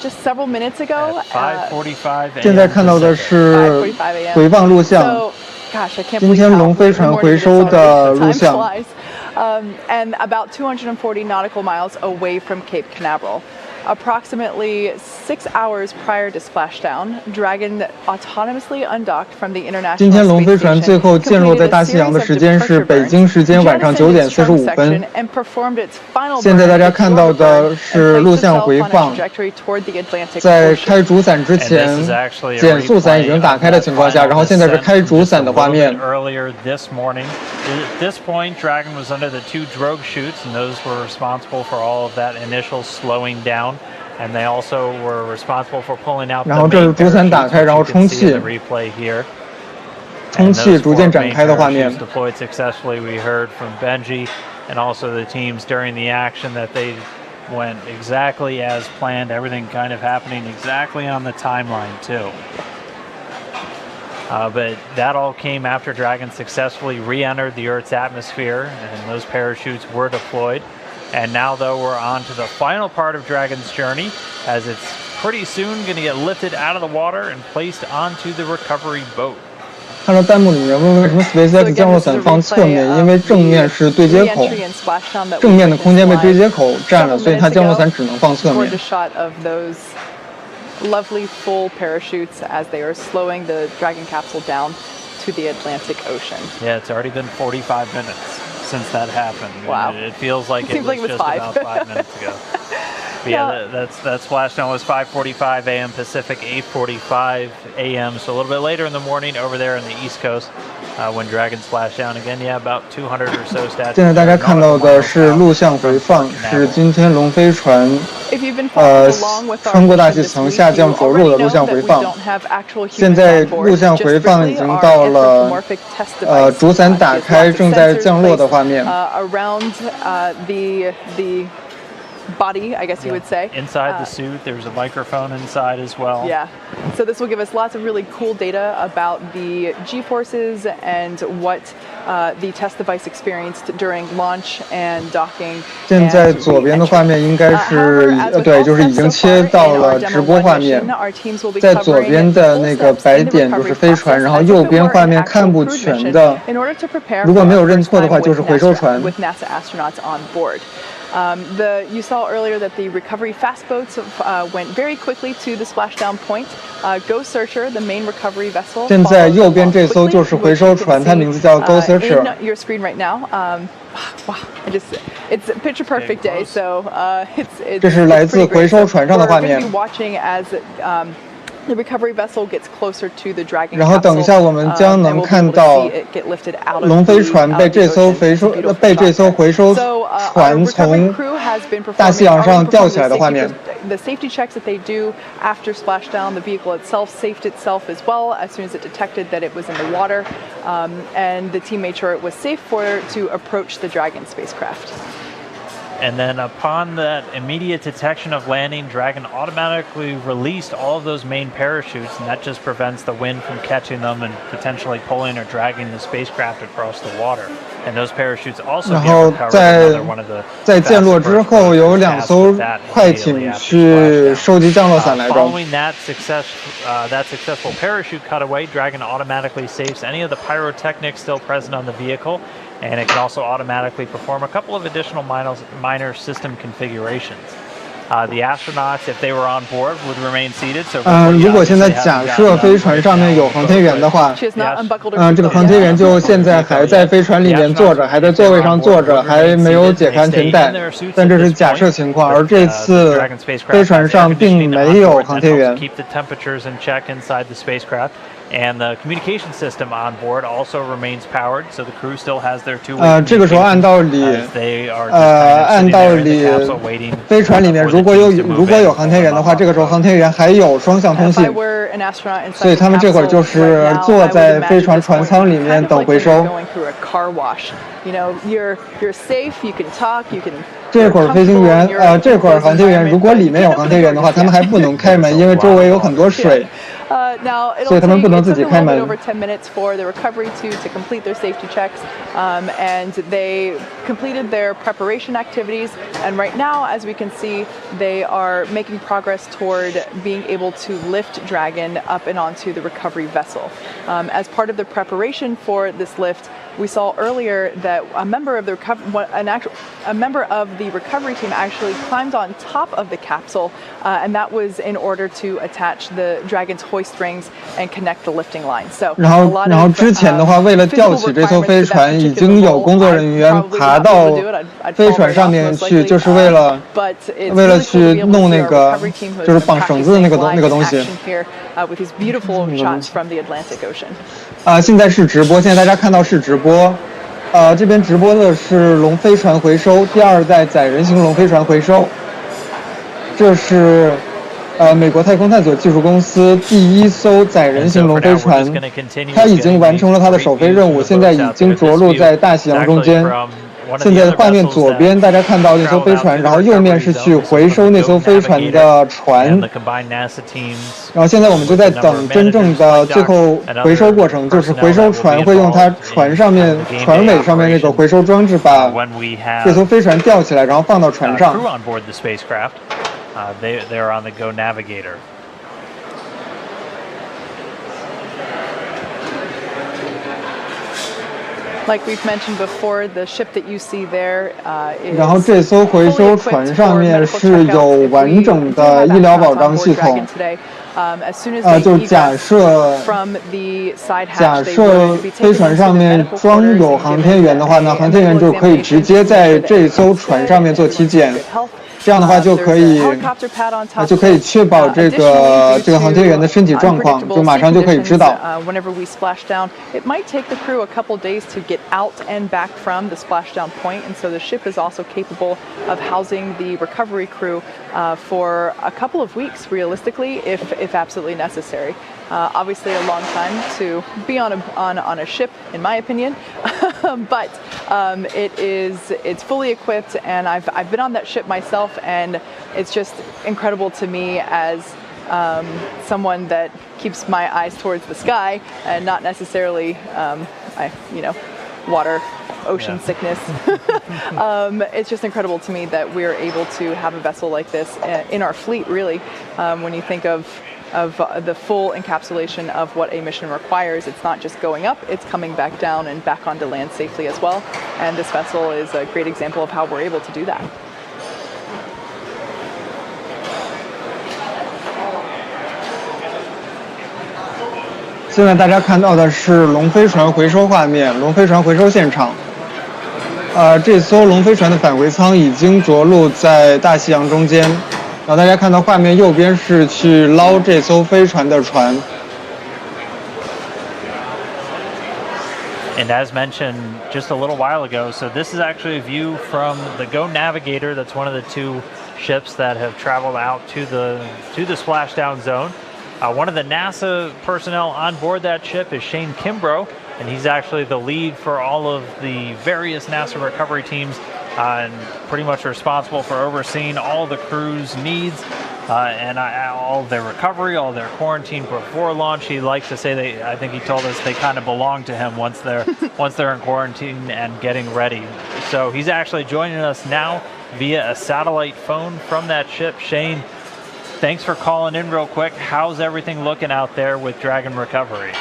just several minutes ago. 5:45 a.m. 现在看到的是回放录像。 So, gosh, I can't 今天龙飞船回收的录像。 And about 240 nautical miles away from Cape Canaveral. Approximately 6 hours prior to splashdown, Dragon autonomously undocked from the International Space Station. 今天龙飞船最后降落在大西洋的时间是北京时间晚上9点45分。现在大家看到的是录像回放，在开主伞之前，减速伞已经打开的情况下，然后现在是开主伞的画面。Earlier this morning, at this point, Dragon was under the 2 drogue chutes, and those were responsible for all of that initial slowing down. And they also were responsible for pulling out the main parachutes, which you can see in the replay here. 充气逐渐展开的画面。 Deployed successfully. We heard from Benji and also the teams during the action that they went exactly as planned. Everything kind of happening exactly on the timeline too. But that all came after Dragon successfully re-entered the Earth's atmosphere, and those parachutes were deployed. And now, though, we're on to the final part of Dragon's journey, as it's pretty soon going to get lifted out of the water and placed onto the recovery boat. 看到弹幕里面问为什么 SpaceX 降落伞放侧面，因为正面是对接口，正面的空间被对接口占了，所以它降落伞只能放侧面。 Lovely full parachutes as they are slowing the Dragon capsule down to the Atlantic Ocean. Yeah, it's already been 45 minutes since that happened. Wow. It feels like it was just about 5 minutes ago. But yeah, that splashdown was 5:45 a.m. Pacific, 8:45 a.m. So a little bit later in the morning over there on the East Coast when Dragon splashed down again. Yeah, about 200 or so statues. 现在大家看到的是录像回放，是今天龙飞船穿过大气层下降着陆的录像回放。现在录像回放已经到了主伞打开正在降落的画面。 body, I guess you would say. Inside the suit, there's a microphone inside as well. Yeah. So this will give us lots of really cool data about the G-forces and what the test device experienced during launch and docking. 现在左边的画面应该是对，就是已经切到了直播画面。在左边的那个白点就是飞船，然后右边画面看不全的，如果没有认错的话，就是回收船。 You saw earlier that the recovery fast boats went very quickly to the splashdown point. Go Searcher, the main recovery vessel. 现在右边这艘就是回收船，它名字叫 Go Searcher. In your screen right now. Wow, it's a picture perfect day. So it's. 这是来自回收船上的画面。 Watching as the recovery vessel gets closer to the Dragon. 然后等一下，我们将能看到龙飞船被这艘回收船从大西洋上吊起来的画面。 The safety checks that they do after splashdown, the vehicle itself safed itself as well as soon as it detected that it was in the water, and the team made sure it was safe to approach the Dragon spacecraft. And then upon that immediate detection of landing, Dragon automatically released all of those main parachutes, and that just prevents the wind from catching them and potentially pulling or dragging the spacecraft across the water. And those parachutes also get recovered. Another one of the 在降落之后，有2艘快艇去收集降落伞来着。 Following that successful parachute cutaway, Dragon automatically saves any of the pyrotechnics still present on the vehicle. And it can also automatically perform a couple of additional minor system configurations. The astronauts, if they were on board, would remain seated. So 如果现在假设飞船上面有航天员的话，这个航天员就现在还在飞船里面坐着，还在座位上坐着，还没有解开安全带。但这是假设情况，而这次飞船上并没有航天员。 Keep the temperatures in check inside the spacecraft. And the communication system on board also remains powered, so the crew still has their two-way 这个时候按道理，飞船里面如果有航天员的话，这个时候航天员还有双向通信，所以他们这会儿就是坐在飞船船舱里面等回收。这会儿飞行员这会儿航天员如果里面有航天员的话，他们还不能开门，因为周围有很多水。Now, it'll 所以他们不能 take 自己 a 开 little bit 门。 over 10 minutes for the recovery to complete their safety checks, and they completed their preparation activities. And right now, as we can see, they are making progress toward being able to lift Dragon up and onto the recovery vessel. As part of the preparation for this lift, we saw earlier that a member of the recovery team actually climbed on top of the capsule, and that was in order to attach the Dragon's hoist rings and connect the lifting line. So, 然后之前的话，为了吊起这艘飞船，已经有工作人员爬到飞船上面去，就是为了去弄那个就是绑绳子的那个东西。With these beautiful shots from the Atlantic Ocean. 现在是直播，现在大家看到是直播。这边直播的是龙飞船回收第2代载人型龙飞船回收。这是美国太空探索技术公司第1艘载人型龙飞船，它已经完成了它的首飞任务，现在已经着陆在大西洋中间。现在画面左边大家看到那艘飞船，然后右面是去回收那艘飞船的船。然后现在我们就在等真正的最后回收过程，就是回收船会用它船尾上面那个回收装置把这艘飞船吊起来，然后放到船上。They're on the Go Navigator. Like we've mentioned before, the ship that you see there is 然后这艘回收船上面是有完整的医疗保障系统。就假设飞船上面装有航天员的话呢，航天员就可以直接在这艘船上面做体检。这样的话就可以确保这个航天员的身体状况，就马上就可以知道。Whenever we splash down, it might take the crew a couple days to get out and back from the splashdown point, and so the ship is also capable of housing the recovery crew for a couple of weeks, realistically, if absolutely necessary. Obviously, a long time to be on a ship, in my opinion, but it's fully equipped, and I've been on that ship myself, and it's just incredible to me as someone that keeps my eyes towards the sky and not necessarily, water, ocean sickness. It's just incredible to me that we're able to have a vessel like this in our fleet, really, when you think of the full encapsulation of what a mission requires. It's not just going up, it's coming back down and back onto land safely as well. And this vessel is a great example of how we're able to do that. 现在大家看到的是龙飞船回收画面，龙飞船回收现场。这艘龙飞船的返回舱已经着陆在大西洋中间。然后大家看到画面右边是去捞这艘飞船的船。And as mentioned just a little while ago, so this is actually a view from the Go Navigator. That's one of the 2 ships that have traveled out to the splashdown zone. One of the NASA personnel on board that ship is Shane Kimbrough, and he's actually the lead for all of the various NASA recovery teams and pretty much responsible for overseeing all the crew's needs and all their recovery, all their quarantine before launch. He likes to say I think he told us they kind of belong to him once they're in quarantine and getting ready. So he's actually joining us now via a satellite phone from that ship. Shane, thanks for calling in real quick. How's everything looking out there with Dragon Recovery?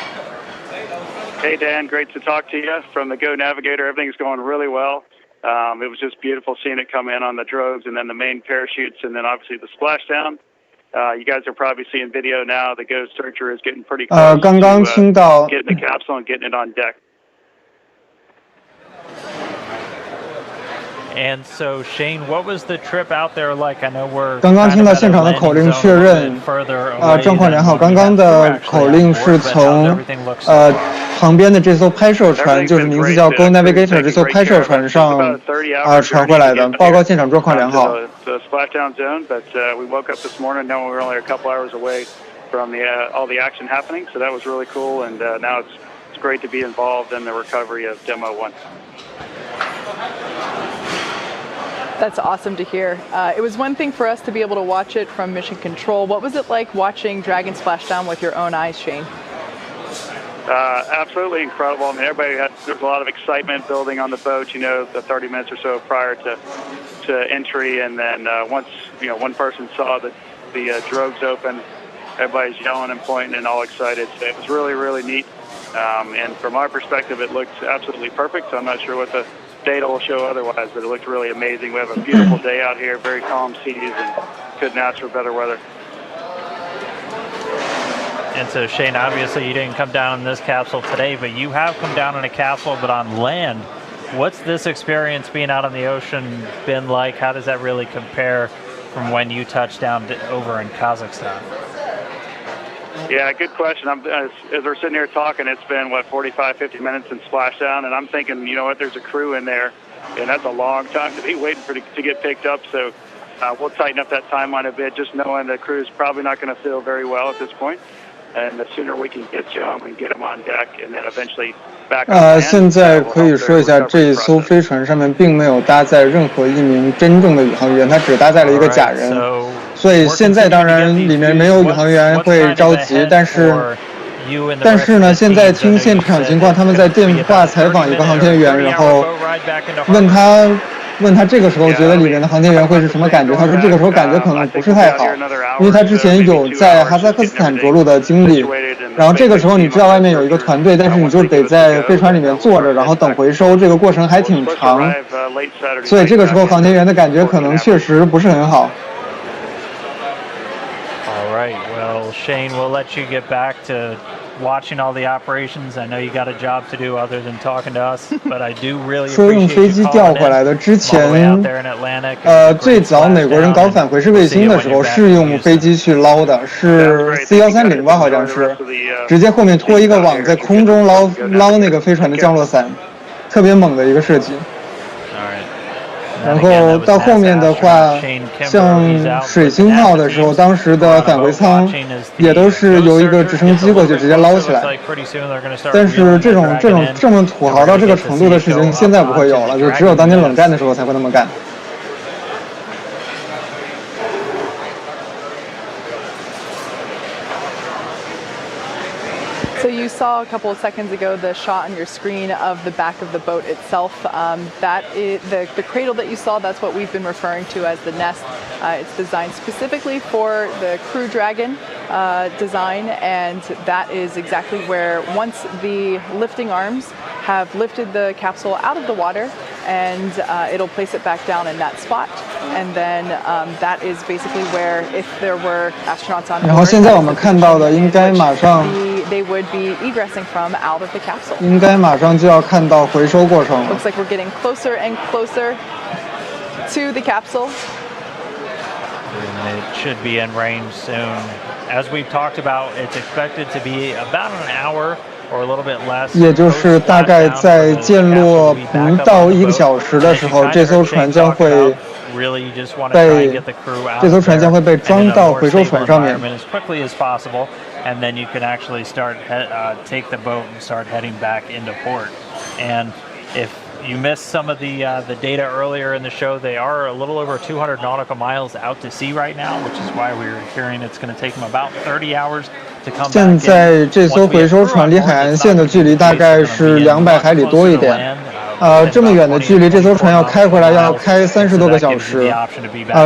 Hey, Dan. Great to talk to you from the Go Navigator. Everything's going really well. It was just beautiful seeing it come in on the drogues and then the main parachutes and then obviously the splashdown. You guys are probably seeing video now. The Go Searcher is getting pretty close to getting the capsule and getting it on deck. And so, Shane, what was the trip out there like? I know we're 刚刚听到现场的口令确认，状况良好。刚刚的口令是从旁边的这艘拍摄船，就是名字叫 Go Navigator 这艘拍摄船上传回来的。报告现场状况良好。The splashdown zone, but we woke up this morning knowing we were only a couple hours away from all the action happening. So that was really cool, and now it's great to be involved in the recovery of Demo 1. That's awesome to hear. It was one thing for us to be able to watch it from mission control. What was it like watching Dragon splash down with your own eyes, Shane? Absolutely incredible. I mean, there's a lot of excitement building on the boat, you know, the 30 minutes or so prior to entry. And then once, you know, one person saw the drogues open, everybody's yelling and pointing and all excited. So it was really, really neat. And from our perspective, it looked absolutely perfect. So I'm not sure what the data will show otherwise, but it looked really amazing. We have a beautiful day out here, very calm seas, and couldn't ask for better weather. And so, Shane, obviously you didn't come down in this capsule today, but you have come down in a capsule, but on land. What's this experience being out on the ocean been like? How does that really compare from when you touched down over in Kazakhstan? Yeah, good question. As we're sitting here talking, it's been, 45, 50 minutes since splashdown, and I'm thinking, you know what, there's a crew in there, and that's a long time to be waiting to get picked up, so we'll tighten up that timeline a bit, just knowing the crew's probably not going to feel very well at this point. And the sooner we can get you home and get them on deck, and then eventually back on land. 现在可以说一下，这一艘飞船上面并没有搭载任何一名真正的宇航员，它只搭载了一个假人。所以现在当然里面没有宇航员会着急，但是呢，现在听现场情况，他们在电话采访一个航天员，然后问他这个时候觉得里面的航天员会是什么感觉？他说这个时候感觉可能不是太好，因为他之前有在哈萨克斯坦着陆的经历。然后这个时候你知道外面有一个团队，但是你就得在飞船里面坐着，然后等回收，这个过程还挺长。所以这个时候航天员的感觉可能确实不是很好。All right, well, Shane, we'll let you get back to watching all the operations. I know you got a job to do other than talking to us, but I do really 说用飞机调回来的之前，最早美国人搞反回视卫星的时候是用飞机去捞的，是 C130吧，好像是，直接后面拖一个网在空中捞那个飞船的降落伞，特别猛的一个设计。然后到后面的话，像水星号的时候，当时的返回舱也都是由一个直升机过去直接捞起来。但是这么土豪到这个程度的事情，现在不会有了，就只有当年冷战的时候才会那么干。So you saw a couple of seconds ago the shot on your screen of the back of the boat itself. That is the cradle that you saw. That's what we've been referring to as the nest. It's designed specifically for the Crew Dragon design, and that is exactly where once the lifting arms have lifted the capsule out of the water, and it'll place it back down in that spot, and then that is basically where if there were astronauts on board, 然后现在我们看到的应该马上 they would be egressing from out of the capsule. 应该马上就要看到回收过程了。 Looks like we're getting closer and closer to the capsule. And it should be in range soon. As we've talked about, it's expected to be about an hour or a little bit less. 也就是大概在降落不到1个小时的时候，这艘船将会被装到回收船上面。 as quickly as possible, and then you can actually start take the boat and start heading back into port. And if you missed some of the data earlier in the show, they are a little over 200 nautical miles out to sea right now, which is why we're hearing it's going to take them about 30 hours to come back. 现在这艘回收船离海岸线的距离大概是200海里多一点。这么远的距离，这艘船要开回来要开30多个小时。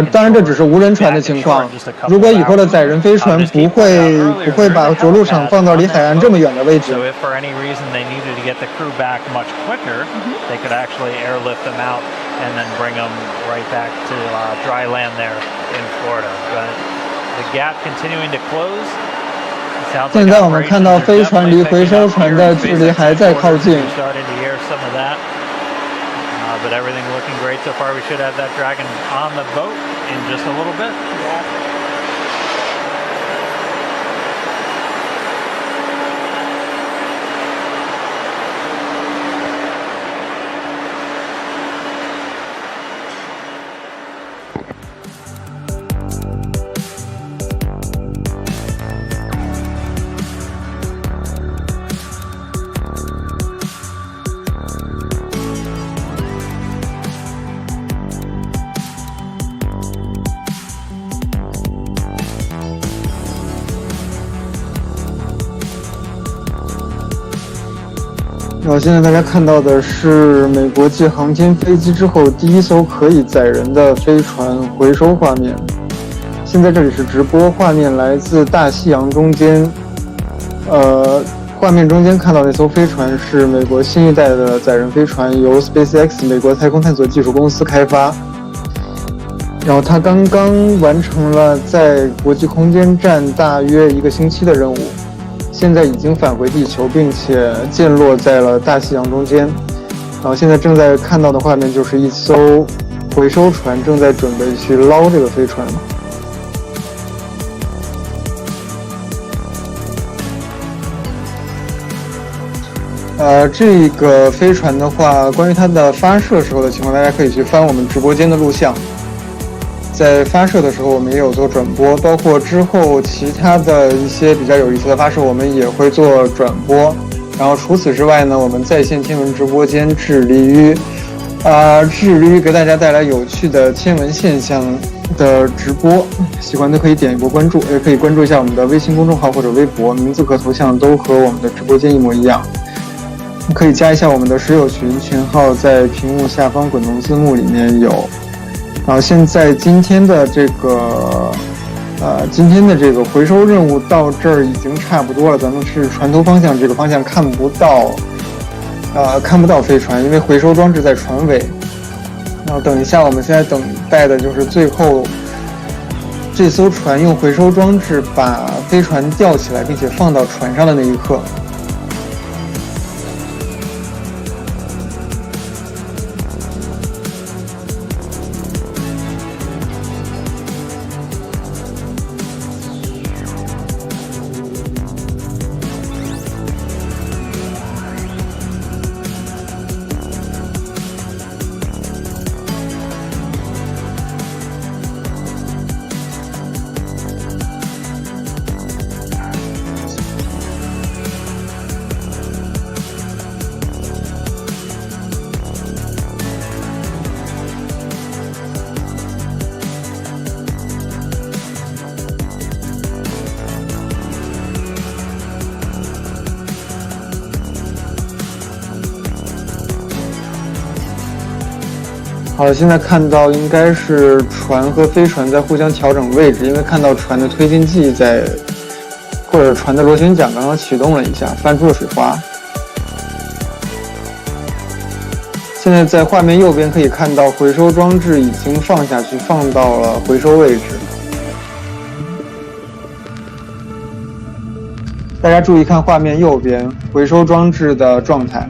当然这只是无人船的情况。如果以后的载人飞船不会把着陆场放到离海岸这么远的位置。 So if for any reason they needed to get the crew back much quicker, they could actually airlift them out and then bring them right back to dry land there in Florida. But the gap continuing to close. 现在我们看到飞船离回收船的距离还在靠近。 But everything looking great so far. We should have that Dragon on the boat in just a little bit. 然后现在大家看到的是美国继航天飞机之后第一艘可以载人的飞船回收画面。现在这里是直播画面，来自大西洋中间。画面中间看到那艘飞船是美国新一代的载人飞船，由 SpaceX 美国太空探索技术公司开发。然后它刚刚完成了在国际空间站大约1个星期的任务。现在已经返回地球，并且降落在了大西洋中间。然后现在正在看到的画面就是一艘回收船正在准备去捞这个飞船。这个飞船的话，关于它的发射时候的情况，大家可以去翻我们直播间的录像。在发射的时候，我们也有做转播，包括之后其他的一些比较有意思的发射，我们也会做转播。然后除此之外呢，我们在线天文直播间致力于给大家带来有趣的天文现象的直播。喜欢的可以点一波关注，也可以关注一下我们的微信公众号或者微博，名字和头像都和我们的直播间一模一样。可以加一下我们的水友群，群号在屏幕下方滚动字幕里面有。然后现在今天的这个回收任务到这儿已经差不多了，咱们是船头方向，这个方向看不到飞船，因为回收装置在船尾。然后等一下，我们现在等待的就是最后这艘船用回收装置把飞船吊起来，并且放到船上的那一刻。好，现在看到应该是船和飞船在互相调整位置，因为看到船的推进器或者船的螺旋桨刚刚启动了一下，翻出了水花。现在在画面右边可以看到回收装置已经放下去，放到了回收位置。大家注意看画面右边回收装置的状态。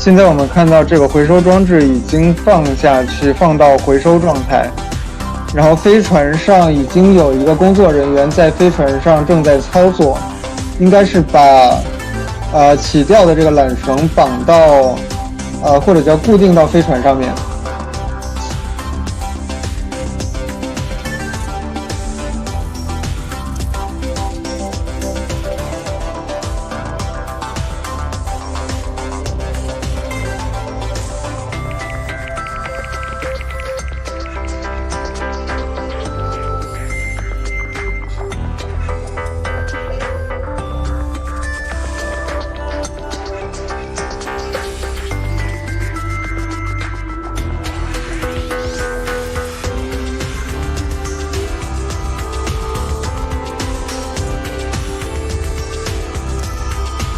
现在我们看到这个回收装置已经放下去，放到回收状态。然后飞船上已经有一个工作人员在飞船上正在操作，应该是把起吊的这个缆绳绑到或者叫固定到飞船上面。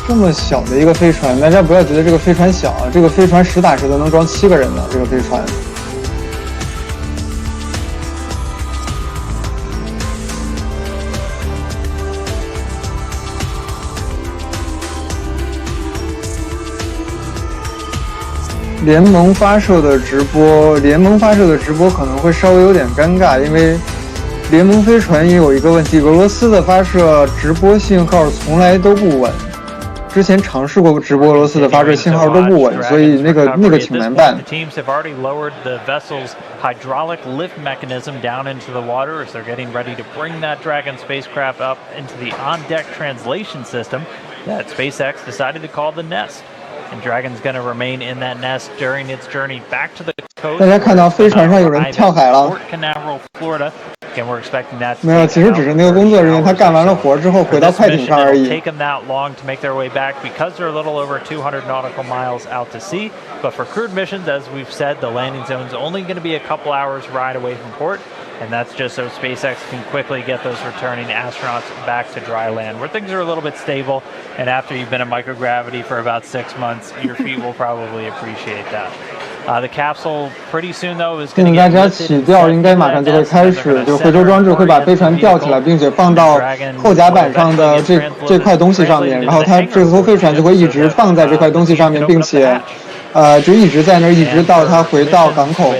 这么小的一个飞船，大家不要觉得这个飞船小啊，这个飞船实打实的能装7个人的这个飞船。联盟发射的直播可能会稍微有点尴尬，因为联盟飞船也有一个问题，俄罗斯的发射直播信号从来都不稳。之前尝试过直播俄罗斯的发射信号都不稳，所以那个挺难办。Teams have already lowered the vessel's hydraulic lift mechanism down into the water as they're getting ready to bring that Dragon spacecraft up into the on-deck translation system that SpaceX decided to call the Nest. And Dragon's going to remain in that nest during its journey back to the coast. 大家看到飞船上有人跳海了。 Port Canaveral, Florida. Again, we're expecting that. 没有，其实只是那个工作人员他干完了活之后回到快艇上而已。 Take them that long to make their way back because they're a little over 200 nautical miles out to sea. But for crewed missions, as we've said, the landing zone is only going to be a couple hours ride away from port. And that's just so SpaceX can quickly get those returning astronauts back to dry land, where things are a little bit stable. And after you've been in microgravity for about 6 months, your feet will probably appreciate that. The capsule pretty soon though is going to 大家起吊应该马上就会开始，就回收装置会把飞船吊起来，并且放到后甲板上的这块东西上面，然后它这艘飞船就会一直放在这块东西上面，并且就一直在那儿，一直到它回到港口。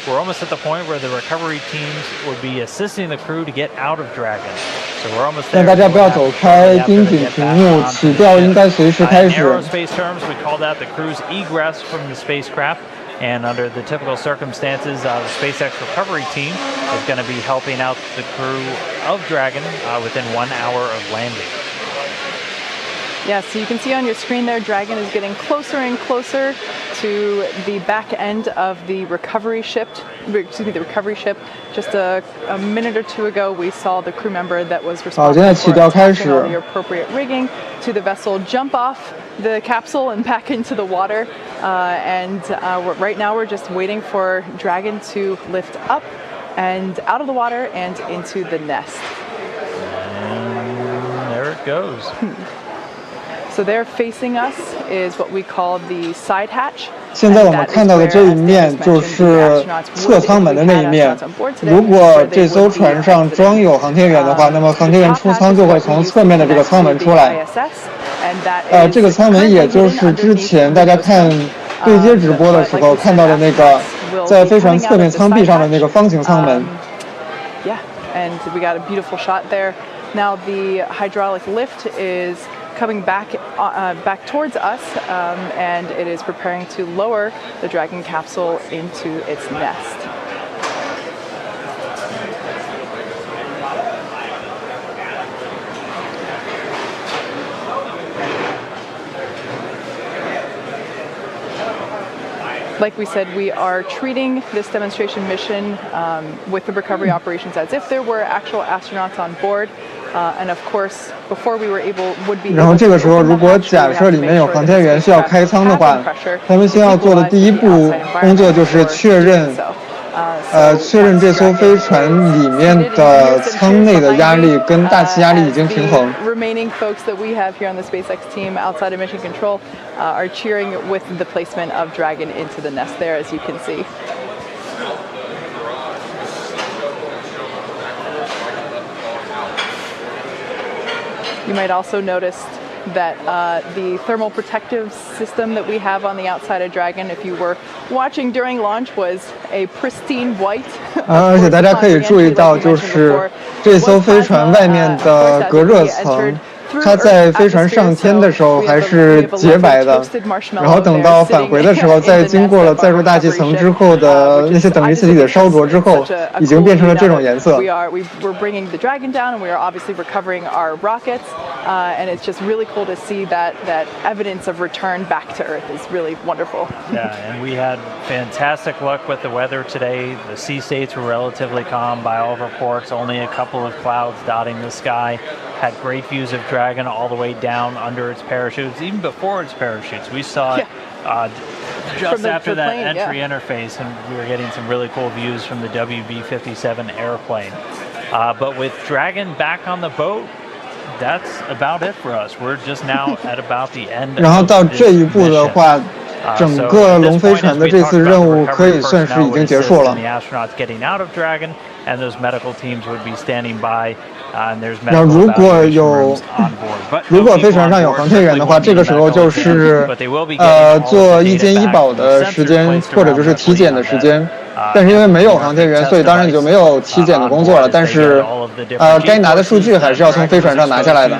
We're almost at the point where the recovery teams would be assisting the crew to get out of Dragon. So we're almost there. 大家不要走开，盯紧屏幕，起吊应该随时开始。 In aerospace terms, we call that the crew's egress from the spacecraft. And under the typical circumstances, the SpaceX recovery team is going to be helping out the crew of Dragon within 1 hour of landing. Yeah, so you can see on your screen there, Dragon is getting closer and closer to the back end of the recovery ship. Just a minute or two ago, we saw the crew member that was responsible for attaching all the appropriate rigging to the vessel jump off the capsule and back into the water. Right now, we're just waiting for Dragon to lift up and out of the water and into the nest. And there it goes. So there facing us is what we call the side hatch. 现在我们看到的这一面就是侧舱门的那一面。如果这艘船上装有航天员的话，那么航天员出舱就会从侧面的这个舱门出来。这个舱门也就是之前大家看对接直播的时候看到的那个在飞船侧面舱壁上的那个方形舱门。Yeah, and we got a beautiful shot there. Now the hydraulic lift is coming back towards us, and it is preparing to lower the Dragon capsule into its nest. Like we said, we are treating this demonstration mission with the recovery operations as if there were actual astronauts on board. And of course, before we were would be. 然后这个时候，如果假设里面有航天员需要开舱的话，他们先要做的第一步工作就是确认这艘飞船里面的舱内的压力跟大气压力已经平衡。 Remaining folks that we have here on the SpaceX team outside of mission control are cheering with the placement of Dragon into the nest there, as you can see. You might also notice that the thermal protective system that we have on the outside of Dragon, if you were watching during launch, was a pristine white. 而且大家可以注意到，就是这艘飞船外面的隔热层。 它在飞船上天的时候还是洁白的，然后等到返回的时候，在经过了载入大气层之后的那些等离子体的烧灼之后，已经变成了这种颜色。We're bringing the Dragon down, and we are obviously recovering our rockets, and it's just really cool to see that evidence of return back to Earth is really wonderful. Yeah, and we had fantastic luck with the weather today. The sea states were relatively calm by all reports, only a couple of clouds dotting the sky. Had great views of Dragon all the way down under its parachutes, even before its parachutes. We saw it just after that entry interface, and we were getting some really cool views from the WB-57 airplane. But with Dragon back on the boat, that's about it for us. We're just now at about the end. 然后到这一步的话，整个龙飞船的这次任务可以算是已经结束了。and those medical teams would be standing by. And there's 那如果有如果飞船上有航天员的话，这个时候就是做一监一保的时间，或者就是体检的时间。但是因为没有航天员，所以当然你就没有体检的工作了。但是该拿的数据还是要从飞船上拿下来的。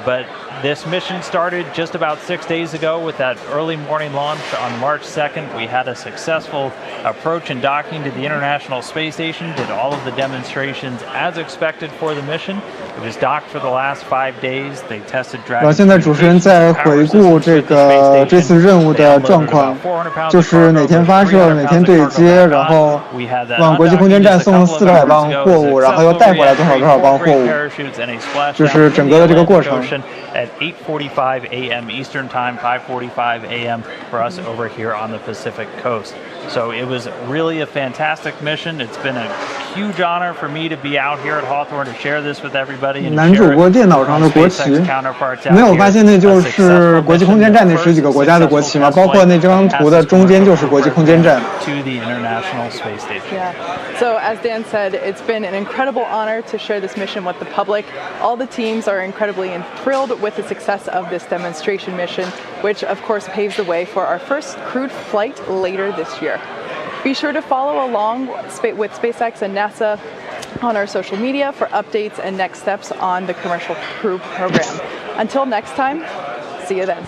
But this mission started just about 6 days ago with that early morning launch on March 2nd. We had a successful approach and docking to the International Space Station, did all of the demonstrations as expected for the mission. It was docked for the last 5 days. They tested Dragon. 然后现在主持人在回顾这次任务的状况，就是哪天发射，哪天对接，然后往国际空间站送400磅货物，然后又带回来多少磅货物，就是整个的这个过程。At 8:45 a.m. Eastern Time, 5:45 a.m. for us over here on the Pacific Coast. So it was really a fantastic mission. It's been a huge honor for me to be out here at Hawthorne to share this with everybody. 男主播电脑上的国旗，没有发现那就是国际空间站那10几个国家的国旗吗？包括那张图的中间就是国际空间站。To the International Space Station. Yeah. So as Dan said, it's been an incredible honor to share this mission with the public. All the teams are incredibly thrilled with the success of this demonstration mission, which of course paves the way for our first crewed flight later this year. Be sure to follow along with SpaceX and NASA on our social media for updates and next steps on the Commercial Crew program. Until next time, see you then.